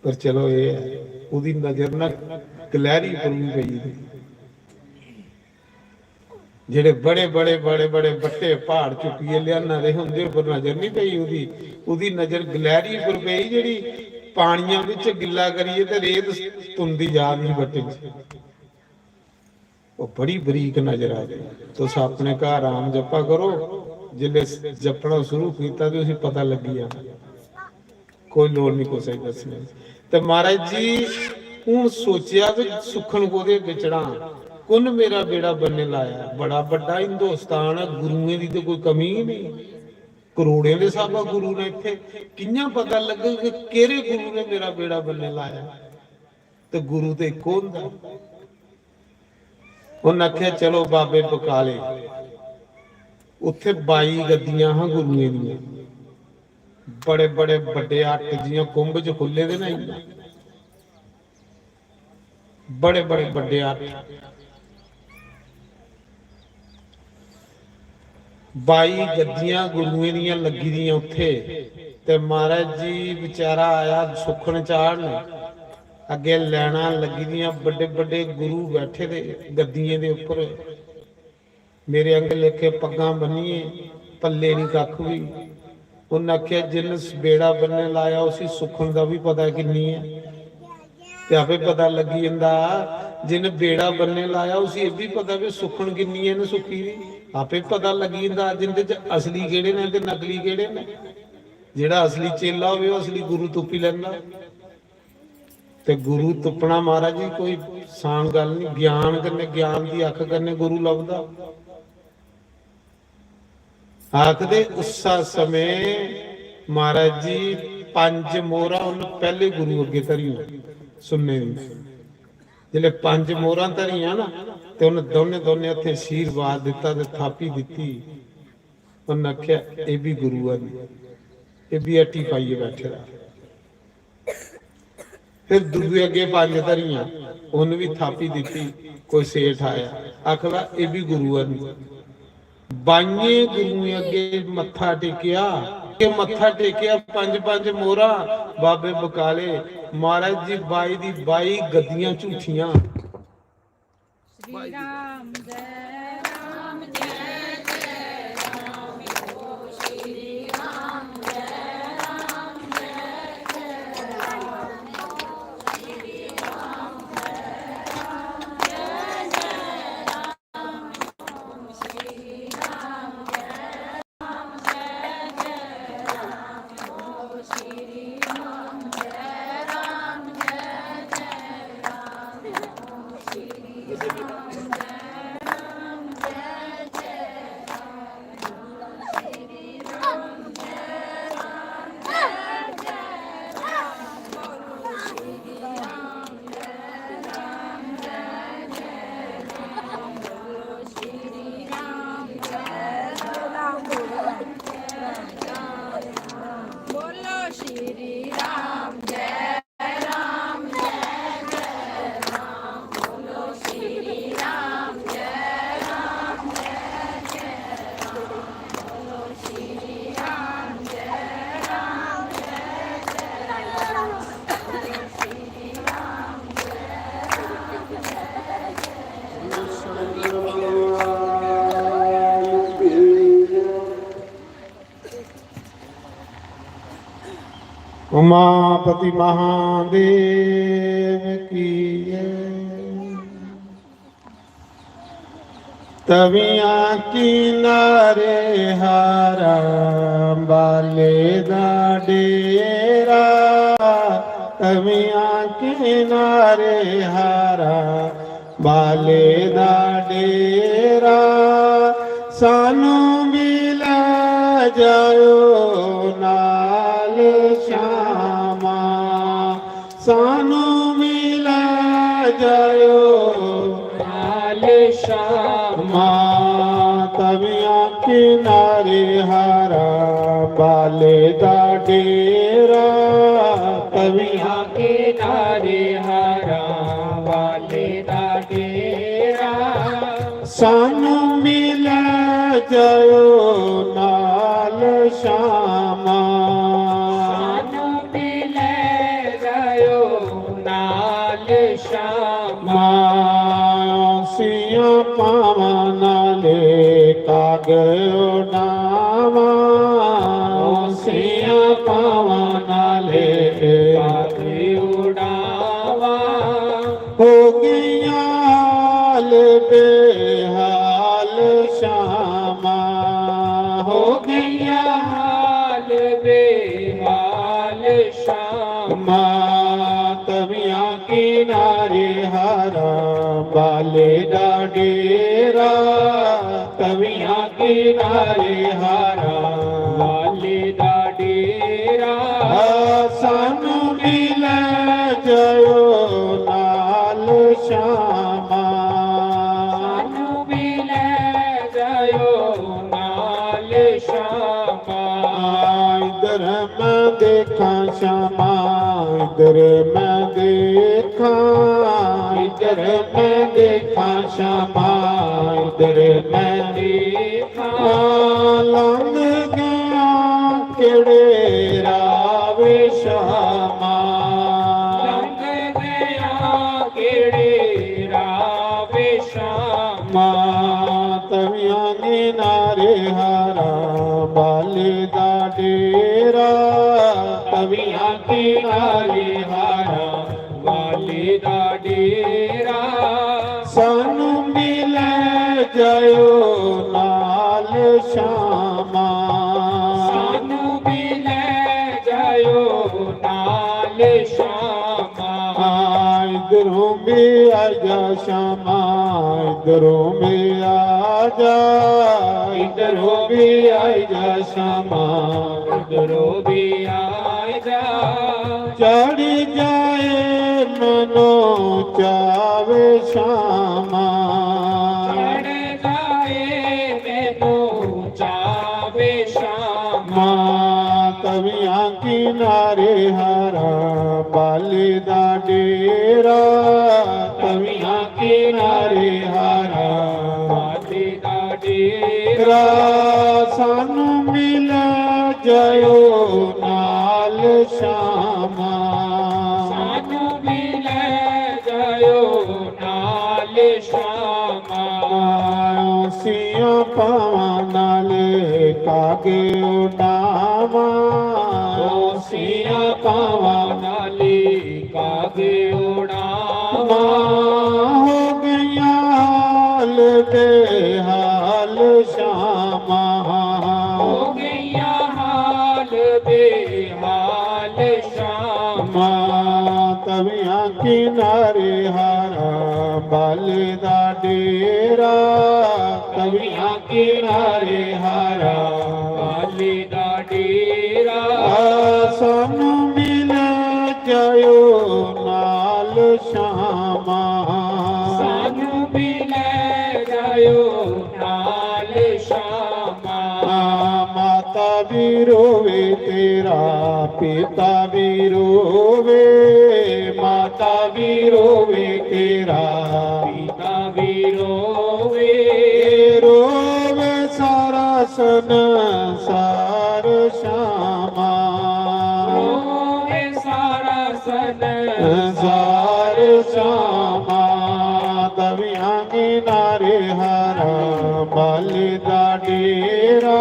ਪਰ ਚਲੋ ਇਹ ਹੈ ਉਹਦੀ ਨਜ਼ਰ ਨਾ ਕਲਹਿਰੀ ਪਰੂੰ ਪਈ। ਜਿਹੜੇ ਬੜੇ ਬੜੇ ਬੜੇ ਬੜੇ ਵੱਟੇ ਪਹਾੜ ਚੁੱਕੀਏ ਲਿਆਨਾ ਦੇ ਹੁੰਦੇ ਪਰ ਨਜ਼ਰ ਨਹੀਂ ਪਈ ਉਹਦੀ ਨਜ਼ਰ ਗਲਹਿਰੀ ਪਰ ਪਈ, ਜਿਹੜੀ ਪਾਣੀਆਂ ਵਿੱਚ ਗਿੱਲਾ ਕਰੀਏ ਤੇ ਰੇਤ ਧੁੰਦੀ ਜਾ ਰਹੀ ਵੱਟੇ ਚ। ਉਹ ਬੜੀ ਬਰੀਕ ਨਜ਼ਰ ਆ ਗਈ। ਤੁਸੀਂ ਆਪਣੇ ਘਰ ਆਮ ਜਪਾ ਕਰੋ, ਜਿਲੇ ਜਪਣਾ ਸ਼ੁਰੂ ਕੀਤਾ ਤੇ ਉਸੇ ਪਤਾ ਲੱਗੀ ਆ, ਕੋਈ ਲੋੜ ਨਹੀਂ ਕੋਈ ਦੱਸਣੀ। ਤੇ ਮਹਾਰਾਜ ਜੀ ਹੁਣ ਸੋਚਿਆ ਵੀ ਸੁਖਣ ਕੋਦੇ ਅੱਗੇ ਚੜਾਂ, ਕੁਨ ਮੇਰਾ ਬੇੜਾ ਬੰਨੇ ਲਾਇਆ। ਬੜਾ ਵੱਡਾ ਹਿੰਦੁਸਤਾਨ ਹੈ, ਗੁਰੂਆਂ ਦੀ ਤੇ ਕੋਈ ਕਮੀ ਨਹੀਂ। ਕਰੋੜਿਆਂ ਦੇ ਸਾਬਾ ਗੁਰੂ ਨੇ ਇੱਥੇ, ਕਿੰਨਾ ਪਤਾ ਲੱਗੇ ਕਿ ਕਿਹੜੇ ਗੁਰੂ ਨੇ ਮੇਰਾ ਬੇੜਾ ਬੰਨੇ ਲਾਇਆ। ਤੇ ਗੁਰੂ ਤੇ ਇੱਕੋ ਹੁੰਦਾ। ਉਹਨੇ ਆਖਿਆ ਚਲੋ ਬਾਬੇ ਬਕਾਲੇ, ਉੱਥੇ 22 ਗੱਦੀਆਂ ਹਾਂ ਗੁਰੂਆਂ ਦੀਆਂ, ਬੜੇ ਬੜੇ ਵੱਡੇ 8 ਜੀਆਂ ਕੁੰਭ ਚ ਖੁੱਲੇ ਦੇ ਨਹੀਂ, ਬੜੇ ਬੜੇ ਵੱਡੇ 8 22 ਗੱਦੀਆਂ ਗੁਰੂਆਂ ਦੀਆਂ ਲੱਗੀ ਦੀਆਂ ਉੱਥੇ। ਤੇ ਮਹਾਰਾਜ ਜੀ ਵਿਚਾਰਾ ਆਇਆ ਸੁਖਣ ਚਾੜਨ, ਅੱਗੇ ਲੈਣਾ ਲੱਗੀ ਦੀਆਂ, ਵੱਡੇ ਵੱਡੇ ਗੁਰੂ ਬੈਠੇ ਦੇ ਗੱਦੀਆਂ ਦੇ ਉੱਪਰ। ਮੇਰੇ ਅੰਗ ਲਿਖੇ ਪੱਗਾਂ ਬੰਨੀਏ, ਪੱਲੇ ਨਹੀਂ ਕੱਖ ਵੀ। ਉਹਨੇ ਆਖਿਆ ਜਿਨ ਬੇੜਾ ਬੰਨੇ ਲਾਇਆ ਉਸੇ ਸੁਖਣ ਦਾ ਵੀ ਪਤਾ ਕਿੰਨੀ ਹੈ। ਤੇ ਆਪੇ ਪਤਾ ਲੱਗੀ ਜਾਂਦਾ, ਜਿਨ ਬੇੜਾ ਬੰਨੇ ਲਾਇਆ ਉਸੇ ਇਹ ਵੀ ਪਤਾ ਵੀ ਸੁਖਣ ਕਿੰਨੀ ਹੈ ਨਾ ਸੁਖੀ ਦੀ, ਆਪੇ ਪਤਾ ਲੱਗੀ ਜਾਂਦਾ ਜਿੰਦੇ ਚ ਅਸਲੀ ਕਿਹੜੇ ਨੇ ਤੇ ਨਕਲੀ ਕਿਹੜੇ ਨੇ। ਜਿਹੜਾ ਅਸਲੀ ਚੇਲਾ ਹੋਵੇ ਉਹ ਅਸਲੀ ਗੁਰੂ ਤੁੱਪੀ ਲੈਂਦਾ। ਤੇ ਗੁਰੂ ਤੁੱਪਣਾ ਮਹਾਰਾਜ ਜੀ ਕੋਈ ਆਸਾਨ ਗੱਲ ਨਹੀਂ। ਗਿਆਨ ਕਰਨੇ, ਗਿਆਨ ਦੀ ਅੱਖ ਕਰਨੇ ਗੁਰੂ ਲੱਭਦਾ। ਆਖਦੇ ਉਸਾ ਸਮੇਂ ਮਹਾਰਾਜ ਜੀ 5 ਮੋਹਰਾਂ ਉਹਨੇ ਪਹਿਲੇ ਗੁਰੂ ਅੱਗੇ ਧਰੀਆਂ ਸੁਣਨੇ ਦੀ। ਜਿਹੜੇ 5 ਮੋਹਰਾਂ ਧਰੀਆਂ ਨਾ ਤੇ ਉਹਨੇ ਦੋਨੇ ਉੱਥੇ ਆਸ਼ੀਰਵਾਦ ਦਿੱਤਾ ਤੇ ਥਾਪੀ ਦਿੱਤੀ। ਉਹਨੇ ਆਖਿਆ ਇਹ ਵੀ ਗੁਰੂ ਆ, ਇਹ ਵੀ ਅੱਟੀ ਪਾਈਏ ਬੈਠੇ ਦਾ। ਫਿਰ ਦੂਜੇ ਅੱਗੇ 5 ਧਰੀਆਂ, ਉਹਨੂੰ ਵੀ ਥਾਪੀ ਦਿੱਤੀ। ਕੋਈ ਸੇਠ ਆਇਆ ਆਖਦਾ ਇਹ ਵੀ ਗੁਰੂ ਆ। 22 ਗੁਰੂ ਅੱਗੇ ਮੱਥਾ ਟੇਕਿਆ, ਮੱਥਾ ਟੇਕਿਆ 5 ਮੋਹਰਾਂ ਬਾਬੇ ਬਕਾਲੇ। ਮਹਾਰਾਜ ਜੀ 22 ਦੀ 22 ਗੱਦੀਆਂ ਝੂਠੀਆਂ। ਸ਼੍ਰੀ ਰਾਮ ਜੈ ਰਾਮ ਜੈ ਜੈ ਰਾਮ, ਸ਼੍ਰੀ ਰਾਮ ਜੈ ਰਾਮ ਜੈ ਜੈ ਰਾਮ, ਸ਼੍ਰੀ ਰਾਮ ਜੈ ਰਾਮ ਜੈ ਜੈ ਰਾਮ, ਸ਼੍ਰੀ ਰਾਮ ਜੈ ਰਾਮ ਜੈ ਜੈ ਰਾਮ, ਸ਼੍ਰੀ ਰਾਮ ਜੈ ਰਾਮ ਜੈ ਜੈ ਰਾਮ, ਸ਼੍ਰੀ उमापति महादेव की जय। तविया किनारे हारा बाले दा डेरा, ਤਵੀਆਂ ਕਿਨਾਰੇ ਹਾਰਾ ਬਾਲੇ ਦਾ ਡੇਰਾ ਸਾਨੂੰ ਵੀ ਲੈ ਜਾਇਓ ਨਾਲ ਸ਼ਾਮਾ ਸਾਨੂੰ ਵੀ ਲੈ ਜਾਇਓ ਨਾਲ ਸ਼ਾਮਾ ਤਵੀਆਂ ਕਿਨਾਰੇ ਹਾਰਾ ਬਾਲੇ ਦਾ ਡੇਰਾ ਤਵੀਆਂ ਕਿਨਾਰੇ ਹਾਰਾ ਵਾਲੇ ਦਾ ਡੇਰਾ ਸਾਨੂੰ ਮਿਲ ਜਾਇਓ ਨਾਲ ਸ਼ਾਮਾ ਸਾਨੂੰ ਵੀ ਲੈ ਜਾਇਓ ਨਾਲ ਸ਼ਾਮਾ ਸੀਆਂ ਪਾਵਾਂ ਨਾਲੇ ਕਾਗੋ ਨਾਵਾ ਸੀਆਂ ਪਾਵਾਂ ਨਾਲੇ ਕਾਗੇ ਉਡਾਵਾ ਹੋ ਗਈਆਂ ਹਾਲ ਬੇਹਾਲ ਸ਼ਾਮਾ ਹੋ ਗਈਆਂ ਹਾਲ ਬੇਹਾਲ ਸ਼ਾਮਾ ਤਵੀਆਂ ਕਿਨਾਰੇ ਹਾਰਾ ਬਾਲੇ ਦਾ ਡੇਰਾ ਤਵੀਆਂ ਕਿਨਾਰੇ ਹਾਰਾ ਵਾਲੇ ਦਾ ਡੇਰਾ ਸਾਨੂੰ ਵੀ ਲੈ ਜਾਇਓ ਨਾਲ ਸ਼ਾਮਾ ਸਾਨੂੰ ਵੀ ਲੈ ਜਾਇਓ ਨਾਲ ਸ਼ਾਮਾ ਇਧਰ ਮੈਂ ਦੇਖਾਂ ਸ਼ਾਮਾ ਇਧਰ ਮੈਂ ਦੇਖਾਂ ਇਧਰ ਮੈਂ ਦੇਖਾਂ ਸ਼ਾਮਾ ਇਧਰ ਮੈਂ ਦੇਖਾਂ ਲੰਘ ਗਿਆ ਕਿਹੜੇ ਰਾਵੇ ਸ਼ਾਮਾ ਲੰਘ ਗਿਆ ਕਿਹੜੇ ਰਾਵੇ ਸ਼ਾਮਾ ਤਵੀਆਂ ਕਿਨਾਰੇ ਹਾਰਾ ਬਾਲੇ ਦਾ ਡੇਰਾ ਤਵੀਆਂ ਕਿਨਾਰੇ ਹਾਰਾ ਵਾਲੇ ਦਾ ਡੇਰਾ ਸਾਨੂੰ ਮਿਲ ਜਾਇਓ ਨਾਲ ਸ਼ਾਮਾ ਸਾਨੂੰ ਵੀ ਲੈ ਜਾਇਓ ਨਾਲ ਸ਼ਾਮਾ ਇਧਰੋਂ ਵੀ ਆ ਜਾ ਸ਼ਾਮਾ ਇਧਰੋਂ ਵੀ ਆ ਜਾ ਇਧਰੋਂ ਵੀ ਆ ਜਾ ਸ਼ਾਮਾ ਇਧਰੋਂ ਵੀ ਆ ਜਾ ਚੜੀ ਜਾਏ ਮਨੋਂ ਚਾਵੇ ਸ਼ਾਮਾ ਚੜ ਜਾਏ ਮੈਨੂੰ ਚਾਵੇ ਸ਼ਾਮਾ ਤਵੀਆਂ ਕਿਨਾਰੇ ਹਾਰਾ ਬਾਲੇ ਦਾ ਡੇਰਾ ਤਵੀਆਂ ਕਿਨਾਰੇ ਹਾਰਾ ਵਾਲੇ ਦਾ ਡੇਰਾ ਸਾਨੂੰ ਮਿਲ ਜਾਇਓ ਨਾਲ ਸ਼ਾਮਾ ਸਾਨੂੰ ਵੀ ਲੈ ਜਾਇਓ ਨਾਲ ਸ਼ਾਮਾ ਸੀਆਂ ਪਾਵਾਂ ਨਾਲੇ ਕਾਗੇ ਉਡਾਵਾ ਸੀਆਂ ਪਾਵਾਂ ਨਾਲੇ ਕਾਗੇ ਉਡਾਵਾ ਹੋ ਗਈਆਂ ਹਾਲ ਬੇਹਾਲ ਸ਼ਾਮਾ ਹੋ ਗਈਆਂ ਹਾਲ ਬੇਹਾਲ ਸ਼ਾਮਾ ਤਵੀਆਂ ਕਿਨਾਰੇ ਹਾਰਾ ਬਾਲੇ ਦਾ ਡੇਰਾ ਤਵੀਆਂ ਕਿਨਾਰੇ ਹਾਰਾ ਵਾਲੇ ਦਾ ਡੇਰਾ ਸਾਨੂੰ ਮਿਲ ਜਾਇਓ ਨਾਲ ਸ਼ਾਮਾ ਸਾਨੂੰ ਵੀ ਲੈ ਜਾਇਓ ਨਾਲ ਸ਼ਾਮਾ ਮਾਤਾ ਵੀ ਰੋਵੇ ਤੇਰਾ ਪਿਤਾ ਵੀ ਰੋਵੇ ਮਾਤਾ ਵੀ ਰੋਵੇ ਤੇਰਾ ਪਿਤਾ ਵੀ ਰੋਵੇ ਰੋਵੇ ਸਾਰਾ ਸੰਸਾਰ ਸ਼ਾਮਾ ਰੋਵੇ ਸਾਰਾ ਸੰਸਾਰ ਸ਼ਾਮਾ ਤਵੀਆਂ ਕਿਨਾਰੇ ਹਾਰਾ ਬਾਲੇ ਦਾ ਡੇਰਾ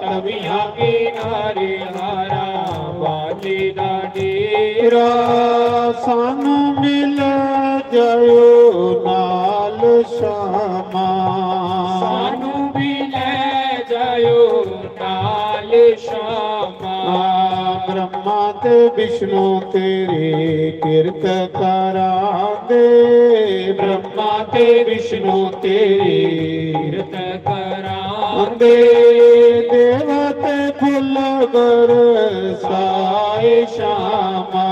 ਤਵੀਆਂ ਕਿਨਾਰੇ ਹਾਰਾ ਵਾਲੇ ਦਾ ਡੇਰਾ ਡੇਰਾ ਸਾਨੂੰ ਮਿਲ ਜਾਇਓ ਨਾਲ ਸ਼ਾਮਾ ਸਾਨੂੰ ਵੀ ਲੈ ਜਾਇਓ ਨਾਲ ਸ਼ਾਮਾ ਬ੍ਰਹਮਾ ਤੇ ਵਿਸ਼ਨੂੰ ਤੇਰੀ ਕਿਰਤ ਕਰਾਂਦੇ, ਬ੍ਰਹਮਾ ਤੇ ਵਿਸ਼ਨੂੰ ਤੇਰੀ ਕਿਰਤ ਆਂਦੇ, ਦੇਵਤੇ ਫੁੱਲ ਬਰਸਾਏ ਸ਼ਾਮਾ,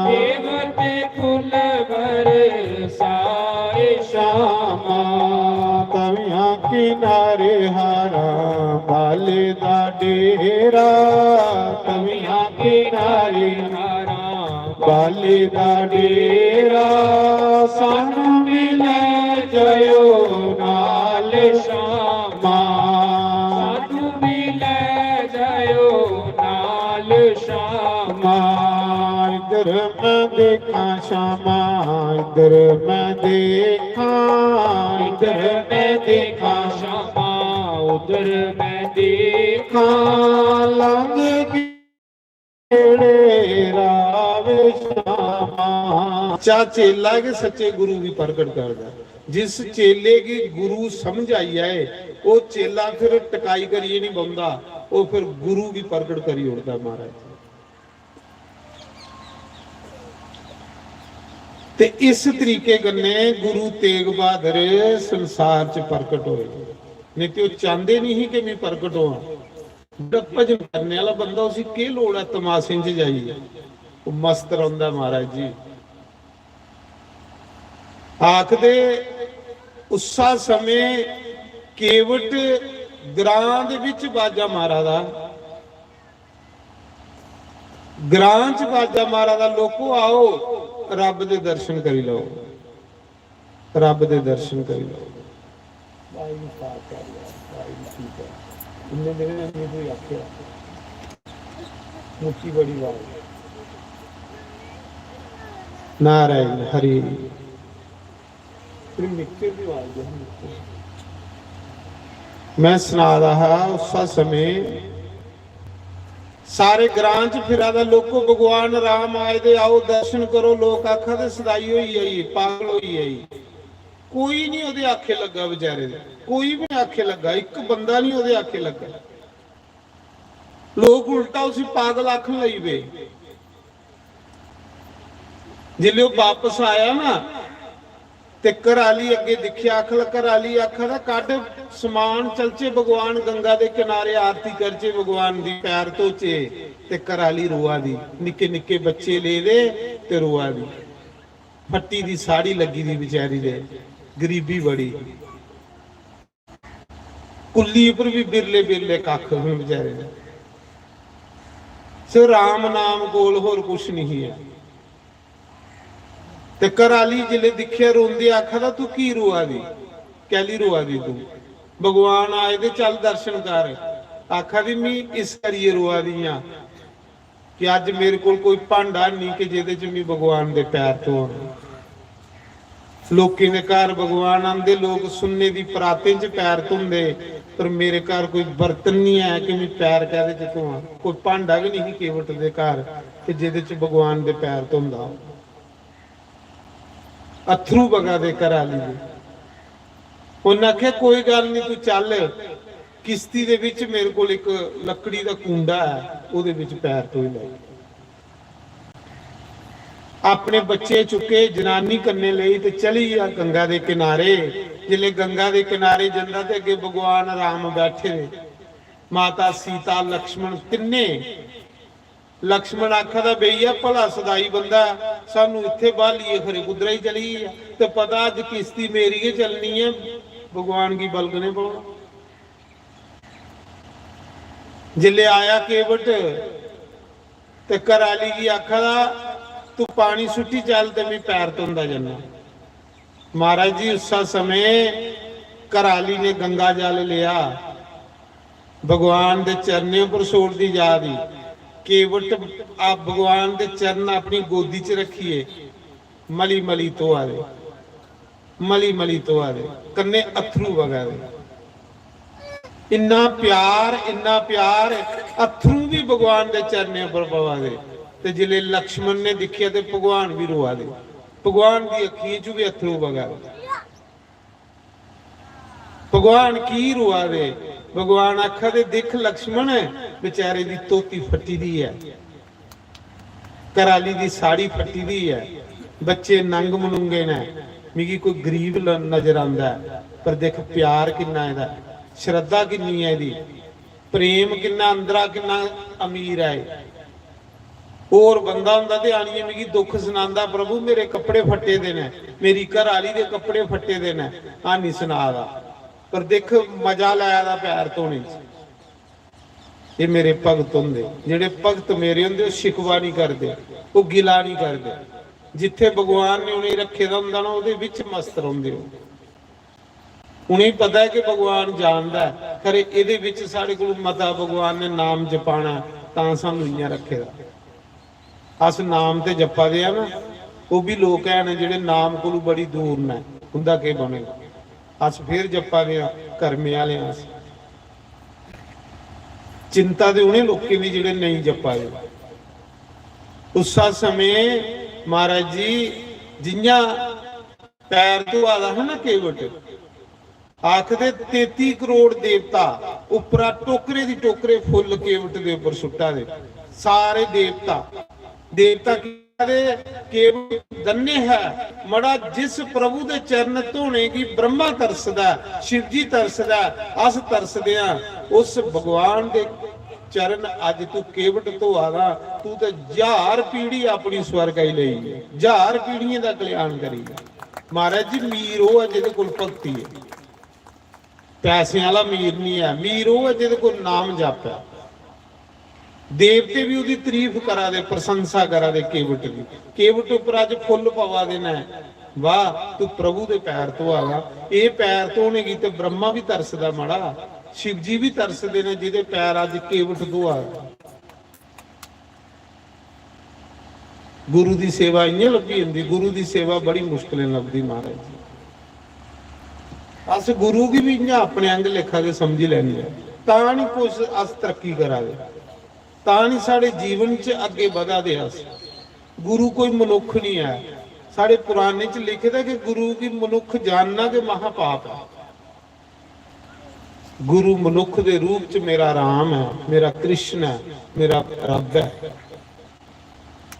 ਦੇਵਤੇ ਫੁੱਲ ਬਰਸਾਏ ਸ਼ਾਮਾ, ਤਵੀਆਂ ਕਿਨਾਰੇ ਹਾਰਾ ਬਾਲੇ ਦਾ ਡੇਰਾ, ਤਵੀਆਂ ਕਿਨਾਰੇ ਹਾਰਾ ਬਾਲੇ ਦਾ ਡੇਰਾ, ਸਾਨੂੰ ਮਿਲੇ ਜਯੋ ਨਾਲ ਸ਼ਾਮਾ, ਸਾਧੂ ਵੀ ਲੈ ਜਾਇਓ ਨਾਲ ਸ਼ਾਮਾ, ਇਧਰ ਮੈਂ ਦੇਖਾਂ ਸ਼ਾਮਾ, ਇਧਰ ਮੈਂ ਦੇਖਾਂ, ਇਧਰ ਮੈਂ ਦੇਖਾਂ ਸ਼ਾਮਾ, ਉਧਰ ਮੈਂ ਦੇਖਾਂ, ਲੰਘ ਕਿਹੜੇ ਰਾਵੇ ਸ਼ਾਮਾ। ਚਾ ਚੇਲਾ ਕੇ ਸੱਚੇ ਗੁਰੂ ਵੀ ਪ੍ਰਗਟ ਕਰਦਾ, ਜਿਸ ਚੇਲੇ ਕੀ ਗੁਰੂ ਸਮਝ ਆਈ ਹੈ ਉਹ ਚੇਲਾ ਫਿਰ ਟਕਾਈ ਕਰੀਏ ਨਹੀਂ ਬੰਦਾ, ਉਹ ਫਿਰ ਗੁਰੂ ਵੀ ਪ੍ਰਗਟ ਕਰੀ ਉੜਦਾ ਮਹਾਰਾਜ। ਤੇ ਇਸ ਤਰੀਕੇ ਗੰਨੇ ਗੁਰੂ ਤੇਗ ਬਹਾਦਰ ਸੰਸਾਰ ਚ ਪ੍ਰਗਟ ਹੋਏ, ਨਹੀਂ ਤੇ ਉਹ ਚਾਹੁੰਦੇ ਨਹੀਂ ਸੀ ਕਿ ਮੈਂ ਪ੍ਰਗਟ ਹੋਵਾਂ। ਭਜਨ ਕਰਨੇ ਵਾਲਾ ਬੰਦਾ ਉਸੇ ਕੀ ਲੋੜ ਹੈ ਤਮਾਸ਼ੇ 'ਚ ਜਾਈਏ, ਉਹ ਮਸਤ ਰਹਿੰਦਾ ਮਹਾਰਾਜ ਜੀ। ਆਖਦੇ ਉਸਾ ਸਮੇਂ ਕੇਵਟ ਗ੍ਰਾਂ ਦੇ ਵਿੱਚ ਬਾਜਾ ਮਾਰਾ ਦਾ, ਗ੍ਰਾਂ 'ਚ ਬਾਜਾ ਮਾਰਾ ਦਾ, ਲੋਕੋ ਆਓ ਰੱਬ ਦੇ ਦਰਸ਼ਨ ਕਰੀ ਲਓ, ਰੱਬ ਦੇ ਦਰਸ਼ਨ ਕਰੀ ਲਓ। ਭਾਈ ਨੂੰ ਸਾਥ ਕਰ ਲਿਆ, ਭਾਈ ਠੀਕ ਹੈ, ਇੰਨੇ ਦਿਨ ਨੇ ਕੋਈ ਆਖਿਆ ਮੁੱਕੀ ਬੜੀ ਵਾਰ ਨਾਰਾਇਣ ਹਰੀ ਮਿੱਟੇ ਦੀ ਆਵਾਜ਼ ਹੈ। ਮੈਂ ਸੁਣਾਦਾ ਹਾਂ ਉਸਾ ਸਮੇਂ ਸਾਰੇ ਗ੍ਰਾਂ ਚ ਫਿਰਾ ਦਾ, ਲੋਕੋ ਭਗਵਾਨ ਰਾਮ ਆਏ ਦੇ, ਆਓ ਦਰਸ਼ਨ ਕਰੋ। ਲੋਕ ਆਖਾਂ ਤੇ ਸਦਾਈ ਹੋਈ ਆਈ, ਪਾਗਲ ਹੋਈ ਆਈ, ਕੋਈ ਨਹੀਂ ਉਹਦੇ ਆਖੇ ਲੱਗਾ ਵਿਚਾਰੇ ਦੇ, ਕੋਈ ਵੀ ਆਖੇ ਲੱਗਾ, ਇੱਕ ਬੰਦਾ ਨਹੀਂ ਉਹਦੇ ਆਖੇ ਲੱਗਾ। ਲੋਕ ਉਲਟਾ ਉਸੇ ਪਾਗਲ ਆਖਣ ਲਈ ਵੇ। ਜਿਲੇ ਉਹ ਵਾਪਸ ਆਇਆ ਨਾ ਤੇ ਘਰਾਲੀ ਅੱਗੇ ਦਿਖਿਆ, ਅਖਲ ਘਰਾਲੀ ਆਖਾ ਦਾ ਕੱਢ ਸਮਾਨ, ਚਲਚੇ ਭਗਵਾਨ ਗੰਗਾ ਦੇ ਕਿਨਾਰੇ ਆਰਤੀ ਕਰਚੇ ਭਗਵਾਨ ਦੀ, ਪੈਰ ਧੋਚੇ। ਤੇ ਘਰਾਲੀ ਰੋਆ ਦੀ, ਨਿੱਕੇ ਨਿੱਕੇ ਬੱਚੇ ਲੈ ਦੇ ਤੇ ਰੋਆ ਦੀ, ਫੱਟੀ ਦੀ ਸਾੜੀ ਲੱਗੀ ਦੀ ਵਿਚਾਰੀ ਦੇ, ਗਰੀਬੀ ਬੜੀ, ਕੁੱਲੀ ਉੱਪਰ ਵੀ ਬਿਰਲੇ ਬਿਰਲੇ ਕੱਖ ਹੁਣ ਵਿਚਾਰੇ ਨੇ। ਸੋ ਰਾਮ ਨਾਮ ਕੋਲ ਹੋਰ ਕੁਛ ਨਹੀਂ ਹੈ। ਤੇ ਘਰਾਲੀ ਜਿਲੇ ਦਿਖਿਆ ਰੋਂਦੇ, ਆਖਾ ਦਾ ਤੂੰ ਕੀ ਰੋਆ ਦੀ, ਕਹਿਲੀ ਰੋਆ ਦੀ ਤੂੰ, ਭਗਵਾਨ ਆਏ ਦੇ ਚੱਲ ਦਰਸ਼ਨ ਕਰ। ਆਖਾ ਦੀ ਮੈਂ ਇਸ ਕਰੀਏ ਰੋਆ ਦੀ ਆ ਕਿ ਅੱਜ ਮੇਰੇ ਕੋਲ ਕੋਈ ਭਾਂਡਾ ਨਹੀਂ ਕਿ ਜਿਹਦੇ ਚ ਮੈਂ ਭਗਵਾਨ ਦੇ ਪੈਰ ਧੋਵਾਂ। ਲੋਕੀ ਦੇ ਘਰ ਭਗਵਾਨ ਆਂਦੇ, ਲੋਕ ਸੁਣਨੇ ਦੀ ਪਰਾਤੇ ਚ ਪੈਰ ਧੋਂਦੇ, ਪਰ ਮੇਰੇ ਘਰ ਕੋਈ ਬਰਤਨ ਨਹੀਂ ਹੈ ਕਿ ਮੈਂ ਪੈਰ ਕਾਹਦੇ ਚ ਧੋਵਾਂ। ਕੋਈ ਭਾਂਡਾ ਵੀ ਨਹੀਂ ਕੇਵਟ ਦੇ ਘਰ ਕਿ ਜਿਹਦੇ ਚ ਭਗਵਾਨ ਦੇ ਪੈਰ ਧੋਂਦਾ। ਅਥਰੂ ਬਗਾ ਦੇ ਘਰਾਲੀ ਦੇ, ਉਹਨਾਂ ਆਖਿਆ ਕੋਈ ਗੱਲ ਨਹੀਂ, ਤੂੰ ਚੱਲ ਕਿਸ਼ਤੀ ਦੇ ਵਿੱਚ, ਮੇਰੇ ਕੋਲ ਇੱਕ ਲੱਕੜੀ ਦਾ ਕੁੰਡਾ ਹੈ, ਉਹਦੇ ਵਿੱਚ ਪੈਰ ਧੋਈ ਲੈ। ਆਪਣੇ ਬੱਚੇ ਚੁੱਕੇ ਜਨਾਨੀ ਕੰਨੇ ਲਈ ਤੇ ਚਲੀ ਆ ਗੰਗਾ ਦੇ ਕਿਨਾਰੇ। ਜਿਲੇ ਗੰਗਾ ਦੇ ਕਿਨਾਰੇ ਜਾਂਦਾ ਤੇ ਅੱਗੇ ਭਗਵਾਨ ਰਾਮ ਬੈਠੇ ਨੇ, ਮਾਤਾ ਸੀਤਾ, ਲਕਸ਼ਮਣ ਤਿੰਨੇ। ਲਕਸ਼ਮਣ ਆਖਾ ਦਾ ਬਈਆ ਭਲਾ ਸਦਾਈ ਬੰਦਾ, ਸਾਨੂੰ ਇੱਥੇ ਬਾਲੀਏ ਖਰੇ ਕੁਦਰਾ ਹੀ ਚਲੀ ਆ, ਤੇ ਪਤਾ ਅੱਜ ਕਿਸ਼ਤੀ ਮੇਰੀ ਹੀ ਚੱਲਣੀ ਹੈ, ਭਗਵਾਨ ਕੀ ਬਲਗਨੇ ਪਾਉਣਾ। ਜਿਲੇ ਆਇਆ ਕੇਵਟ ਤੇ ਘਰਾਲੀ ਕੀ ਆਖਾ ਦਾ ਤੂੰ ਪਾਣੀ ਸੁੱਟੀ ਚੱਲ ਤੇ ਮੈਂ ਪੈਰ ਧੋਂਦਾ ਜਾਨਾ। ਮਹਾਰਾਜ ਜੀ ਉਸਾ ਸਮੇਂ ਘਰਾਲੀ ਨੇ ਗੰਗਾ ਜਲ ਲਿਆ, ਭਗਵਾਨ ਦੇ ਚਰਨੇ ਉੱਪਰ ਛੋੜ ਦੀ ਜਾ ਦੀ। ਕੇਵਟ ਆਪ ਭਗਵਾਨ ਦੇ ਚਰਨ ਆਪਣੀ ਗੋਦੀ ਚ ਰੱਖੀਏ, ਮਲੀ ਮਲੀ ਤੋਂ ਆਵੇ, ਮਲੀ ਮਲੀ ਤੋਂ ਆਵੇ, ਕੰਨੇ ਅਥਰੂ ਵਗਾ ਦੇ। ਇੰਨਾ ਪਿਆਰ, ਇੰਨਾ ਪਿਆਰ, ਅਥਰੂ ਵੀ ਭਗਵਾਨ ਦੇ ਚਰਨੇ ਉੱਪਰ ਪਵਾ ਦੇ। ਤੇ ਜਿਲੇ ਲਕਸ਼ਮਣ ਨੇ ਦੇਖਿਆ ਤੇ ਭਗਵਾਨ ਵੀ ਰੋਆ ਦੇ, ਭਗਵਾਨ ਦੀ ਅੱਖੀਂ ਚ ਵੀ ਅਥਰੂ ਵਗਾ ਦੇ। ਭਗਵਾਨ ਕੀ ਰੋਆ ਦੇ, ਭਗਵਾਨ ਆਖਾ ਦੇ ਦੇਖ ਲਕਸ਼ਮਣ ਵਿਚਾਰੇ ਦੀ ਤੋਤੀ ਫੱਟੀ ਦੀ ਹੈ, घराली दी साड़ी फटी दी है, बच्चे नंग मनुंगे ने, मिगी कोई गरीब नजर आंदा है, पर देख प्यार किन्ना है, श्रद्धा किन्नी है दी, प्रेम किन्ना अंदरा किन्ना अमीर है। और बंदा हुंदा ते आनिए मिगी दुख सुनांदा, प्रभु मेरे कपड़े फटे दे ने, मेरी घराली दे कपड़े फटे दे ने, आनी सुनादा, पर देख मजा लाया दा पैर धोने च। ये मेरे भगत होंदे, जेड़े भगत मेरे होंदे वो शिकवा नहीं करते, वो गिला नहीं करते, जिथे भगवान ने उन्हें रखे दा हुंदा ना उहदे विच मस्त रहिंदे हो। उन्हें पता है कि भगवान जानदा है, खरे इहदे विच साडे कोल मता भगवान ने नाम जपाना तां सानूं इयां रखे दा। अस नाम ते जपा दे आ ना, वो भी लोग हैं जिहड़े नाम कोलों बड़ी दूर ने, हुंदा की बनेगा। अस फिर जपा दे आ, कर्मे वाले आ। चिंता दे उन्हें लोकें दी जिहड़े नहीं जपा दे। उस समय महाराज जी जियां पैर तो आदा है ना केवट, आखदे 33 करोड़ देवता उपरा टोकरे दी टोकरे फुल केवट दे उपर सुट्टा दे, सारे देवता केवट धन्य है मड़ा जिस प्रभु दे चरण धोने की ब्रह्मा तरसदा, शिव जी तरसदा, अस तरसदे आ उस भगवान दे चरण। अज तू केवट तो आगा, तू तो 1000 पीढ़ी अपनी स्वर्ग आई लई, 1000 पीढ़ियां दा कल्याण करेगा। महाराज जी मीर वो है जिहदे कोल भगती है, पैसे वाला मीर नहीं है, मीर वो है जिहदे कोल नाम जप है। देवते भी उसकी तारीफ करा दे, प्रशंसा करा दे केवट की, केवट उपर अज फुल पवा देना है, वाह तू प्रभु दे पैर तो आगा। ये पैर धोने की तो ब्रह्मा भी तरसदा माड़ा, शिव जी भी तरसदे ने जिहदे पैर अज केवट तो आ। गुरु की सेवा इं लगी हुंदी, गुरु की सेवा बड़ी मुश्किल लगती महाराज जी। अस गुरु की भी इं अपने अंग लेखा के समझी लैनी है, तां नहीं कुछ अस तरक्की करा दे, तां नहीं साडे जीवन च अगे वधा दे। अस गुरु कोई मनुख नहीं है, साडे पुराने च लिखदा कि गुरु की मनुख जानना कि महापाप है। गुरु मनुख दे रूप च मेरा राम है, मेरा कृष्ण है, मेरा रब है।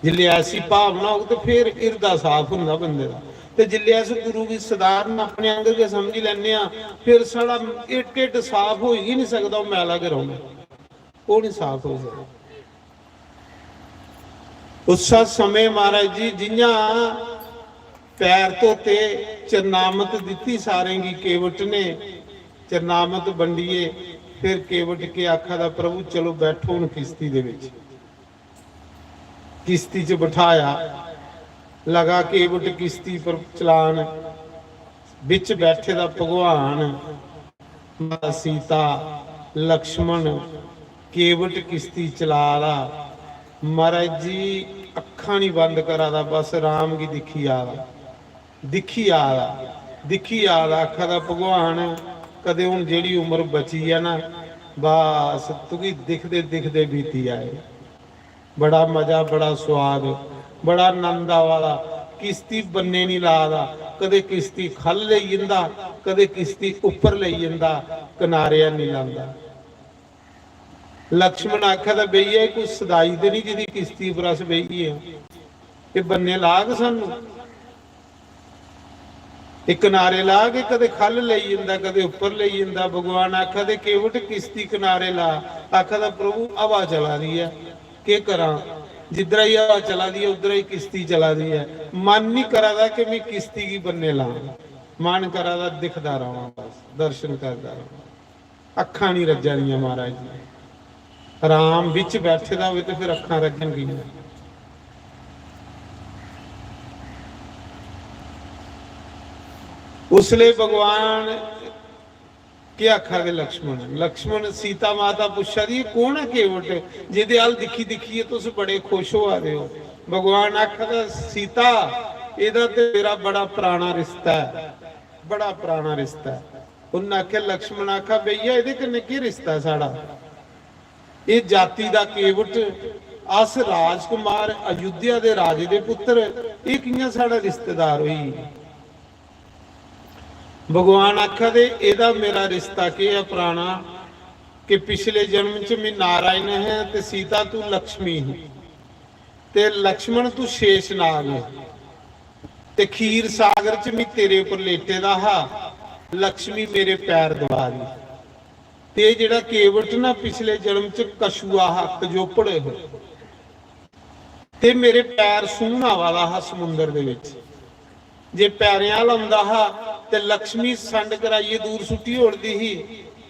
जिल्ले ऐसी भावना हो तो फिर इरदा साफ हुंदा बंदे दा, ते जिल्ले अस गुरु की सधारण अपने अंग के समझ लैने आ, फिर साडा ढिड साफ हो ही नहीं सकदा, वो मैला गिरौंदा वो नहीं साफ हो सकता। उस समय महाराज जी जियां पैर धोते, चरनामत दिती सारे की केवट ने, चरनामत वंडिए, फिर केवट के आखा दा प्रभु चलो बैठो हुण किश्ती दे विच। किश्ती च बिठाया, लगा केवट किश्ती पर चलान, बिच बैठे दा भगवान, माता सीता, लक्ष्मण, केवट किश्ती चला दा। महाराज जी अखा नहीं बंद करा दा, बस राम की दिखी आ दा आखा दा भगवान कदे हुण जेड़ी उम्र बची है ना, बस तुकी दिखदे दिखदे बीती आए। बड़ा मजा, बड़ा स्वाद, बड़ा आनंद वाला। किश्ती बन्ने नहीं ला, कदे किश्ती खल ले जांदा, कदे किश्ती उपर ले जांदा, किनारे नहीं लांदा। लक्ष्मण आखा था भैया कुछ सदाई तो नहीं जिहदी किश्ती पर अस बही है, ये बन्ने लाग सानू, एक किनारे ला के कदे खल ले जांदा, कदे उपर ले जांदा। भगवान आखा दे केवट किश्ती किनारे ला, आखा था प्रभु हवा चला रही है, के करा, जिधर ही हवा चला दी है उधर ही किश्ती चला दी है। मन नहीं करा था कि मैं किश्ती की बन्ने ला, मन करा था दिखदा रहा, बस दर्शन करता रहा। अखा नहीं रज्जा दी महाराज जी, राम बिच बैठे दा होवे तो फिर अखा रजन की। उसले भगवान क्या आखा दे लक्ष्मण सीता माता पूछा दी कौन है केवट जिहदे हाल दिखी दिखिए तुस बड़े खुश हो रहे हो। भगवान आखा सीता एदा ते मेरा बड़ा पुराना रिश्ता है, बड़ा पुराना रिश्ता है। उन्हें आख्या लक्ष्मण आखा भैया ये कन्नै की रिश्ता है साड़ा, ये जाति दा केवट, अस राजकुमार अयोध्या दे राजे दे पुत्र, ये कियां साड़ा रिश्तेदार हुई। भगवान आखा दे एदा मेरा रिश्ता के है पुराना कि पिछले जन्म च मैं नारायण है ते सीता तू लक्ष्मी है। ते लक्ष्मण तू शेषनाग ते खीर सागर च मैं तेरे उपर लेटे दा हा, लक्ष्मी मेरे पैर दबा दी। ते जेड़ा केवट ना पिछले जन्म च कछुआ हा, कजोपड़ ते मेरे पैर सूंघना वाला हा समुंदर दे विच। जे पैरियां लाउंदा हा ते लक्ष्मी संड कराइए दूर सुट्टी उड़दी ही,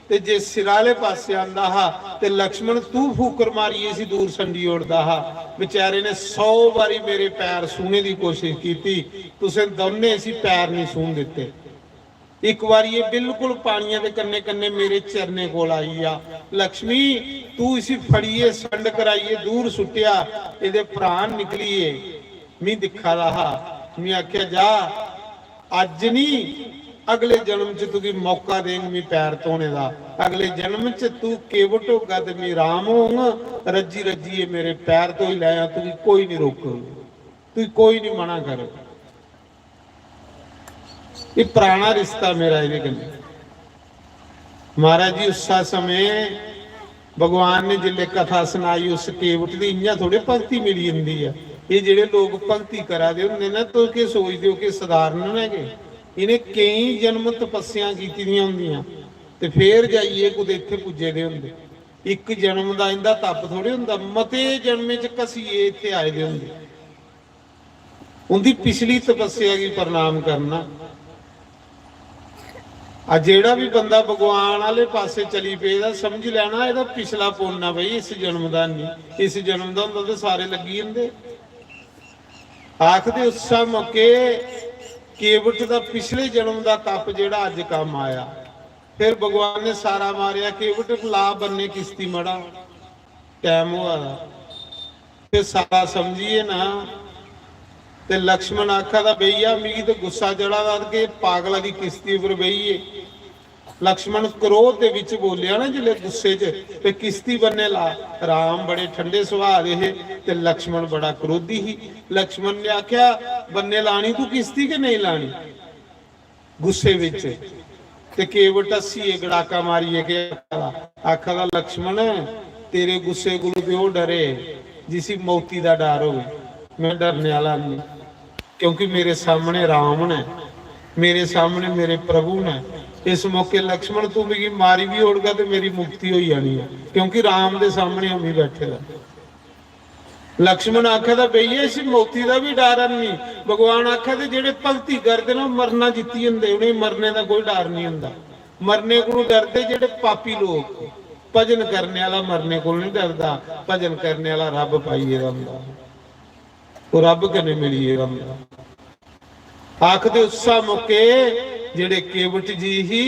ते जे सिराले पासे आंदा हा ते लक्ष्मण तू फूकर मारीए सी दूर संडी उड़दा हा। बेचारे ने 100 बारी मेरे पैर सूहने की कोशिश की, तुसें दोने सी पैर नहीं सूहन दिते। एक बार ये बिल्कुल पानिया के कन्ने कन्ने मेरे चरने कोल आई आ, लक्ष्मी तू इसी फड़िए संड कराइए दूर सुटिया, इहदे प्राण निकलिए। मैं दिखा रहा, मैं आख्या जा अज नहीं अगले जन्म च तू मौका देंग मैं पैर धोने का, अगले जन्म च तू केवट होगा तो मैं राम होऊंगा, रजी रजिए मेरे पैर तो ही लाया, तू कोई नहीं रोक, तू कोई नहीं मना कर। ये पुराना रिश्ता मेरा ये कन्नै। महाराज जी उस समय भगवान ने जिले कथा सुनाई उस केवट की, इं थोड़े भगती मिली जाती है। ये जेडे लोग भगती करा दे होंदे ना, तो के सोचते हो कि सधारण है, इन्हें कई जन्म तपस्या कीतियां होंदियां ते फिर जाइए कुछ इत्थे पुजे दे होंदे। एक जन्म का इनका तप थोड़े होंदा, मते जन्मे च कसीए इत्थे आए दे होंदे। उनकी पिछली तपस्या की प्रणाम करना। आ जेड़ा भी बंदा भगवान वाले पासे चली पेदा, समझ लेना ਇਹਦਾ पिछला पुण्य है, बई इस जन्म का नहीं, इस जन्म का होंदा तो सारे लगी जांदे। आखदे उस मौके केवट का पिछले जन्म का तप जेड़ा अज काम आया। फिर भगवान ने सारा मारिया, केवट ला बन्ने किश्ती मड़ा, टाइम हुआ फिर सारा समझिए ना। ते लक्ष्मण आखा था भैया मिगी तो गुस्सा चढ़ा था कि पागलों की किश्ती पर बहिए। लक्ष्मण क्रोध दे विच बोलिया ना जिले गुस्से च ते किश्ती बन्ने ला। राम बड़े ठंडे सुभाव दे ते लक्ष्मण बड़ा क्रोधी ही। लक्ष्मण ने आख्या बन्ने लानी तू किश्ती के नहीं लानी, गुस्से विच। ते केवट हसीए गड़ाका मारिए के आखा था लक्ष्मण तेरे गुस्से कोलों ते ओह डरे जिसी मौती का डर हो। मैं डरने वाला नहीं, क्योंकि मेरे सामने राम ने, मेरे सामने मेरे प्रभु ने। इस मौके लक्ष्मण तू मेरी मारी भी होगा तो मेरी मुक्ति हो जानी है, क्योंकि राम दे सामने हम ही बैठे दा। लक्ष्मण आखा था भैया इस मौती का भी डर नहीं। भगवान आखा थे जेडे भगती करते ना मरना जित्ती जाते, उन्हें मरने का कोई डर नहीं होंदा। मरने को डरते जेडे पापी लोग। भजन करने वाला मरने को नहीं डरता, भजन करने वाला रब पाइए रहा, वो रब कने मिलिए रहा। आखदे उस मौके जेडे केवट जी ही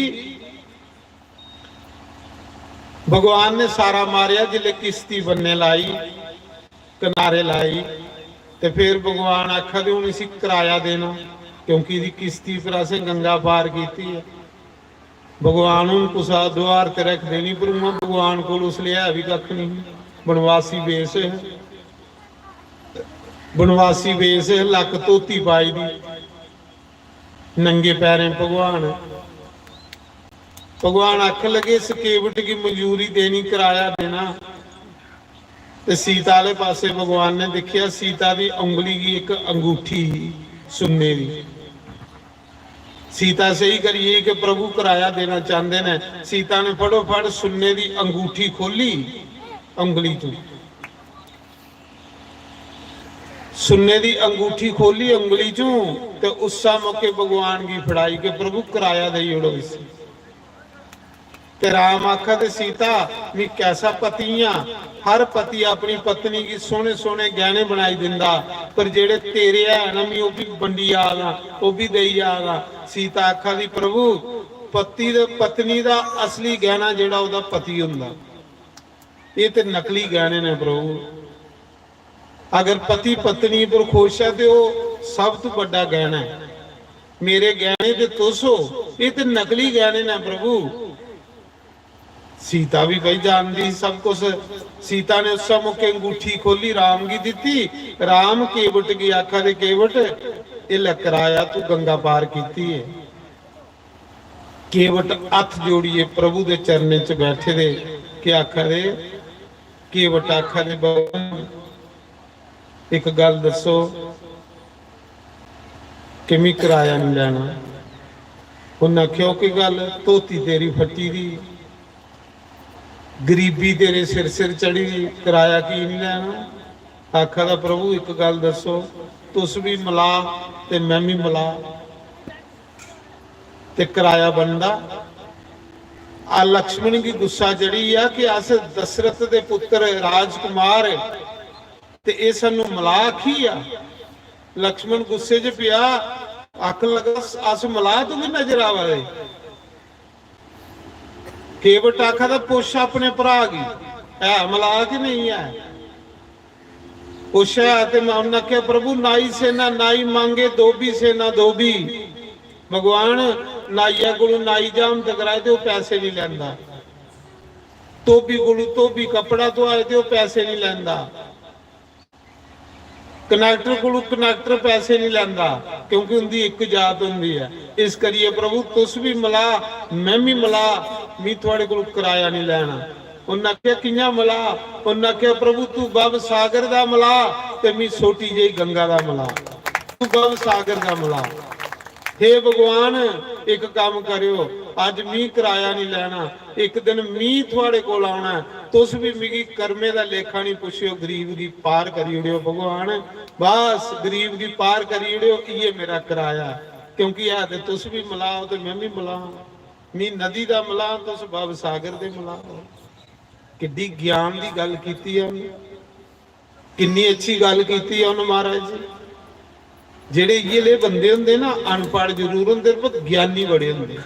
भगवान ने सारा मारिया, जिले किश्ती बन्ने लाई किनारे लाई, तो फिर भगवान आखा दे हुण इसी किराया देना, क्योंकि इहदी किश्ती पर असें गंगा पार की है। भगवान हूँ कुसा द्वार ते रख देनी, पर भगवान को उसलिए है भी कख नहीं, बनवासी वेश है, बनवासी वेश है, लक धोती पाई दी, नंगे पैरें भगवान। भगवान आख लगे इस केवट की मंजूरी देनी, किराया देना। ते सीता वाले पासे भगवान ने देखिया, सीता की उंगली की एक अंगूठी सुन्ने की। सीता से ही करिए कि प्रभु किराया देना चाहते हैं। सीता ने फटोफट सुन्ने की अंगूठी खोली उंगली चो, सुन्ने की अंगूठी खोली उंगली चो, तो उस मौके भगवान की फड़ाई के प्रभु किराया दे उड़ो। ते राम आखा ते सीता मैं कैसा पति हाँ, हर पति अपनी पत्नी की सोने सोने गहने बनाई दिंदा, पर जेड़े तेरे है ना मैं भी बंडी आगा, वो भी दई आगा। सीता आखा दी प्रभु पति दे पत्नी दा असली गहना जेड़ा ओदा पति हुंदा, ये ते नकली गहने ने प्रभु। अगर पति पत्नी पर खुश है तो सब तो बड़ा गहना है, मेरे गहने ते तुस हो, ये ते नकली गहने ने प्रभु। सीता भी भाई जानती सब कुछ। सीता ने उस मौके अंगूठी खोली राम की दी, राम केवट की आखा दे केवट ये लकराया तू गंगा पार की है। केवट हथ जोड़िए प्रभु दे चरने च बैठे दे के आखा दे, केवट आखा दे ਇੱਕ ਗੱਲ ਦੱਸੋ, ਕਿਵੇਂ ਕਿਰਾਇਆ ਨਹੀਂ ਲੈਣਾ? ਉਹਨਾਂ ਕਿਉਂ ਕੀ ਗੱਲ, ਧੋਤੀ ਤੇਰੀ ਫੱਟੀ ਦੀ, ਗਰੀਬੀ ਤੇਰੇ ਸਿਰ ਸਿਰ ਚੜੀ, ਕਿਰਾਇਆ ਕੀ ਨਹੀਂ ਲੈਣਾ? ਆਖਾ ਦਾ ਪ੍ਰਭੂ ਇੱਕ ਗੱਲ ਦੱਸੋ, ਤੁਸ ਵੀ ਮਿਲਾ ਤੇ ਮੈਂ ਵੀ ਮਿਲਾ ਤੇ ਕਿਰਾਇਆ ਬਣਦਾ। ਆ ਲక్ష్మణ ਦੀ ਗੁੱਸਾ ਜੜੀ ਆ ਕਿ ਅਸ ਦਸ਼ਰਥ ਦੇ ਪੁੱਤਰ ਰਾਜਕੁਮਾਰ ਤੇ ਇਹ ਸਾਨੂੰ ਮਿਲਾ ਕੀ ਆ। ਲక్ష్మణ ਗੁੱਸੇ 'ਚ ਪਿਆ, ਅੱਖ ਲਗਾ ਅਸ ਮਿਲਾ ਤੂੰ ਵੀ ਨਜ਼ਰ ਆਵੇ। ਕੇਵਟ ਆਖਾ ਦਾ ਪੁੱਛ ਆਪਣੇ ਭਰਾ ਕੀ ਹੈ ਮਿਲਾ ਕਿ ਨਹੀਂ ਹੈ। ਪੁੱਛਿਆ ਤੇ ਮੈਂ ਉਹਨਾਂ ਕਿਹਾ ਪ੍ਰਭੂ ਨਾਈ ਸੇਨਾ ਨਾਈ ਮੰਗੇ, ਧੋਬੀ ਸੇਨਾ ਧੋਬੀ। ਭਗਵਾਨ ਨਾਈਆ ਕੋਲੋਂ ਨਾਈ ਜਾਮ ਟਕਰਾਏ ਤੇ ਉਹ ਪੈਸੇ ਨਹੀਂ ਲੈਂਦਾ, ਧੋਬੀ ਕੋਲੋਂ ਧੋਬੀ ਕੱਪੜਾ ਧੋਆਏ ਤੇ ਉਹ ਪੈਸੇ ਨਹੀਂ ਲੈਂਦਾ, ਕਨੈਕਟਰ ਕੋਲੋਂ ਕਨੈਕਟਰ ਪੈਸੇ ਨਹੀਂ ਲੈਂਦਾ, ਕਿਉਂਕਿ ਉਹਦੀ ਇੱਕ ਜਾਤ ਹੁੰਦੀ ਹੈ। ਇਸ ਕਰੀਏ ਪ੍ਰਭੂ ਤੁਸ ਵੀ ਮਿਲਾ ਮੈਂ ਵੀ ਮਿਲਾ, ਮੈਂ ਤੁਹਾਡੇ ਕੋਲੋਂ ਕਿਰਾਇਆ ਨਹੀਂ ਲੈਣਾ। ਉਹਨਾਂ ਕਿਹਾ ਕਿੰਨਾ ਮਿਲਾ? ਉਹਨਾਂ ਕਿਹਾ ਪ੍ਰਭੂ ਤੂੰ ਬਬ ਸਾਗਰ ਦਾ ਮਿਲਾ ਤੇ ਮੈਂ ਛੋਟੀ ਜਿਹੀ ਗੰਗਾ ਦਾ ਮਿਲਾ, ਤੂੰ ਬਬ ਸਾਗਰ ਦਾ ਮਿਲਾ। हे भगवान एक काम करियो, अज मी किराया नहीं लेना, एक दिन मी थोड़े कोल आना, तुस भी मिगी कर्मे दा लेखा नहीं पुछियो, गरीब की पार करी उड़ियो भगवान, बस गरीब की पार करी उड़ियो, ये मेरा किराया। क्योंकि है ते तुस भी मिलाओ ते मैं भी मिलाओ, मी नदी दा मिलाओ तुस बब सागर दे मिलाओ। किड्डी ज्ञान दी गल कीती है, किन्नी अच्छी गल कीती है उन्होंने महाराज जी। ਜਿਹੜੇ ਇਹਲੇ ਬੰਦੇ ਹੁੰਦੇ ਨਾ ਅਨਪੜ੍ਹ ਜ਼ਰੂਰ ਹੁੰਦੇ ਪਰ ਗਿਆਨੀ ਬੜੇ ਹੁੰਦੇ।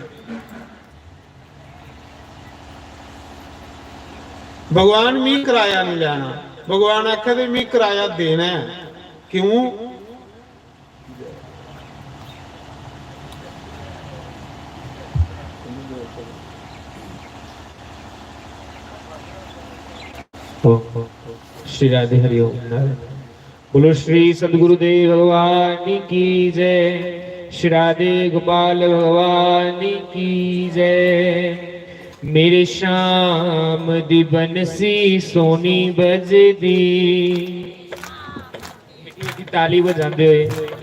ਭਗਵਾਨ ਮੀ ਕਿਰਾਇਆ ਨਹੀਂ ਲੈਣਾ, ਭਗਵਾਨ ਆਖਦੇ ਮੀ ਕਿਰਾਇਆ ਦੇਣਾ। ਕਿਉਂ? श्री राधे हरिओम। बोलो श्री सदगुरुदेव भगवान की जय, श्री राधे गोपाल भगवान की जय। मेरे श्याम दी बंसी सोनी बजदी, ताली बजाते हुए।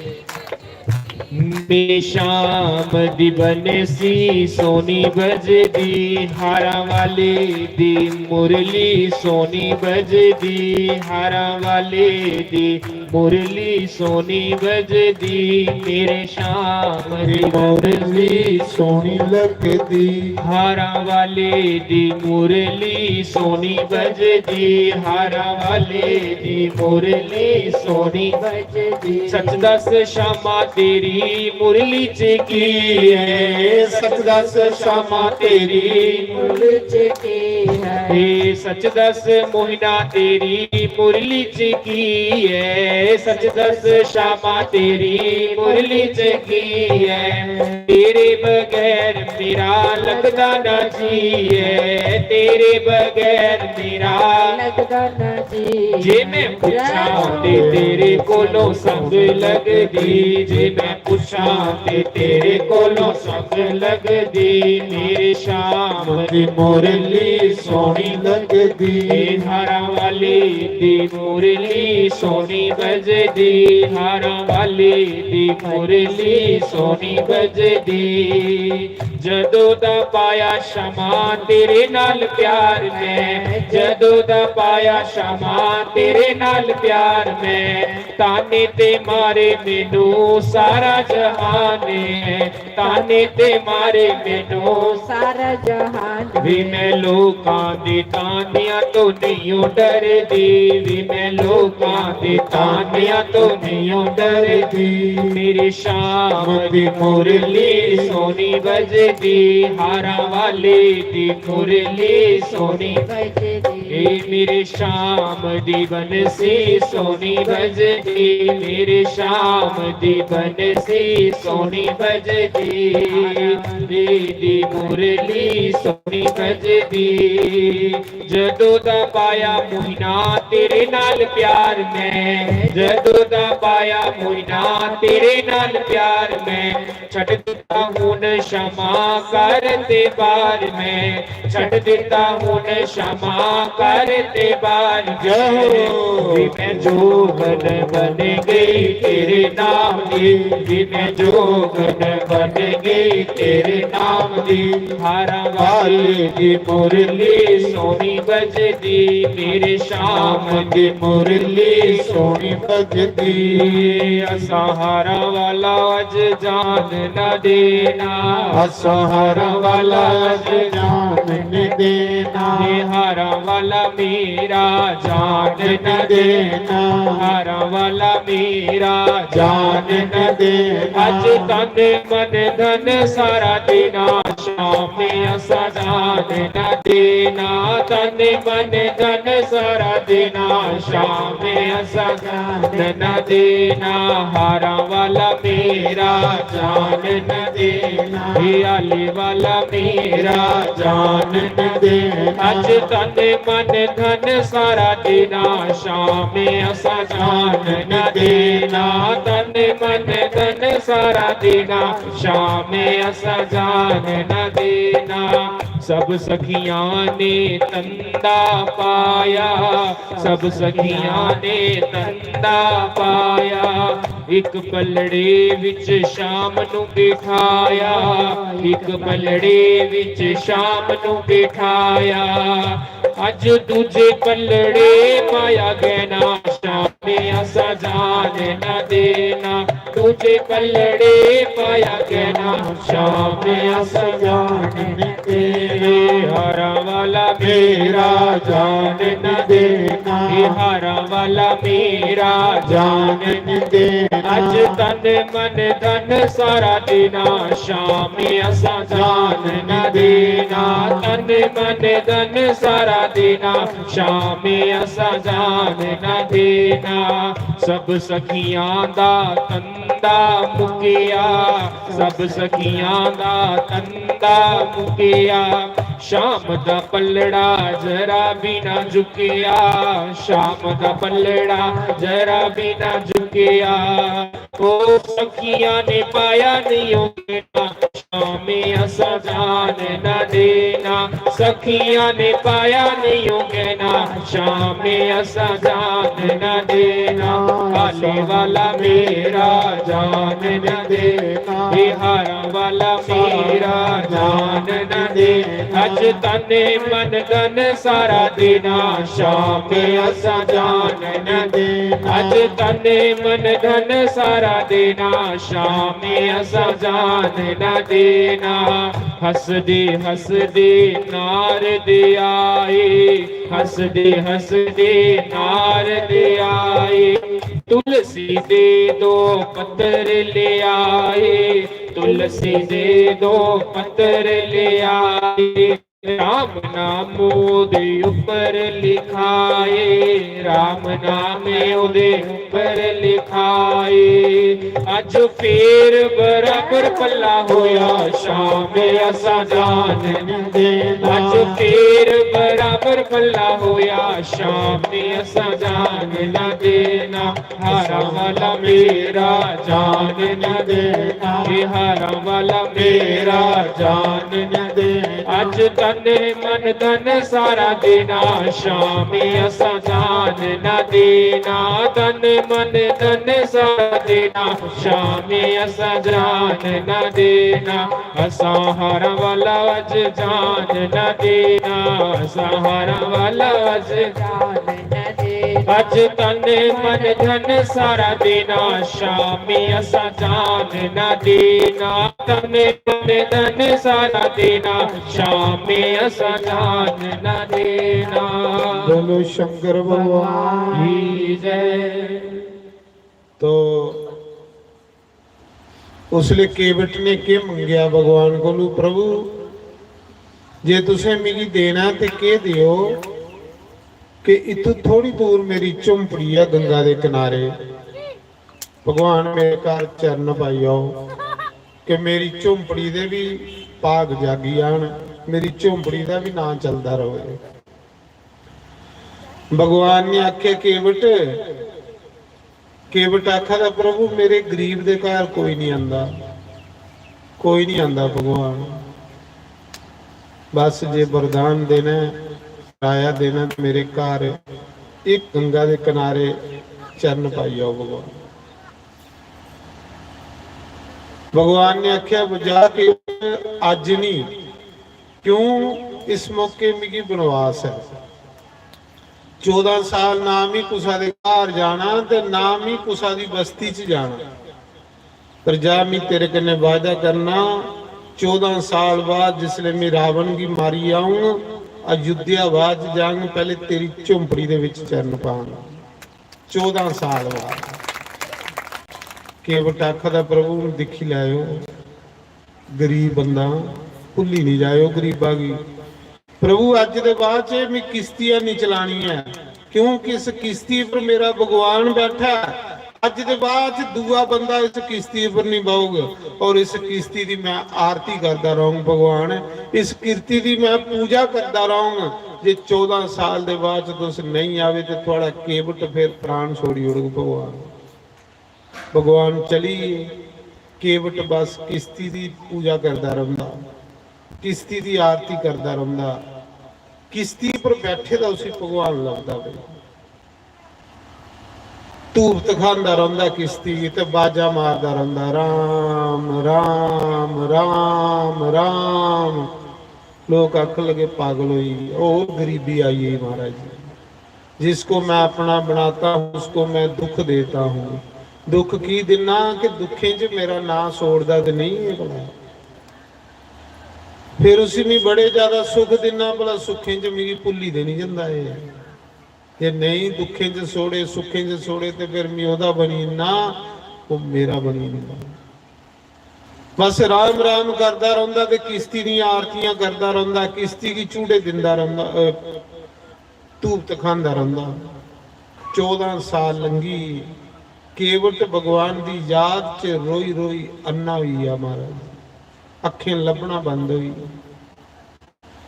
मेरे श्याम दी बंसी सोनी बजदी, हारा वाले दी मुरली सोनी बजदी, हारा वाले दी मुरली सोनी बजदी। मेरे श्याम दी मुरली सोनी लगदी, हारा वाले दी मुरली सोनी बजदी, हारा वाले दी मुरली सोनी बजदी। सच दस श्यामा तेरी मुरली च की है, सच दस श्यामा तेरी मुरली च की है। सच दस मोहिना तेरी मुरली च की है, सच दस श्यामा तेरी मुरली च की है। तेरे बगैर मेरा लगदा ना जी है, तेरे बगैर मेरा लगदा ना जी। जे मैं पूछा ते तेरे कोलों संग लगदी, जे मैं पूछा ते तेरे कोलों संग लगदी। मेरे श्याम दी मुरली सोनी लगदी, हारा वाली दी मुरली सोनी बजदी, हारा वाली दी मुरली सोनी बजदी। जदों दा पाया शमा तेरे नाल प्यार मैं, जदों दा पाया शमा तेरे नाल प्यार मैं। ताने ते मारे मैनू सारा जहान है, ताने ते मारे मैनू सारा जहान। भी मैं लोकां दे तानियां तो नहीं डरदी, भी मैं लोकां दे तानियां तो नहीं डरदी। मेरे श्याम दी मुरली सोनी बजदी, हारा वाले दी मुरली सोनी बजदी। मेरे श्याम दी बंसी सोनी बजदी, मेरे श्याम दी बंसी सोनी बजदी। दी मुरली सोनी बजदी। ਜਦੋਂ ਦਾ ਪਾਇਆ ਮੋਹਿਨਾ ਤੇਰੇ ਨਾਲ ਪਿਆਰ ਮੈਂ, ਜਦੋਂ ਦਾ ਪਾਇਆ ਮੋਹਿਨਾ ਤੇਰੇ ਨਾਲ ਪਿਆਰ ਮੈਂ, ਛੱਡ ਦਿੱਤਾ ਹੁਣ ਸ਼ਮਾ ਕਰ ਤੇ ਬਾਰ ਮੈਂ, ਛੱਡ ਦਿੱਤਾ ਹੁਣ ਸ਼ਮਾ ਕਰ ਤੇ ਬਾਰ ਵੀ ਮੈਂ ਜੋਗਨ ਬਣ ਗਈ ਤੇਰੇ ਨਾਮ ਦੀ, ਵੀ ਮੈਂ ਜੋਗਨ ਬਣ ਗਈ ਤੇਰੇ ਨਾਮ ਦੀ, ਹਾਰਾਂ ਵਾਲੀ ਦੀ ਮੁਰਲੀ ਸੋਹਣੀ ਵੱਜਦੀ, ਮੇਰੇ ਸ਼ਾਮ ਦੀ ਮੁਰਲੀ ਸੋਹਣੀ ਵੱਜਦੀ, ਅਸਹਾਰਾ ਵਾਲਾ ਅਜ ਜਾਨ ਨਾ ਦੇਣਾ, ਅਸਹਾਰਾ ਵਾਲਾ ਅਜ ਜਾਨ न देना, हारा वाला मेरा जान न देना, हारा वाला मेरा जान न देना, अज तन मन धन सारा देना, शाम असा जान न देना, तन मन धन सारा देना, शाम असा जान न देना, हारा वाला मेरा जान न देना, आले वाला मेरा जान न देना, अज तन मन धन सारा देना, शाम असा जान न देना, तन मन धन सारा देना, शाम असा जान न देना, सब सखियां ने तंदा पाया, सब सखियां ने तंदा पाया, एक पलड़े विच शाम नू बिठाया, एक पलड़े विच शाम नू बिठाया, अज दूजे पलड़े पाया गहना, शामे असा जान न देना, दूजे पलड़े पाया गहना, शामे असा जान न देना, हारा वाला मेरा जान न देना, हारा वाला मेरा जान न देना, अज तन मन धन सारा देना, शामे असा जान न देना, तन मन धन सारा देना, शामे असा जान न देना, सब सखियां दा तंदा मुकिया, सब सखियां दा तंदा मुकिया, शाम दा पलड़ा जरा भी ना झुकिया, शाम दा पलड़ा जरा भी ना झुकिया, ओ सखियां ने पाया नहीं होगा, शामे असा जान न देना, सखियां ने पाया नहीं होगा, शामे असा जान न देना, आले वाला मेरा जान न देना, हारा वाला मेरा जान न देना, अज तने मन धन सारा देना, शामे असा जान न देना, अज तने मन धन सारा देना, शामे असा जान न देना, हसदे हसदे नारद आए, हसदे हसदे नारद आए, तुलसी दे दो पत्थर ले आए, तुलसी दे दो पत्थर ले आए, राम नाम ओदे उपर लिखाए, राम नाम ओदे उपर लिखाए, अज फिर बराबर पल्ला होया, शाम असा जान न देना, अज फिर बराबर पल्ला होया, शाम असा जान न देना, हारा वाला मेरा जान न देना, हारा वाला मेरा जान न देना, अज तने मन धन सारा देना, शाम असा जान न देना, तन मन धन सारा देना, शाम असा जान न देना, असहारा वाला अज जान न देना, असहारा वाला अज जान न देना, अज तन मन धन सारा देना, शाम असा जान न देना, तन मन धन सारा देना, शाम असा जान न देना, बोलो शंकर भगवान की जय। तो उसले केवट ने के मंगया भगवान को, प्रभु जे तुसे मिगी देना ते के दियो, कि इतों थोड़ी दूर मेरी झुंपड़ी है गंगा के किनारे, भगवान मेरे घर चरण पाई आओ, कि मेरी झुंपड़ी दे भी भाग जागी आन, मेरी झुंपड़ी का भी ना चलता रहे। भगवान ने आख्या केवट केवट आखा था प्रभु मेरे गरीब दे घर कोई नहीं आंदा, कोई नहीं आंदा भगवान, बस जे वरदान देना राया देना मेरे घर एक गंगा दे किनारे चरण पाई आओ। भगवान भगवान ने आख्या बजा के अज नहीं, क्यों इस मौके मिगी बनवास है, 14 साल नाम ही कुसा दे घर जाना ते नाम ही कुसा दी बस्ती च जाना, पर जा मैं तेरे कन्ने वादा करना 14 साल बाद जिसले मैं रावण की मारी आऊं अयोध्या बाद जाऊं पहले तेरी झोंपड़ी दे विच चरण पाऊंगा। 14 साल बाद केवट आखदा प्रभु दिखी लायो, गरीब बंदा भुली नहीं जायो गरीबा की। प्रभु अज दे बाद च मैं किश्तियां नहीं चलानी है, क्योंकि इस किश्ती पर मेरा भगवान बैठा है। अज दे बाद दूआ बंदा इस किश्ती पर नहीं बहुगा, और इस किश्ती की मैं आरती करता रहूंगा भगवान, इस कीर्ति की मैं पूजा करता रहूंगा। जे 14 साल दे बाद तुस नहीं आवे तो थोड़ा केवट फिर प्राण छोड़ी उड़ू। भगवान भगवान चली केवट बस किश्ती की पूजा करता रहा, किश्ती की आरती करता रहा, किश्ती पर बैठे तो उसी भगवान लगता पे, धूप दिखाता रहा किश्ती ते बाजा मारता रहा राम राम राम राम। लोग आख लगे पागल हुई, ओ गरीबी आई है महाराज जी, जिसको मैं अपना बनाता हूँ उसको मैं दुख देता हूँ। दुख की दिना कि दुखे च मेरा ना सोड़दा ते नहीं है भला, फिर उसी में बड़े ज्यादा सुख दिना भला सुखे च मेरी भुली दे नहीं जाता है। जे नहीं दुखे च सोड़े सुखे च सोड़े तो फिर मैं ओदा बनी ना, वो मेरा बनी नहीं। बस राम राम करता रहा ते किश्ती दी आरतियां करता रहा, किश्ती की चूड़े दिंदा रहा, धूप दिखांदा रहा। 14 साल लंघी, केवट भगवान की याद च रोई रोई अन्ना हुई है महाराज, अखें लभना बंद हुई।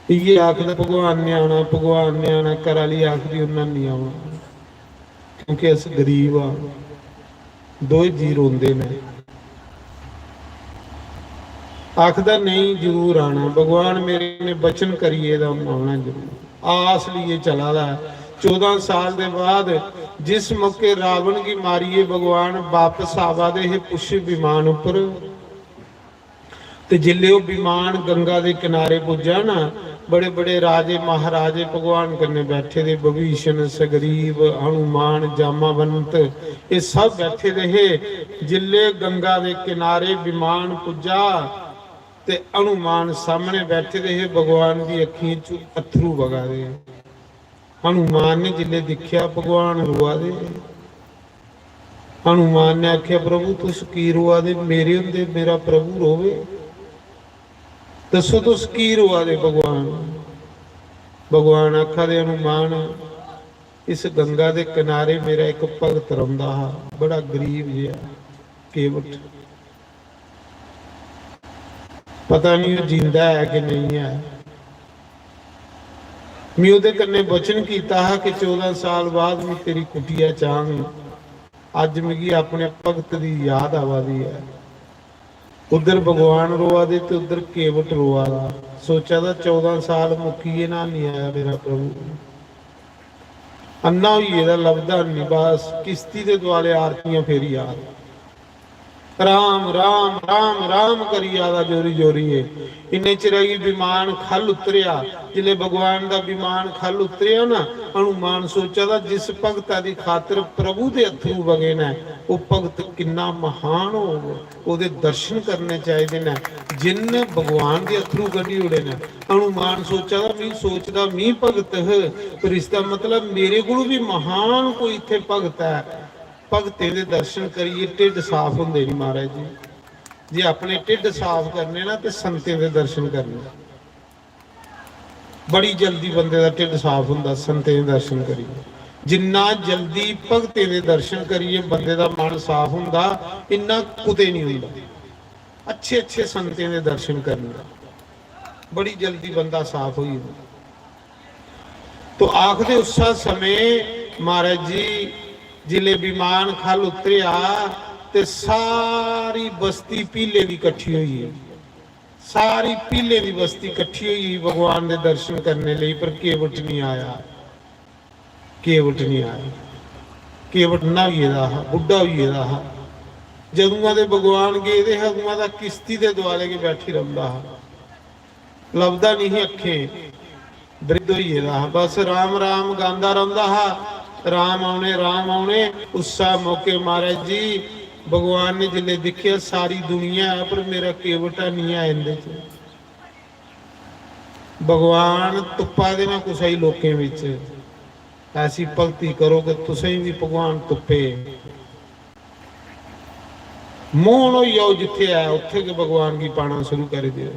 ये आखदा भगवान ने आना, भगवान ने आना, घर वाली आखदी उन्होंने नहीं आना, क्योंकि अस गरीब हाँ, 2 जी रोंदे ने। आखदा नहीं जरूर आना, भगवान मेरे ने बचन करिए आना जरूर, आस लिए चला रहा है। 14 साल के बाद जिस मौके रावण की मारिए भगवान वापस आवा दे पुष्य विमान उपर, ते जिले वो विमान गंगा के किनारे पुजा ना, बड़े बड़े राजे महाराजे भगवान कन्ने बैठे दे, विभीषण सगरीव हनुमान जामावंत ये सब बैठे रहे। जिले गंगा के किनारे विमान पुजा ते हनुमान सामने बैठे रहे, भगवान की अखियों चों अथरू वगा दे। हनुमान ने जिले दिखिया भगवान रोआ दे, हनुमान ने आख्या प्रभु तुस की रोआ दे, मेरे हुंदे मेरा प्रभु रोवे, दसो तुस की रोआ दे भगवान। भगवान आखा दे हनुमान इस गंगा के किनारे मेरा एक भगत रहिंदा हा, बड़ा गरीब जिहा केवट, पता नहीं वो जिंदा है कि नहीं है। मैं उहदे कन्ने वचन किया है कि 14 साल बाद मैं तेरी कुटिया चाहांगी। अज मिगी अपने भगत की याद आवा दी है। उधर भगवान रोआ दे तो उधर केवट रोआ दा। सोचा था 14 साल मुक्कीए ना नहीं आया मेरा प्रभु, अन्ना हुई लभदा नहीं, बस किश्ती के दुआले आरतियां फेरी याद राम राम राम राम करी आदा जोरी जोरी है। इन्ने चिराई विमान खल उतरिया, जिले भगवान का विमान खल उतरिया ना, हनुमान सोचा था जिस भगता की खातर प्रभु के अथरू वगे ना, वो भगत कितना महान हो, ओदे दर्शन करने चाहिए ना, जिन भगवान के अथरू कढ़ी उड़े ने। हनुमान सोचा था मैं सोचता मैं भगत है, पर इसका मतलब मेरे को भी महान कोई इत्थे भगत है। भगते दे दर्शन करिए ढिड साफ होंदे नहीं महाराज जी, जे अपने ढिड साफ करने ना तो संतें दे दर्शन करने, बड़ी जल्दी बंदे दा ढिड साफ हुंदा संतें दे दर्शन करिए। जिन्ना जल्दी भगतें दे दर्शन करिए बंदे दा मन साफ हुंदा, इन्ना कुते नहीं हुंदा। अच्छे अच्छे संतें दे दर्शन करने बड़ी जल्दी बंदा साफ हो जाता। तो आखदे उस समय महाराज जी जिले विमान खल उतरिया ते सारी बस्ती पीले की इकट्ठी हुई है, सारी पीले की बस्ती इकट्ठी हुई भगवान के दर्शन करने लिए, पर केवट नहीं आया, केवट नहीं आया। केवट ना हुई बुढ़ा हुई जदुआ दे भगवान गए दे हदुआ दा किश्ती दे दुआले के बैठी रहा लभदा नहीं अखे वृद्ध होइए बस राम राम गांदा रहा राम आने उसा मौके महाराज जी भगवान ने जिले दिखिया सारी दुनिया है पर मेरा केवटा नहीं है इंदे च। भगवान तुप्पा देना कुछ लोकें विच ऐसी भगती करो कि तुसें भी भगवान तुप्पे मोहन हो जाओ जिथे है उथे के भगवान की पाना शुरू कर दियो।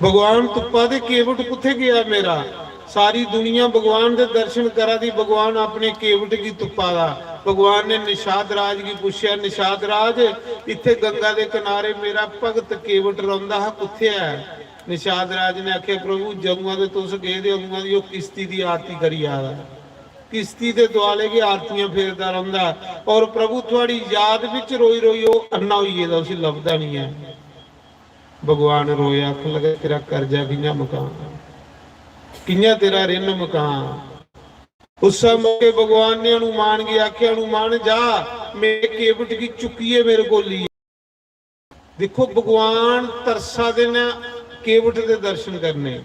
भगवान तुप्पा दे केवट कुथे गया मेरा, सारी दुनिया भगवान के दर्शन करा दी, भगवान अपने केवट की तुप्पा दा। भगवान ने निषाद राज की पूछया निषाद राज इथे गंगा के किनारे मेरा भगत केवट रौंदा है कुथे है। निषाद राज ने आख्या प्रभु जमुआ दे तुस गए दे उमुआ दी किश्ती की आरती करी आ रहा, किश्ती के दुआले की आरतियां फेरदा रहिंदा और प्रभु थोड़ी याद विच रोई रोई वो अन्ना होइए दा उसी लभदा नहीं है। भगवान रोया आख लगा तेरा कर्जा कियां मकान, कियां तेरा रिन मकान। उस समय भगवान ने हनुमान की आख्या हनुमान जा मेरे केवट की चुकिए मेरे को लिए। देखो भगवान तरसा देना केवट के दर्शन करने,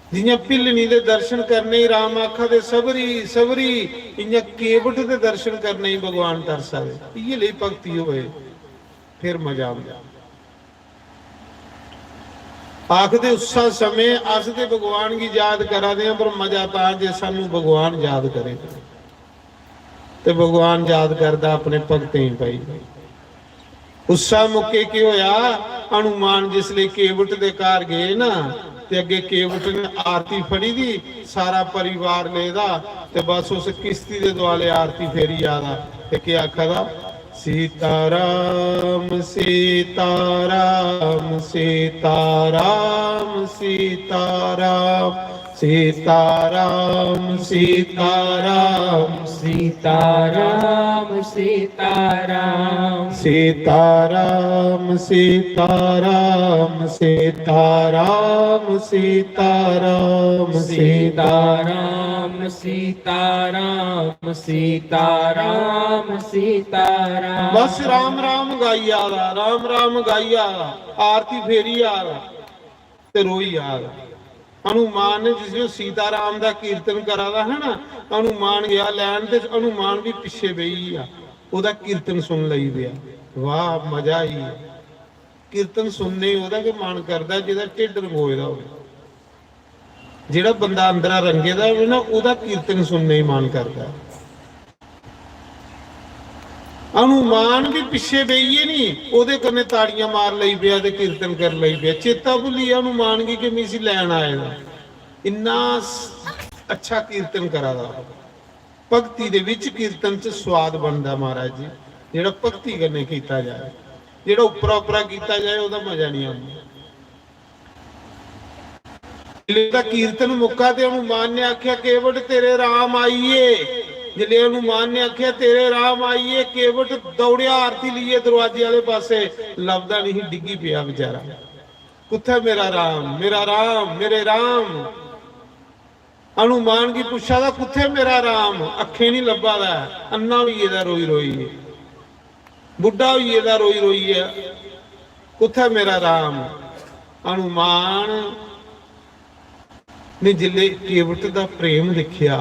जियां पिलनी दे दर्शन करने राम आखा दे सबरी सबरी, इयां केवट के दर्शन करने ही भगवान तरसा दे। ये ले भक्ति होए फिर मजा आंदा। आखदे उस समय अस ते भगवान की याद करा दे पर मजा ता जे सानू भगवान याद करे। ते भगवान याद करदा अपने भगतें पाई। उसा मुके की होया हनुमान जिसले केवट दे घर गए ना ते अगे केवट ने आरती फड़ी दी, सारा परिवार लेदा ते बस उस किश्ती दे दुआले आरती फेरी आदा ते क्या आखदा सीताराम सीताराम सीताराम सीताराम सीताराम सीताराम सीताराम सीताराम सीताराम सीताराम सीताराम सीताराम सीताराम सीताराम सीताराम सीताराम। बस राम राम गाई आ रहा, राम राम गाई आ रहा, आरती फेरी आ रहा ते रोई आ रहा। हनुमान ने जिसने सीताराम का कीर्तन करा दा है ना, हनुमान गया लैन ते हनुमान भी पिछे बही आ ओदा कीर्तन सुन लई दिया। वाह मजा ही है कीर्तन सुनने ओदा के मन करदा जिहदा ढिड रंगोए दा होवे, जिहड़ा बंदा अंदरा रंगे दा होवे ना ओदा कीर्तन सुनने ही मन करदा। हनुमान भी पिछे बहिए नहीं ओदे कन्ने ताड़ियां मार लई पिया ते कीर्तन कर लई पिया, चेता भुली हनुमान की कि मिसी लैन आए दा। इन्ना अच्छा कीर्तन करा दा। भगती दे विच कीर्तन च स्वाद बनदा महाराज जी, जेड़ा भगती कन्ने कीता जाए, जेड़ा उपरा उपरा कीता जाए ओदा मजा नहीं आंदा। जिले कीर्तन मुक्का ते हनुमान ने आख्या केवट तेरे राम आइए। जिले हनुमान ने आख्या तेरे राम आइए, केवट दौड़िया आरती लिए दरवाजे वाले पासे, लभदा नहीं डिग्गी पिया बेचारा। कुत्थे मेरा राम मेरे राम। हनुमान की पुछा दा कुत्थे मेरा राम, अखे नहीं लभा दा, अन्ना होइए दा रोई रोई, बुढ़ा होइए दा रोई रोई है, कुत्थे मेरा राम। हनुमान ने जिले केवट दा प्रेम देखिया,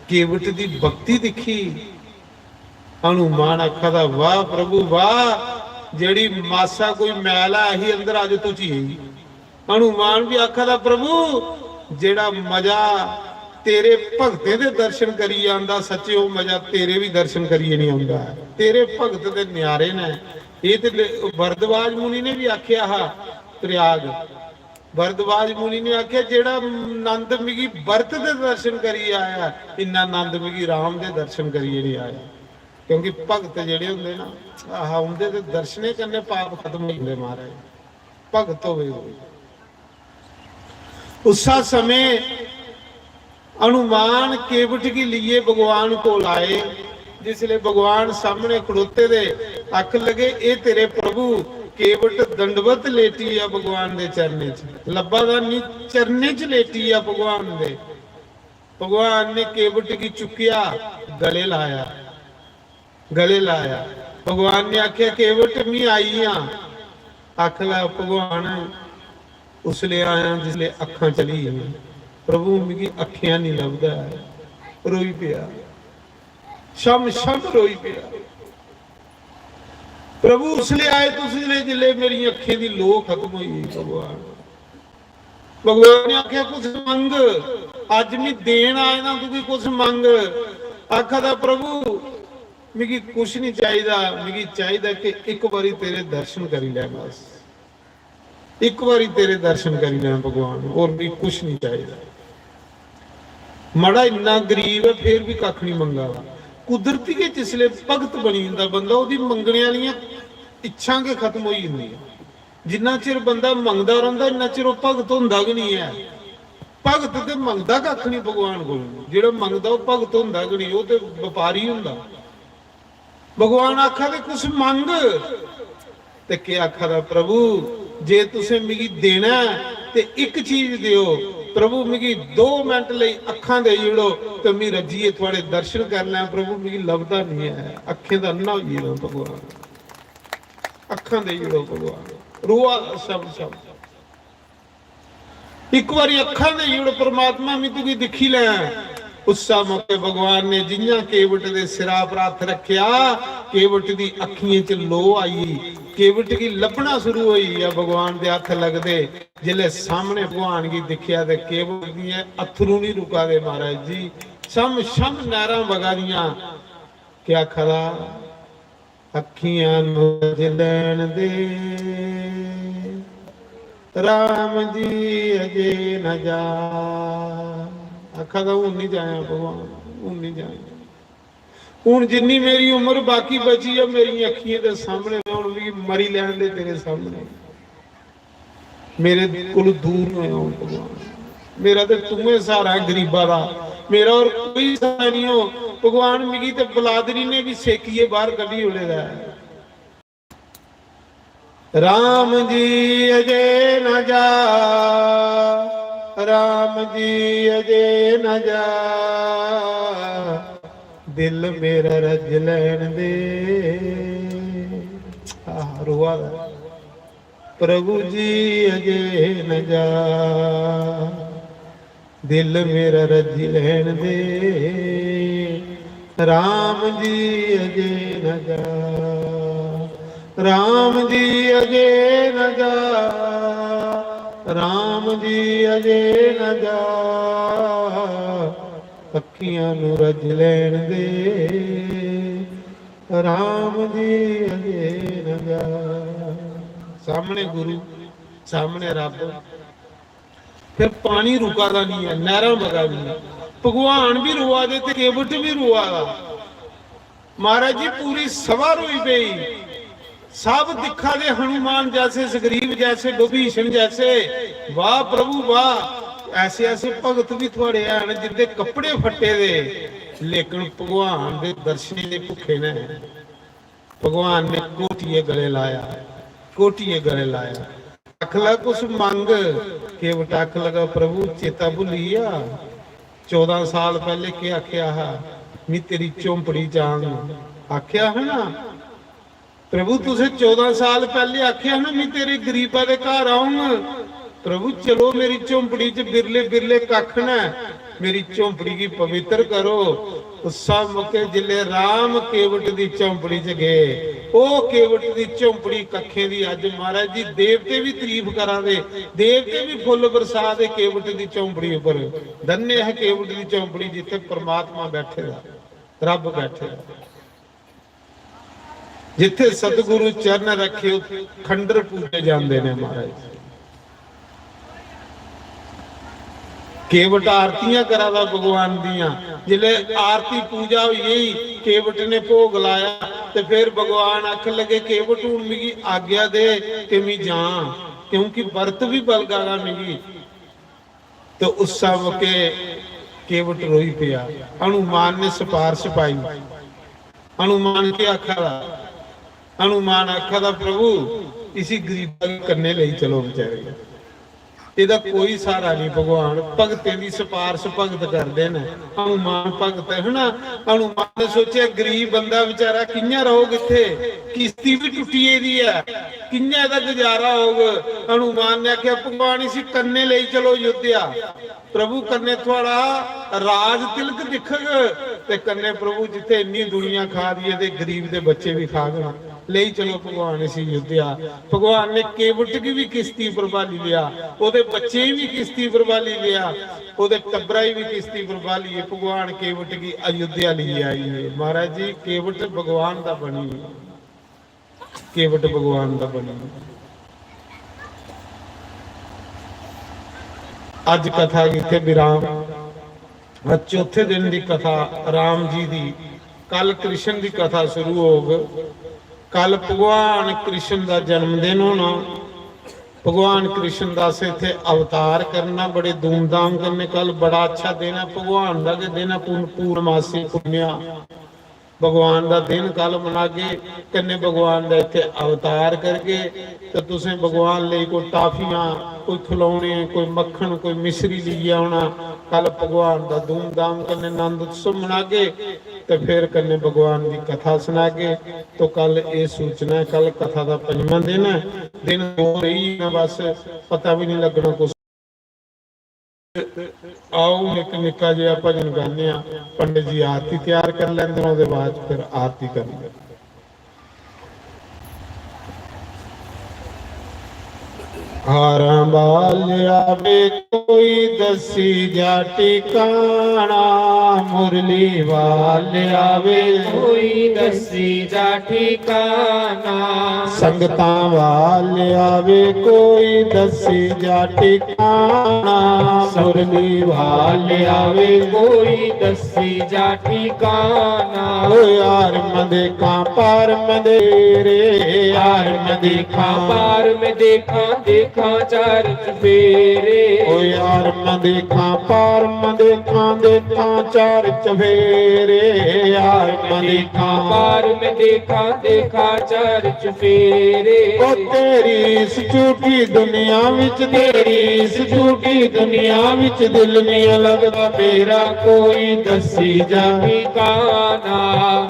केवट की भक्ति दिखी, हनुमान आखा वाह प्रभु वाह, जेड़ी मासा कोई मैल है ही अंदर आज तू चीज। हनुमान भी आखा प्रभु जेड़ा मजा तेरे भगते दे दर्शन करी आंदा, सच्चे वो मजा तेरे भी दर्शन करिए नहीं आंदा। तेरे भगत दे न्यारे ने, ये ते भरद्वाज मुनि ने भी आख्या हा प्रयाग, भरद्वाज मुनि ने आख्या जेड़ा नंद मिगी बरत दे दर्शन करी आया, इन्ना नंद मिगी राम दे दर्शन करिए नहीं आया। क्योंकि भगत जेड़े हुंदे ना आह उनदे ते दर्शने करने पाप खत्म हो जांदे महाराज, भगत होवे। उसा समय हनुमान केवट की लिए भगवान को लाए। जिसले भगवान सामने खड़ोते दे अख लगे ए तेरे प्रभु केवट दंडवत लेटी है भगवान दे चरने च, लब्बा दा नी चरने च लेटी है भगवान दे। भगवान ने केवट की चुकिया गले लाया, गले लाया। भगवान ने आख्या केवट मैं आई हाँ। अख ला भगवान उसले आया जिसले अखां चली गई। प्रभु मेरी अखियां नहीं लभदा, रोई पिया, शम शम रोई पिया। प्रभु उसले आए तो उसले जिले मेरी अखियां दी लो खत्म हुई। भगवान भगवान ने आख्या कुछ मंग, अज मैं देन आए ना, तू भी कुछ मंग। आखा प्रभु मिगी कुछ नहीं चाहिए, मिगी चाहिए कि एक बारी तेरे दर्शन करी लै, बस एक बारी तेरे दर्शन करी लै भगवान, और भी कुछ नहीं चाहिए। माड़ा इन्ना गरीब है फिर भी कख नहीं मंगा। कुदरती के जिसले भगत बनी जाता बंदा, उसकी मंगने वाली इच्छा के खत्म हो जाती है। जिन्ना चिर बंदा मंगता रहा इन्ना चिर भगत होंदा भी नहीं है। भगत तो मंगता कख नहीं भगवान को, जो मंगता वह भगत होंदा कि नहीं, वो तो व्यापारी होंदा। भगवान आखा दे कुछ मंग, ते क्या आखा दा प्रभु जे तुसे मिगी देना ते एक चीज दियो। प्रभु मिगी 2 मिनट लई अखां दे जुड़ो तो मैं रजिए थोड़े दर्शन करना। प्रभु मिगी लभदा नहीं है, अखें दा अन्ना होई जाना। भगवान अखां दे जुड़ो, भगवान रोआ शब्द शब्द एक बारी अखां दे जुड़ो, परमात्मा मैं तुगी दिखी लै। उस मौके भगवान ने जियां केवट दे सिरा पर हथ रखिया, केवट दी अखियां च लो आई, केवट की लभना शुरू हुई है। भगवान दे हथ लगदे जिले सामने भगवान की दिखिया ते केवट दी अथरू नहीं रुका दे महाराज जी, शम शम नहरां वगा दियां। क्या खरा अखियां नूं जलैण दे राम जी अजे न जा। आखा था हूं नहीं जाया भगवान, हूं नहीं जाया। हूं जिन्नी मेरी उम्र बाकी बची है मेरी अखियां के सामने, हुण भी मरी लैण दे तेरे सामने, मेरे को दूर न हो भगवान। मेरा तो तुम्हें सहारा है गरीबा का, मेरा और कोई सहारा नहीं हो भगवान। मिगी तो बलादरी ने भी सेकीए बाहर कभी उड़े दा। राम जी अजे न जा, राम जी अजे न जा, दिल मेरा रज लैण दे। रोआ प्रभु जी अजे न जा, दिल मेरा रज लैण दे। राम जी अजे न जा, राम जी अजे न जा, राम जी अजे न जा, अखियां नूं रज लैण दे। राम जी अजे न जा। सामने गुरु, सामने रब, फिर पानी रुकादा नहीं है, नहरां वगा नहीं। भगवान भी रुआ दे ते केवट भी रुआ दा। महाराज जी पूरी सभा रोई पई, सब दिखा दे हनुमान जैसे, सुग्रीव जैसे, विभीषण जैसे। वाह प्रभु वाह, ऐसे ऐसे भगत भी थोड़े हैं जिंदे कपड़े फटे दे, लेकिन भगवान दे दर्शन दे भुखे ने। भगवान ने कोटिए गले लाया, कोटिए गले लाया। अख लगा कुछ मंग, केवट अख लगा प्रभु चेता भुलिया 14 साल पहले के आख्या है मैं तेरी झोंपड़ी जाऊं। आख्या है ना प्रभु तुझे 14 साल पहले आख्या ना मैं तेरे गरीबा दे घर आऊंगा। प्रभु चलो मेरी झोंपड़ी च बिरले बिरले कख न, मेरी झोंपड़ी की पवित्र करो। उस मौके जिले राम केवट दी झोंपड़ी च गए, ओ केवट दी झोंपड़ी कखे दी अज महाराज जी देवते भी तारीफ करा दे, देवते भी फुल बरसा दे केवट दी झोंपड़ी उपर। धन्य है केवट दी झोंपड़ी जिथे परमात्मा बैठे दा, रब बैठे दा। जिथे सतगुरु चरण रखे खंडर पूजे जाते हैं महाराज। केवट आरतियां करादा भगवान दियां, जिले आरती पूजा हुई केवट ने भोग लाया ते फिर भगवान आख लगे केवट हूं मिगी आज्ञा दे कि मैं जा, क्योंकि बरत भी बलगा गा मिगी। ਤੇ ਉਸਾ ਮੁਕੇ केवट रोई पिया। हनुमान ने सिफारिश पाई। हनुमान की आखा हनुमान आखा दा प्रभु इसी गरीब कन्ने ले चलो बेचारे, ਇਹਦਾ ਕੋਈ ਸਹਾਰਾ ਨਹੀਂ। ਭਗਵਾਨ ਭਗਤਾਂ ਦੀ ਸਿਫਾਰਿਸ਼ ਭਗਤ ਕਰਦੇ ਨੇ। ਹਨੂਮਾਨ ਭਗਤ ਹੈ ਨਾ। ਹਨੂਮਾਨ ਨੇ ਸੋਚਿਆ ਗਰੀਬ ਬੰਦਾ ਵਿਚਾਰਾ ਕਿੰਨਾ ਰਹੋ ਕਿੱਥੇ, ਕਿਸ਼ਤੀ ਵੀ ਟੁੱਟੀ ਇਹਦੀ ਹੈ, ਕਿੰਨਾ ਇਹਦਾ ਗੁਜ਼ਾਰਾ ਹੋਊਗਾ। ਹਨੂਮਾਨ ਨੇ ਆਖਿਆ ਭਗਵਾਨ ਇਸੇ ਕੰਨੇ ਲਈ ਚਲੋ ਅਯੁੱਧਿਆ, ਪ੍ਰਭੂ ਕੰਨੇ ਤੁਹਾਡਾ ਰਾਜ ਤਿਲਕ ਦਿਖੇਗਾ ਤੇ ਕੰਨੇ ਪ੍ਰਭੂ ਜਿੱਥੇ ਇੰਨੀ ਦੁਨੀਆ ਖਾ ਰਹੀ ਹੈ ਤੇ ਗਰੀਬ ਦੇ ਬੱਚੇ ਵੀ ਖਾ ਗਏ, ਲਈ ਚਲੋ ਭਗਵਾਨ ਇਸੇ ਅਯੁੱਧਿਆ। ਭਗਵਾਨ ਨੇ ਕੇਵਟ ਕੀ ਵੀ ਕਿਸ਼ਤੀ ਪਰ ਬਾਲੀ ਲਿਆ, ਉਹਦੇ ਬੱਚੇ ਵੀ ਕਿਸ਼ਤੀ पर वाली लिया, ਉਹਦੇ ਟੱਬਰਾ ਵੀ ਕਿਸ਼ਤੀ पर वाली है। भगवान केवट की अयोध्या लिए आई है। महाराज जी केवट भगवान दा बनी, केवट भगवान दा बनी। अज कथा इत्थे विराम। अज चौथे दिन की कथा राम जी दी, कल कृष्ण की कथा शुरू होग। कल भगवान कृष्ण का जन्मदिन होना। भगवान कृष्णदास इत्थे अवतार करना, बड़े धूमधाम करने। कल बड़ा अच्छा दिन है भगवान का दिन है, पूर्णमासी पुण्या भगवान का दिन कल मनागे। कन्ने भगवान का इत्थे अवतार करके तो तुसें भगवान ले कोई टाफियां, कोई खिलौने, कोई मक्खन, कोई मिश्री लिए आना। कल भगवान का धूमधाम कन्ने आनंद उत्सव मनागे तो फिर कन्ने भगवान की कथा सुनागे। तो कल ये सूचना है, कल कथा का 5वां दिन है। दिन हो रही है बस पता भी नहीं लगना कुछ। आओ एक निक्का जिहा भजन गाने। पंडित जी आरती तैयार कर लेंदे, उसके बाद फिर आरती करेंगे। हारा बाल आवे कोई दसी जा ठिकाना, मुरली वाल आवे कोई दसी जा ठिकाना, संगता वाल आवे कोई दसी जा ठिकाना, मुरली वाल आवे कोई दसी जा ठिकाना। ओ यार में देखा पार में दे रे, यार में देखा पार में देखा देखा चार चफेरे। ओ यार में देखा पार में देखा देखा चार चफेरे, यार में देखा पार में देखा देखा चार चफेरे। ओ तेरी इस झूठी दुनिया विच, तेरी इस झूठी दुनिया विच दिल नहीं लगदा मेरा कोई दसी जा ठिकाना।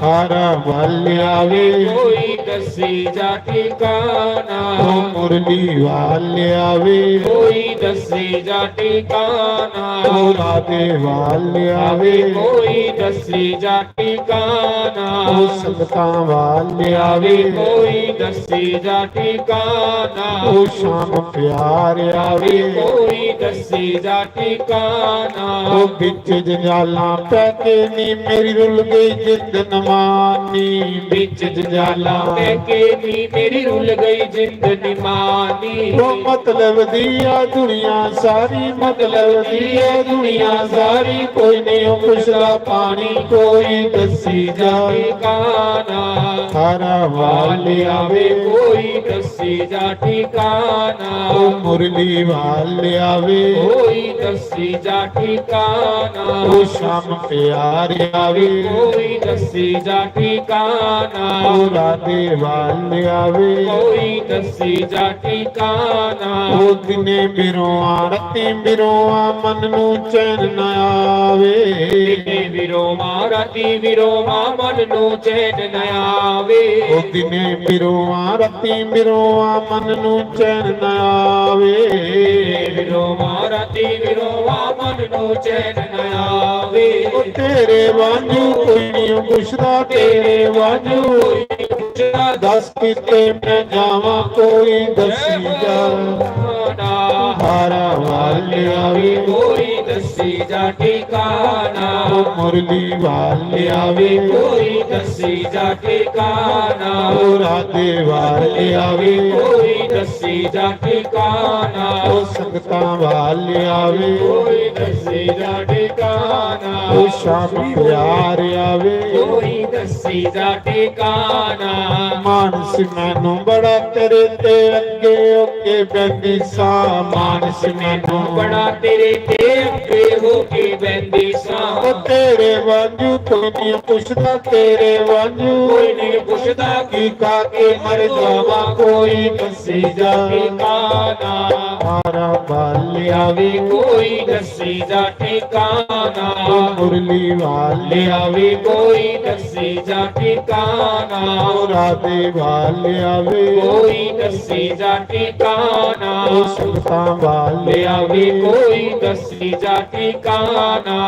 हारा वाल आवे कोई दसी जा ठिकाना, ओ मुरली वाल आवे कोई दसी जा ठिकाना, ओ राधे वाल आवे कोई दसी जा ठिकाना, ओ संगता वाल आवे कोई दसी जा ठिकाना, ओ शाम प्यार आवे कोई दसी जा ठिकाना। ओ बिच जंजाला पैके नी मेरी रुल गई जिंद नमानी, बिच जंजाला पैके नी मेरी रुल गई जिंद निमानी। ओ मतलब दिया दुनिया सारी, मतलब दिया दुनिया सारी, कोई नहीं पुछदा पानी कोई दसी जा ठिकाना। हारा वाल आवे कोई दसी जा ठिकाना, ओ मुरली वाल आवे कोई दसी जा ठिकाना, ओ शाम प्यार आवे कोई दसी जा ठिकाना, ओ राधे वाल आवे कोई दसी जा ठिकाना। ओ दिने बिरोआ राती बिरोआ मन नू चैन न आवे, दिने विरोमा राती विरोमा मन नू चैन न आवे। ओ दिने बिरोआ राती बिरोआ मन नू चैन न आवे, विरोमा राती विरोमा मन नू चैन न आवे। ओ तेरे वांजू कोई नहीं पुछदा, तेरे वांजू दस किते मैं जावा कोई दसी जा हारा वाल आवे कोई दसी जा ठिकाना, ओ मुरली वाल आवे कोई दसी जा ठिकाना, ओ राधे वाल आवे कोई दसी जा ठिकाना, ओ संगता वाल आवे कोई दसी जा ठिकाना, ओ शाम प्यार आवे कोई दसी जा ठिकाना। मानस मैनू बड़ा तेरे ते अगे ओके बैठी सा, मानस मैनू बड़ा तेरे ते बेहो के बंदी सा तेरे वांजू कोई नहीं पुछदा तेरे वांजू कोई नहीं पुछदा की काके मर जावा कोई दसी जा ठिकाना मारा बाल आवे कोई दसी जा ठिकाना मुरली वाले आवे कोई दसी जा ठिकाना राधे वाले आवे कोई दसी जा ठिकाना संगता वाले आवे कोई दसी जा ठिकाना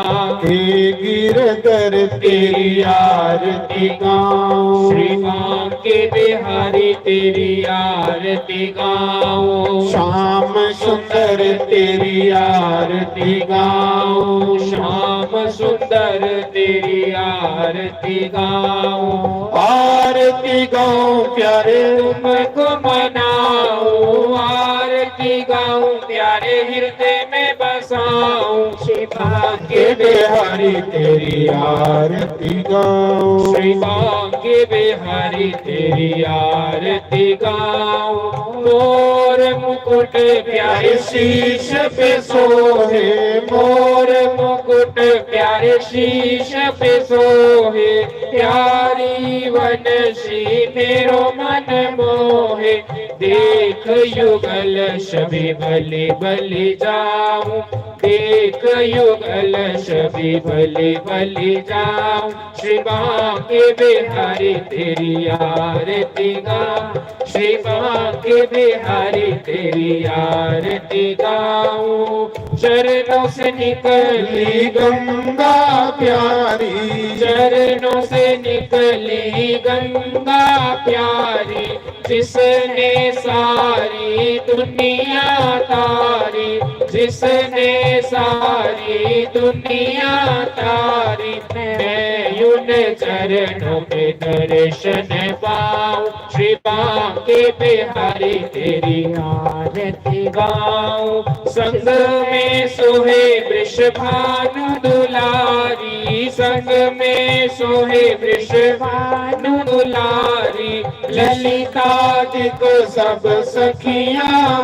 गिरधर तेरी आरती गाऊं श्री बांके बिहारी तेरी आरती गाऊं श्याम सुंदर तेरी आरती गाऊं श्याम सुंदर तेरी आरती गाऊं आरती गाऊं प्यारे तुमको मनाऊं आरती गाऊं प्यारे हृदय में बसाऊं श्री बांके बिहारी तेरी आरती गाऊं श्री बांके बिहारी तेरी आरती गाऊं मोर मुकुट प्यारे शीश पे सोहे मोर मुकुट प्यारे शीश पे सोहे प्यारी वनसी मेरो मन मोहे देख युगल शबी भले भले जाऊं देख युगल शबी भले भले जाऊं श्री बांके बिहारी तेरी आरती गाऊं श्री बांके बिहारी तेरी आरती गाऊं चरणों से निकली गंगा प्यारी चरणों से निकली गंगा प्यारी जिसने सारी दुनिया तारी जिसने सारी दुनिया तारी मैं उन चरणों में दर्शन पाऊं श्री बांके बिहारी तेरी आरती गाऊं संग में सोहे वृषभानु दुलारी संग में सोहे वृषभानु दुलारी ललिता दिक सब सखियां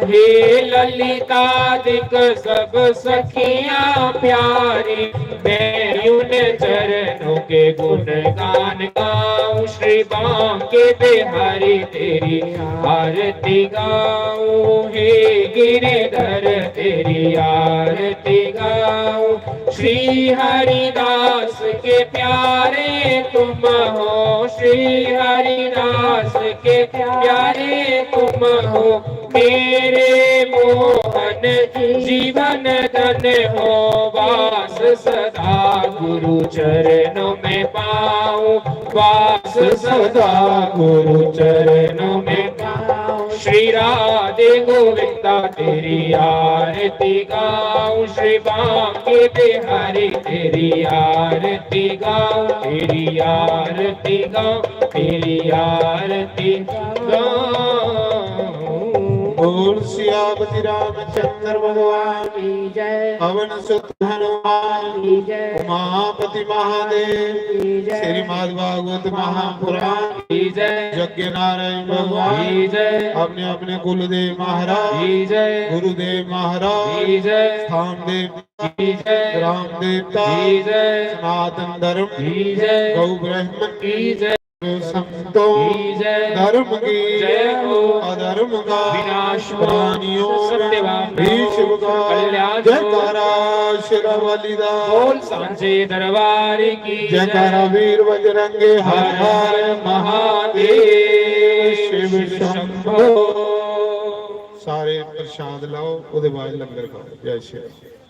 हे ललिता दिक सब सखियां प्यारी मैं उन चरणों के गुणगान गाऊं श्री बांके बिहारी तेरी आरती गाऊं हे गिरिधर तेरी आरती गाऊं श्री हरिदास के प्यारे तुम हो श्री हरिदास के प्यारे तुम हो मेरे मोहन जीवन धन हो वास सदा गुरु चरणों में पाऊं वास सदा गुरु चरणों में पाऊं श्री राधे गोविंदा तेरी आरती गाऊं श्री बांके बिहारी तेरी आरती गाऊं तेरी आरती गाऊं तेरी आरती गाऊं बोल सियापति रामचंद्र भगवान की जय पवन सुत हनुमान की जय उमापति महादेव की जय श्री भागवत महापुराण की जय यज्ञ नारायण भगवान की जय अपने अपने कुलदेव महाराज की जय गुरुदेव महाराज की जय स्थान देव की जय राम देवता की जय सनातन धर्म की जय गौ ब्राह्मण की जय संतों की जय धर्म की जय हो अधर्म का विनाश हो प्राणियों सत्यवान हो भीष्म का कल्याण हो जयकारा श्री बलिदान बोल सांचे दरबार की जयकारा वीर बजरंगे हर हर महादेव शिव शंभो ਸਾਰੇ ਪ੍ਰਸ਼ਾਦ ਲਾਓ ਉਹਦੇ ਬਾਅਦ ਲੰਗਰ ਖਾਓ ਜੈ ਸ਼੍ਰੀ ਰਾਮ।